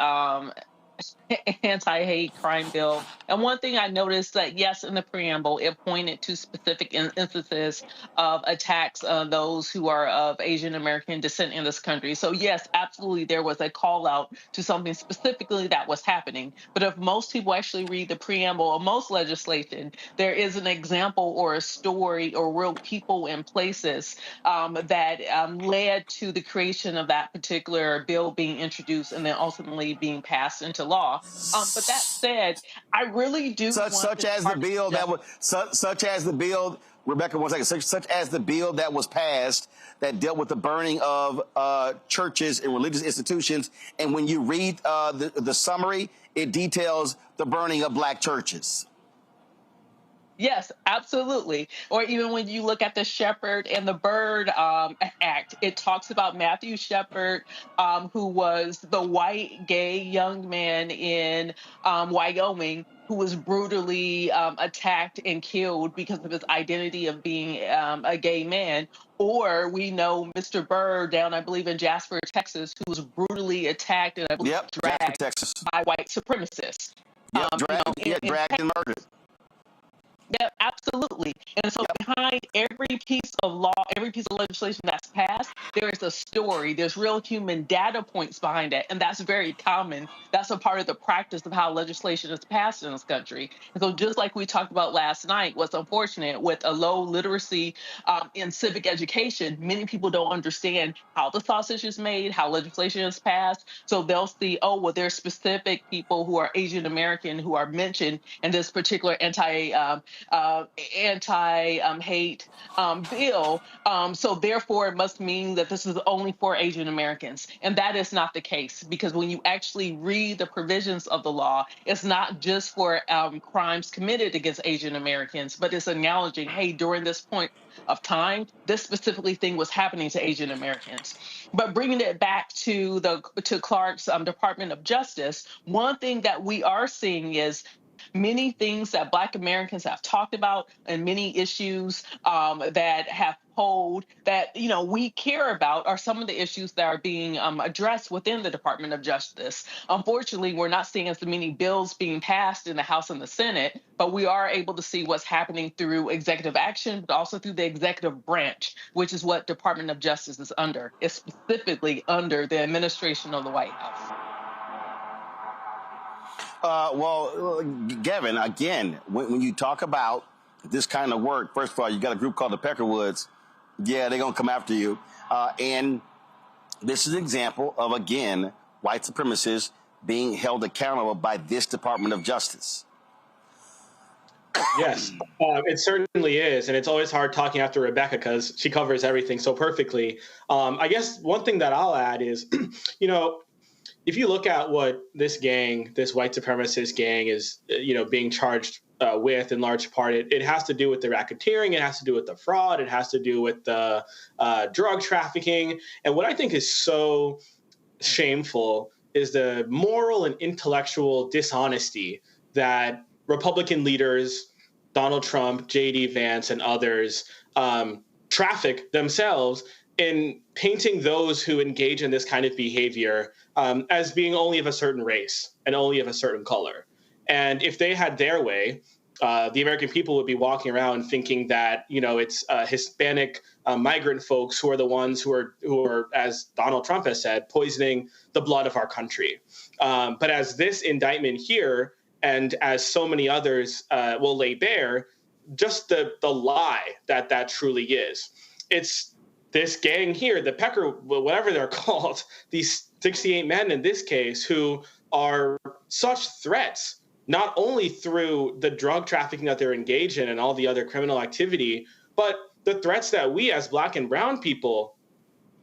anti-hate crime bill. And one thing I noticed that, yes, in the preamble, it pointed to specific instances of attacks on those who are of Asian American descent in this country. So, yes, absolutely, there was a call out to something specifically that was happening. But if most people actually read the preamble of most legislation, there is an example or a story or real people and places that led to the creation of that particular bill being introduced and then ultimately being passed into law. But that said, I really do such as the bill that was such as the bill, Rebecca, one second, such as the bill that was passed that dealt with the burning of churches and religious institutions. And when you read the summary, it details the burning of black churches. Yes, absolutely. Or even when you look at the Shepherd and the Bird Act, it talks about Matthew Shepard, who was the white gay young man in Wyoming who was brutally attacked and killed because of his identity of being a gay man. Or we know Mr. Burr down, I believe, in Jasper, Texas, who was brutally attacked and I believe dragged by white supremacists. Dragged and murdered. Yeah, absolutely. And so behind every piece of law, every piece of legislation that's passed, there is a story. There's real human data points behind it. And that's very common. That's a part of the practice of how legislation is passed in this country. And so just like we talked about last night, what's unfortunate with a low literacy in civic education, many people don't understand how the sausage is made, how legislation is passed. So they'll see, oh, well, there's specific people who are Asian American who are mentioned in this particular anti-hate bill. So therefore, it must mean that this is only for Asian Americans. And that is not the case, because when you actually read the provisions of the law, it's not just for crimes committed against Asian Americans, but it's acknowledging, hey, during this point of time, this specifically thing was happening to Asian Americans. But bringing it back to Clark's Department of Justice, one thing that we are seeing is many things that Black Americans have talked about and many issues that have polled that, you know, we care about are some of the issues that are being addressed within the Department of Justice. Unfortunately, we're not seeing as many bills being passed in the House and the Senate, but we are able to see what's happening through executive action, but also through the executive branch, which is what Department of Justice is under. It's specifically under the administration of the White House. Well, Gavin, again, when you talk about this kind of work, first of all, you got a group called the Peckerwoods. Yeah, they're going to come after you. And this is an example of, again, white supremacists being held accountable by this Department of Justice. Yes, it certainly is. And it's always hard talking after Rebecca because she covers everything so perfectly. I guess one thing that I'll add is, you know, if you look at what this gang, this white supremacist gang is, you know, being charged with in large part, it has to do with the racketeering. It has to do with the fraud. It has to do with the drug trafficking. And what I think is so shameful is the moral and intellectual dishonesty that Republican leaders, Donald Trump, J.D. Vance, and others traffic themselves in painting those who engage in this kind of behavior as being only of a certain race and only of a certain color. And if they had their way, the American people would be walking around thinking that, you know, it's Hispanic migrant folks who are the ones who are, as Donald Trump has said, poisoning the blood of our country. But as this indictment here, and as so many others will lay bare, just the lie that truly is. It's this gang here, the Pecker, whatever they're called, these 68 men in this case, who are such threats, not only through the drug trafficking that they're engaged in and all the other criminal activity, but the threats that we as Black and brown people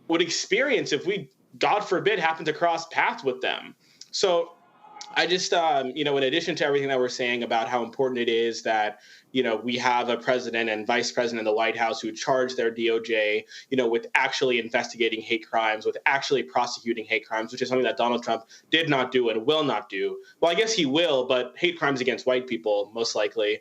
would experience if we, God forbid, happened to cross paths with them. So I just, you know, in addition to everything that we're saying about how important it is that, you know, we have a president and vice president in the White House who charge their DOJ, you know, with actually investigating hate crimes, with actually prosecuting hate crimes, which is something that Donald Trump did not do and will not do. Well, I guess he will, but hate crimes against white people, most likely.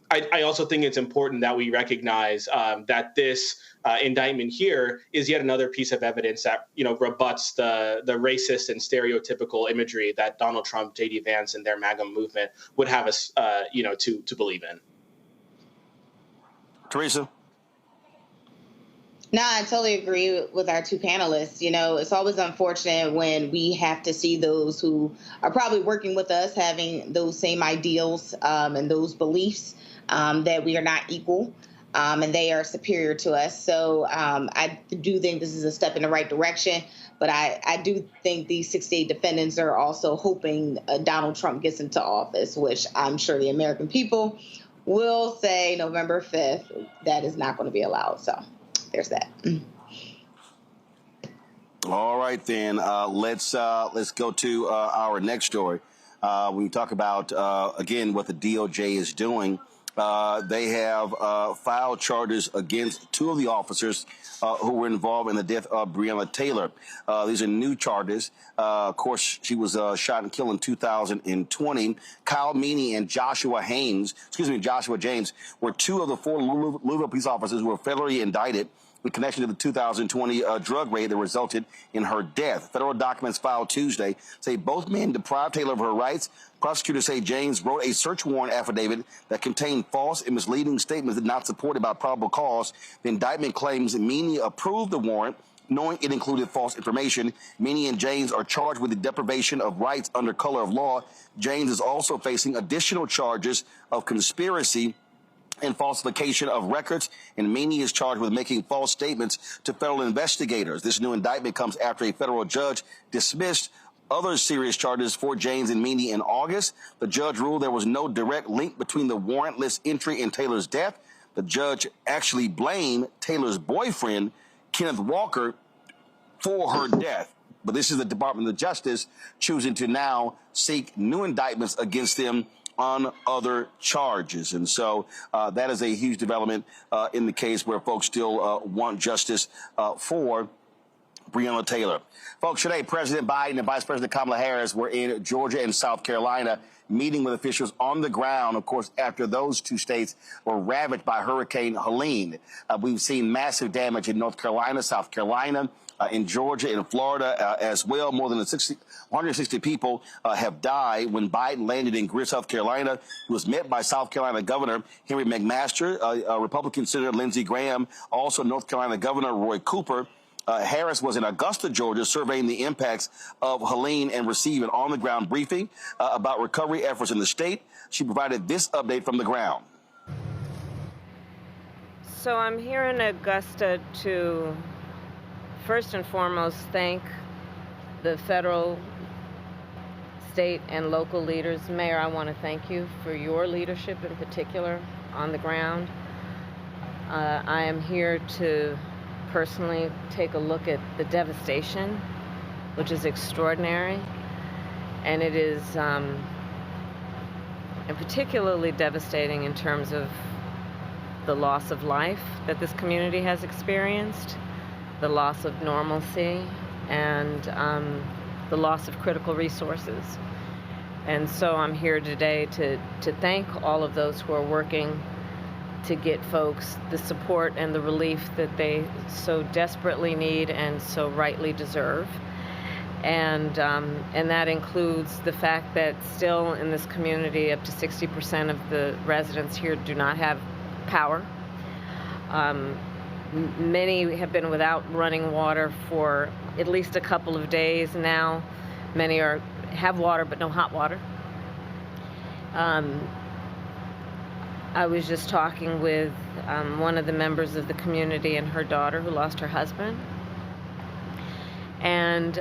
I also think it's important that we recognize that this indictment here is yet another piece of evidence that, you know, rebuts the racist and stereotypical imagery that Donald Trump, J.D. Vance, and their MAGA movement would have us, you know, to believe in. Teresa? No, I totally agree with our two panelists. You know, it's always unfortunate when we have to see those who are probably working with us having those same ideals and those beliefs that we are not equal and they are superior to us. So I do think this is a step in the right direction. But I do think these 68 defendants are also hoping Donald Trump gets into office, which I'm sure the American people will say November 5th, that is not going to be allowed. So there's that. All right, then. Let's go to our next story. When we talk about, again, what the DOJ is doing They have filed charges against two of the officers who were involved in the death of Breonna Taylor. These are new charges. Of course, she was shot and killed in 2020. Kyle Meany and Joshua James were two of the four Louisville police officers who were federally indicted in connection to the 2020 drug raid that resulted in her death. Federal documents filed Tuesday say both men deprived Taylor of her rights. Prosecutors say James wrote a search warrant affidavit that contained false and misleading statements that not supported by probable cause. The indictment claims that Meany approved the warrant, knowing it included false information. Meany and James are charged with the deprivation of rights under color of law. James is also facing additional charges of conspiracy and falsification of records, and Meany is charged with making false statements to federal investigators. This new indictment comes after a federal judge dismissed other serious charges for James and Meany in August. The judge ruled there was no direct link between the warrantless entry and Taylor's death. The judge actually blamed Taylor's boyfriend, Kenneth Walker, for her death. But this is the Department of Justice choosing to now seek new indictments against them on other charges. And so that is a huge development in the case where folks still want justice for Breonna Taylor. Folks, today, President Biden and Vice President Kamala Harris were in Georgia and South Carolina meeting with officials on the ground, of course, after those two states were ravaged by Hurricane Helene. We've seen massive damage in North Carolina, South Carolina, in Georgia, in Florida as well. More than 160 people have died. When Biden landed in Greer, South Carolina, he was met by South Carolina Governor Henry McMaster, Republican Senator Lindsey Graham, also North Carolina Governor Roy Cooper. Harris was in Augusta, Georgia, surveying the impacts of Helene and received an on-the-ground briefing about recovery efforts in the state. She provided this update from the ground. So I'm here in Augusta to first and foremost thank the federal, state, and local leaders. Mayor, I want to thank you for your leadership in particular on the ground. I am here to personally take a look at the devastation, which is extraordinary, and it is and particularly devastating in terms of the loss of life that this community has experienced, the loss of normalcy, and the loss of critical resources. And so I'm here today to thank all of those who are working to get folks the support and the relief that they so desperately need and so rightly deserve. And that includes the fact that still in this community, up to 60% of the residents here do not have power. Many have been without running water for at least a couple of days now. Many have water but no hot water. I was just talking with one of the members of the community and her daughter who lost her husband. And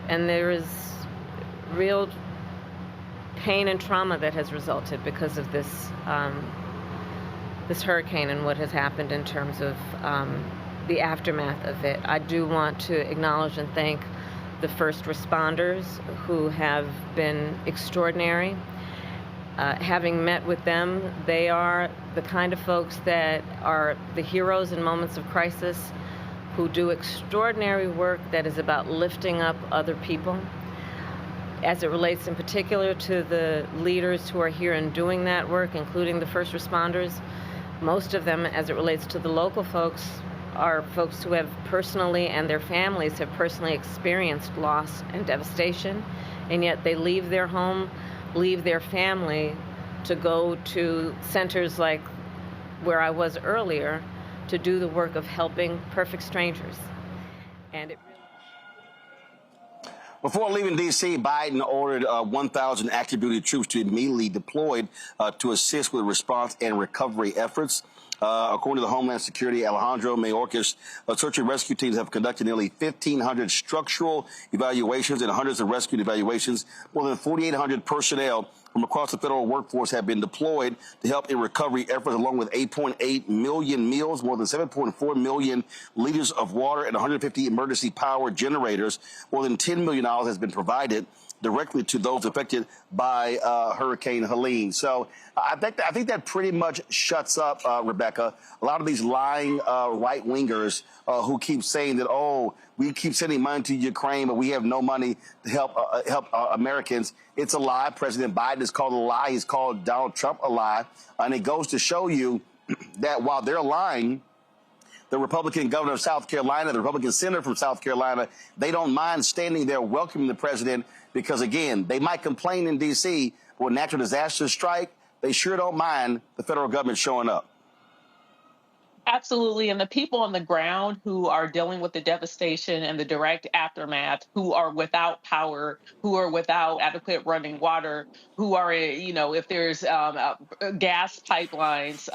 there is real pain and trauma that has resulted because of this this hurricane and what has happened in terms of the aftermath of it. I do want to acknowledge and thank the first responders who have been extraordinary. Having met with them, they are the kind of folks that are the heroes in moments of crisis, who do extraordinary work that is about lifting up other people. As it relates in particular to the leaders who are here and doing that work, including the first responders, most of them, as it relates to the local folks, are folks who have personally, and their families have personally experienced loss and devastation, and yet they leave their home, leave their family to go to centers like where I was earlier to do the work of helping perfect strangers. And it Before leaving D.C., Biden ordered 1,000 active duty troops to immediately deployed to assist with response and recovery efforts. According to the Homeland Security, Alejandro Mayorkas, search and rescue teams have conducted nearly 1,500 structural evaluations and hundreds of rescue evaluations. More than 4,800 personnel from across the federal workforce have been deployed to help in recovery efforts, along with 8.8 million meals, more than 7.4 million liters of water, and 150 emergency power generators. More than $10 million has been provided. directly to those affected by Hurricane Helene. So I think that pretty much shuts up, Rebecca, a lot of these lying right-wingers who keep saying that, oh, we keep sending money to Ukraine, but we have no money to help Americans. It's a lie. President Biden is called a lie. He's called Donald Trump a lie. And it goes to show you that while they're lying, the Republican governor of South Carolina, the Republican senator from South Carolina, they don't mind standing there welcoming the president because, again, they might complain in D.C., but when natural disasters strike, they sure don't mind the federal government showing up. Absolutely. And the people on the ground who are dealing with the devastation and the direct aftermath, who are without power, who are without adequate running water, who are, if there's gas pipelines,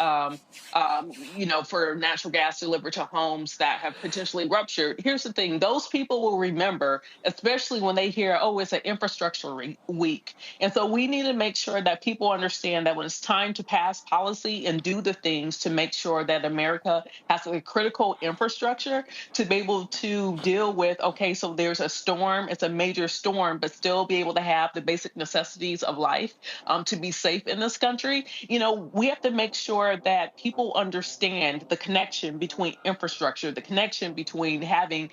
for natural gas delivered to homes that have potentially ruptured. Here's the thing. Those people will remember, especially when they hear, oh, it's an infrastructure week. And so we need to make sure that people understand that when it's time to pass policy and do the things to make sure that America has a critical infrastructure to be able to deal with, okay, so there's a storm, it's a major storm, but still be able to have the basic necessities of life to be safe in this country. We have to make sure that people understand the connection between infrastructure, the connection between having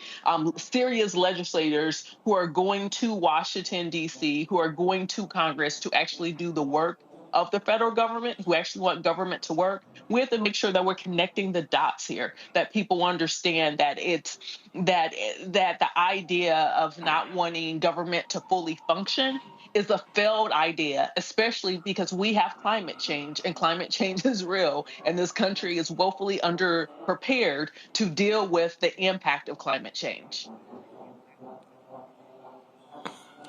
serious legislators who are going to Washington, D.C., who are going to Congress to actually do the work of the federal government, who actually want government to work. We have to make sure that we're connecting the dots here, that people understand that it's that the idea of not wanting government to fully function is a failed idea, especially because we have climate change, and climate change is real, and this country is woefully underprepared to deal with the impact of climate change.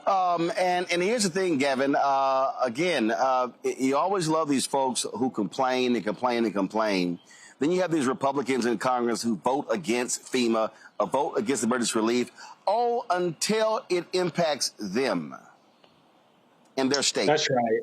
And here's the thing, Gavin. You always love these folks who complain and complain and complain. Then you have these Republicans in Congress who vote against FEMA, vote against emergency relief, all until it impacts them in their state. That's right.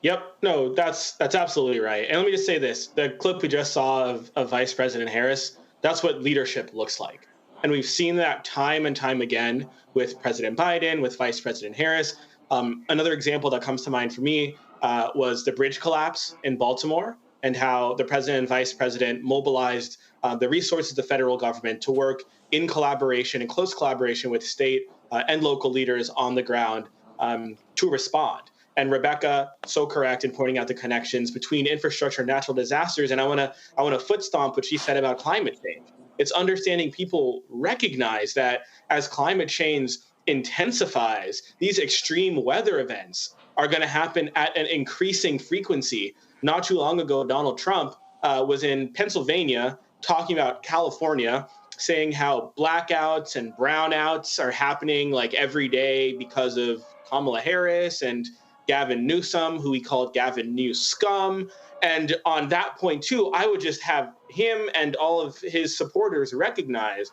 Yep. No, that's absolutely right. And let me just say this. The clip we just saw of Vice President Harris, that's what leadership looks like. And we've seen that time and time again with President Biden, with Vice President Harris. Another example that comes to mind for me was the bridge collapse in Baltimore, and how the president and vice president mobilized the resources of the federal government to work in collaboration, in close collaboration with state and local leaders on the ground to respond. And Rebecca, so correct in pointing out the connections between infrastructure and natural disasters. And I want to foot stomp what she said about climate change. It's understanding people recognize that as climate change intensifies, these extreme weather events are going to happen at an increasing frequency. Not too long ago, Donald Trump was in Pennsylvania talking about California, saying how blackouts and brownouts are happening like every day because of Kamala Harris and Gavin Newsom, who he called Gavin New Scum. And on that point, too, I would just have him and all of his supporters recognize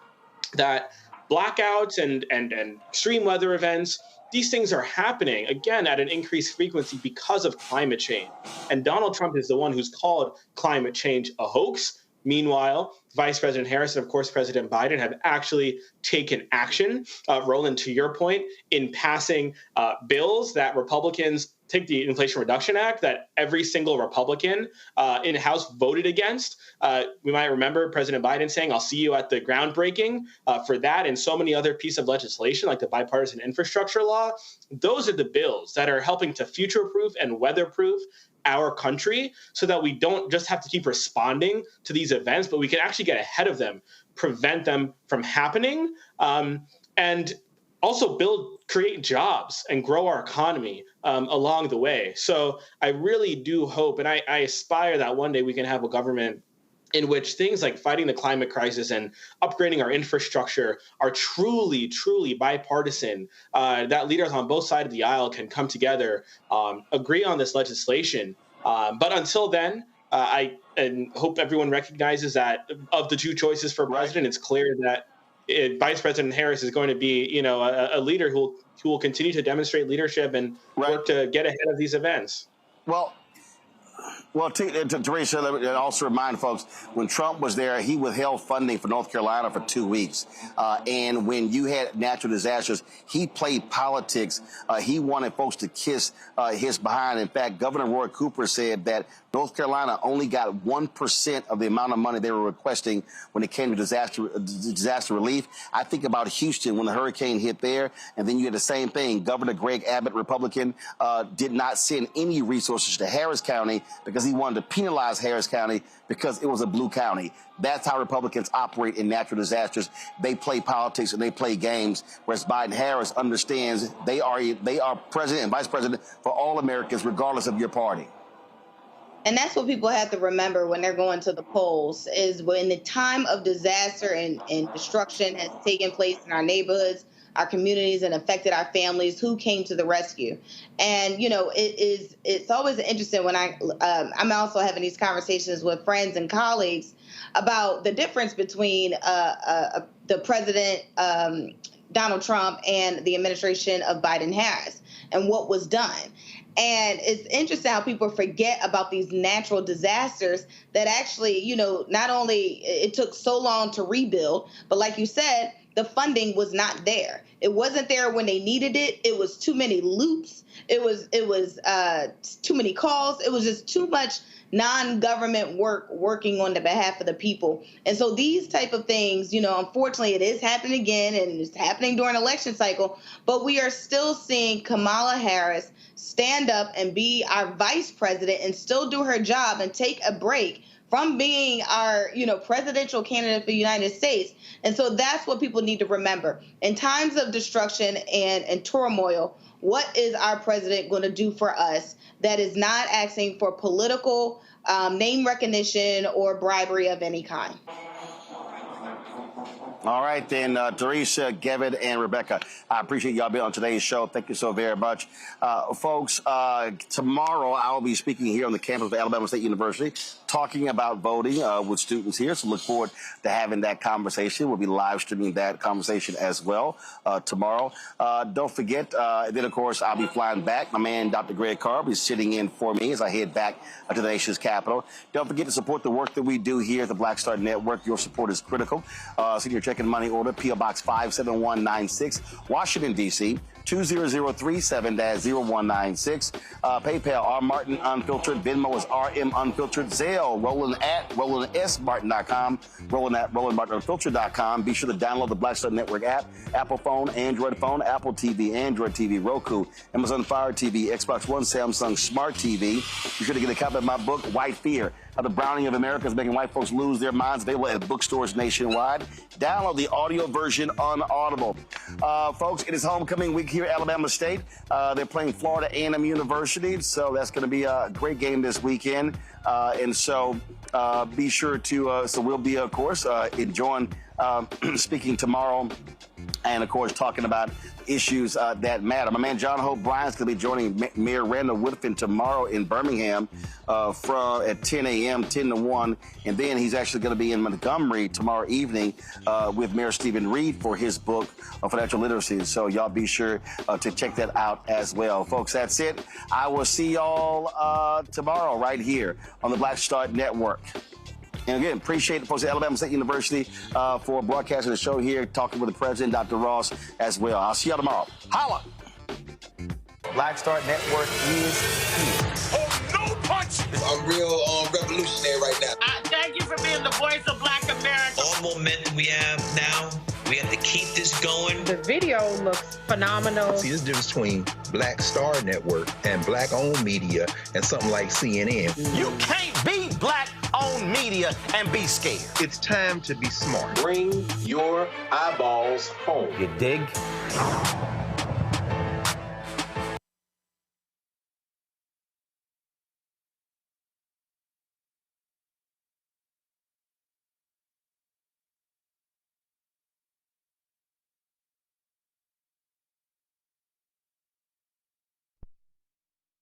that blackouts and extreme weather events, these things are happening, again, at an increased frequency because of climate change. And Donald Trump is the one who's called climate change a hoax. Meanwhile, Vice President Harris and, of course, President Biden have actually taken action, Roland, to your point, in passing bills that Republicans take the Inflation Reduction Act that every single Republican in the House voted against. We might remember President Biden saying, I'll see you at the groundbreaking for that and so many other pieces of legislation like the bipartisan infrastructure law. Those are the bills that are helping to future-proof and weather-proof our country so that we don't just have to keep responding to these events, but we can actually get ahead of them, prevent them from happening, and also create jobs and grow our economy along the way. So I really do hope, and I aspire that one day we can have a government in which things like fighting the climate crisis and upgrading our infrastructure are truly, truly bipartisan, that leaders on both sides of the aisle can come together, agree on this legislation. But until then, I hope everyone recognizes that of the two choices for president, it's clear that Vice President Harris is going to be, a leader who will continue to demonstrate leadership and work to get ahead of these events. Well, Well, Teresa, let me also remind folks, when Trump was there, he withheld funding for North Carolina for 2 weeks. And when you had natural disasters, he played politics. He wanted folks to kiss his behind. In fact, Governor Roy Cooper said that North Carolina only got 1% of the amount of money they were requesting when it came to disaster relief. I think about Houston when the hurricane hit there, and then you had the same thing. Governor Greg Abbott, Republican, did not send any resources to Harris County because he wanted to penalize Harris County because it was a blue county. That's how Republicans operate in natural disasters. They play politics and they play games, whereas Biden-Harris understands they are president and vice president for all Americans, regardless of your party. And that's what people have to remember when they're going to the polls, is when the time of disaster and destruction has taken place in our neighborhoods, our communities, and affected our families, who came to the rescue. And, you know, it's always interesting when I'm also having these conversations with friends and colleagues about the difference between the president, Donald Trump, and the administration of Biden-Harris and what was done. And it's interesting how people forget about these natural disasters that actually, you know, not only it took so long to rebuild, but like you said, the funding was not there. It wasn't there when they needed it. It was too many loops. It was too many calls. It was just too much non-government working on the behalf of the people. And so these type of things, you know, unfortunately, it is happening again, and it's happening during election cycle. But we are still seeing Kamala Harris stand up and be our vice president and still do her job and take a break from being our, you know, presidential candidate for the United States. And so that's what people need to remember. In times of destruction and turmoil, what is our president going to do for us that is not asking for political name recognition or bribery of any kind? All right, then, Teresa, Gavin, and Rebecca, I appreciate y'all being on today's show. Thank you so very much. Folks, tomorrow I will be speaking here on the campus of Alabama State University, talking about voting with students here. So look forward to having that conversation. We'll be live streaming that conversation as well tomorrow. Don't forget, then, of course, I'll be flying back. My man, Dr. Greg Carr, is sitting in for me as I head back to the nation's capital. Don't forget to support the work that we do here at the Black Star Network. Your support is critical. Senior checking money order, P.O. Box 57196, Washington, D.C., 20037-0196. PayPal, R. Martin Unfiltered. Venmo is RM Unfiltered. Zelle, Roland at RolandSMartin.com. Roland at RolandMartinUnfiltered.com. Be sure to download the Black Star Network app. Apple phone, Android phone, Apple TV, Android TV, Roku, Amazon Fire TV, Xbox One, Samsung Smart TV. Be sure to get a copy of my book, White Fear: How the Browning of America is Making White Folks Lose Their Minds. Available at bookstores nationwide. Download the audio version on Audible. Folks, it is homecoming week here at Alabama State. They're playing Florida A&M University, so that's going to be a great game this weekend. And so be sure to, so we'll be, of course, enjoying speaking tomorrow and, of course, talking about issues that matter. My man John Hope Bryant's going to be joining Mayor Randall Woodfin tomorrow in Birmingham at 10 a.m., 10 to 1. And then he's actually going to be in Montgomery tomorrow evening with Mayor Stephen Reed for his book on financial literacy. So y'all be sure to check that out as well. Folks, that's it. I will see y'all tomorrow right here on the Black Star Network. And again, appreciate the folks at Alabama State University for broadcasting the show here, talking with the president, Dr. Ross, as well. I'll see y'all tomorrow. Holla! Black Star Network is here. Oh, no punch! I'm real revolutionary right now. Thank you for being the voice of Black America. All momentum we have now, we have to keep this going. The video looks phenomenal. See, this difference between Black Star Network and black-owned media and something like CNN. You can't be black-owned media and be scared. It's time to be smart. Bring your eyeballs home. You dig?